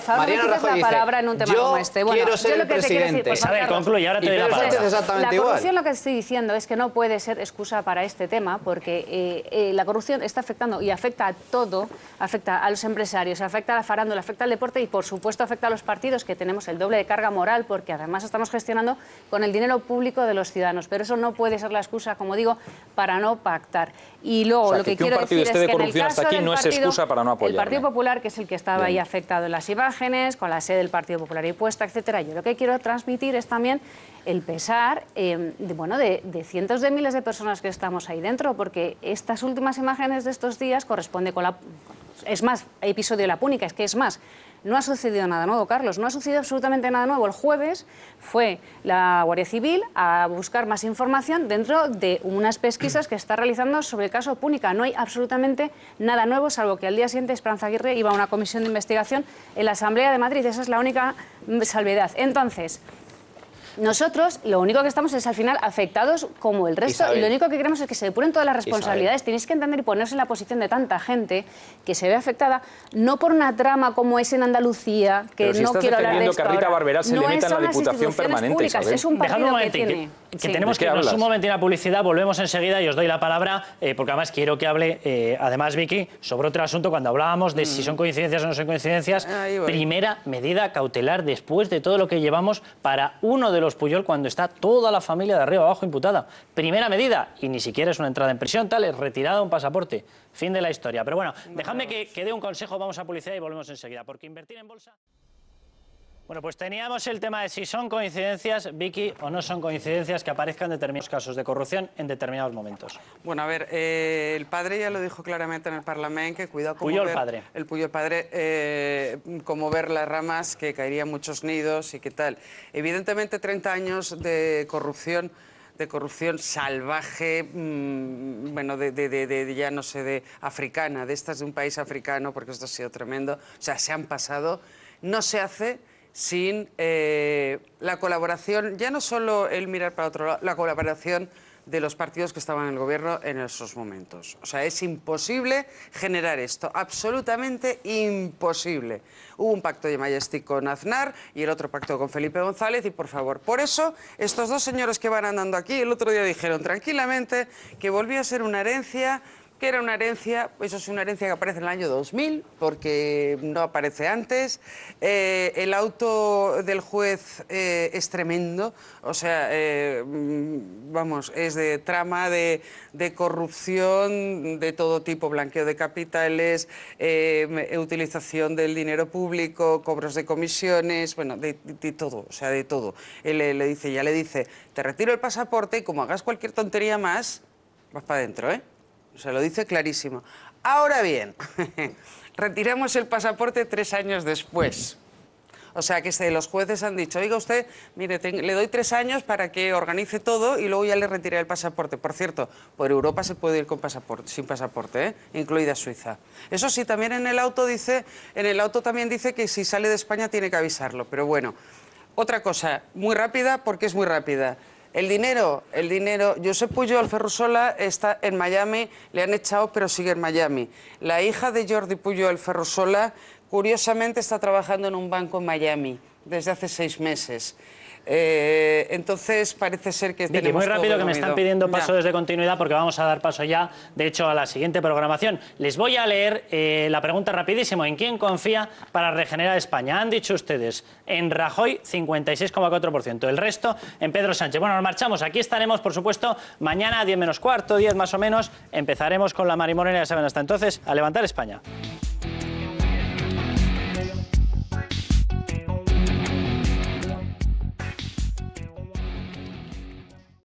yo quiero ser el presidente. A ver, concluye, ahora te doy la palabra. La corrupción, lo que estoy diciendo es que no puede ser excusa para este tema, porque la corrupción está afectando y afecta a todo, afecta a los empresarios, afecta a la farándula, afecta al deporte y, por supuesto, afecta a los partidos, que tenemos el doble de carga moral, porque además estamos gestionando con el dinero público de los ciudadanos, pero eso no puede ser la excusa, como digo, para no pactar. Y luego, o sea, lo que quiero decir es que en el caso hasta aquí no es excusa para no apoyar. El Partido Popular, que es el que estaba ahí afectado en las imágenes, con la sede del Partido Popular ahí puesta, etcétera, yo lo que quiero transmitir es también el pesar de cientos de miles de personas que estamos ahí dentro, porque estas últimas imágenes de estos días corresponde con la... Es más, episodio de la Púnica, es que es más, no ha sucedido nada nuevo, Carlos, no ha sucedido absolutamente nada nuevo. El jueves fue la Guardia Civil a buscar más información dentro de unas pesquisas que está realizando sobre el caso Púnica. No hay absolutamente nada nuevo, salvo que al día siguiente Esperanza Aguirre iba a una comisión de investigación en la Asamblea de Madrid. Esa es la única salvedad. Entonces, nosotros lo único que estamos es al final afectados como el resto, Isabel, y lo único que queremos es que se depuren todas las responsabilidades. Isabel, tenéis que entender y ponerse en la posición de tanta gente que se ve afectada, no por una trama como es en Andalucía, que no quiero hablar de esto. Que Rita Barberá se le meta en la Diputación permanente, Isabel. Es un partido que tiene... Que tenemos que irnos un momentito a publicidad, volvemos enseguida y os doy la palabra, porque además quiero que hable, además Vicky, sobre otro asunto, cuando hablábamos de si son coincidencias o no son coincidencias. Primera medida cautelar después de todo lo que llevamos para uno de los Pujol cuando está toda la familia de arriba abajo imputada. Primera medida, y ni siquiera es una entrada en prisión, tal, es retirada un pasaporte. Fin de la historia. Pero bueno, dejadme que dé un consejo, vamos a publicidad y volvemos enseguida, porque invertir en bolsa... Bueno, pues teníamos el tema de si son coincidencias, Vicky, o no son coincidencias que aparezcan determinados casos de corrupción en determinados momentos. Bueno, a ver, el padre ya lo dijo claramente en el Parlamento, que cuidado con Pujol ver... padre. El Pujol padre, como ver las ramas, que caerían muchos nidos y qué tal. Evidentemente, 30 años de corrupción salvaje, bueno, ya no sé, de africana, de estas de un país africano, porque esto ha sido tremendo. O sea, se han pasado, no se hace sin la colaboración, ya no solo el mirar para otro lado, la colaboración de los partidos que estaban en el gobierno en esos momentos. O sea, es imposible generar esto, absolutamente imposible. Hubo un pacto de Majestic con Aznar y el otro pacto con Felipe González y, por favor, por eso estos dos señores que van andando aquí el otro día dijeron tranquilamente que volvía a ser una herencia, que era una herencia, eso es una herencia que aparece en el año 2000, porque no aparece antes. El auto del juez es tremendo, o sea, vamos, es de trama, de corrupción, de todo tipo, blanqueo de capitales, utilización del dinero público, cobros de comisiones, bueno, de todo, o sea, de todo. Él le dice, te retiro el pasaporte y como hagas cualquier tontería más, vas para adentro, ¿eh? O sea, lo dice clarísimo. Ahora bien, retiramos el pasaporte 3 años después. O sea, que los jueces han dicho, oiga usted, mire, le doy 3 años para que organice todo y luego ya le retiré el pasaporte. Por cierto, por Europa se puede ir con sin pasaporte, ¿eh? Incluida Suiza. Eso sí, también en el auto también dice que si sale de España tiene que avisarlo. Pero bueno, otra cosa, muy rápida, porque es muy rápida. El dinero, Josep Pujol Ferrusola está en Miami, le han echado pero sigue en Miami. La hija de Jordi Pujol Ferrusola, curiosamente, está trabajando en un banco en Miami desde hace 6 meses. Entonces parece ser que Vicky, muy rápido, que me están pidiendo paso desde continuidad porque vamos a dar paso ya, de hecho, a la siguiente programación. Les voy a leer la pregunta rapidísimo. ¿En quién confía para regenerar España? Han dicho ustedes en Rajoy 56,4%, el resto en Pedro Sánchez. Bueno, nos marchamos. Aquí estaremos, por supuesto, mañana a 10 menos cuarto, 10 más o menos. Empezaremos con la Mari Morena, ya saben, hasta entonces, a levantar España.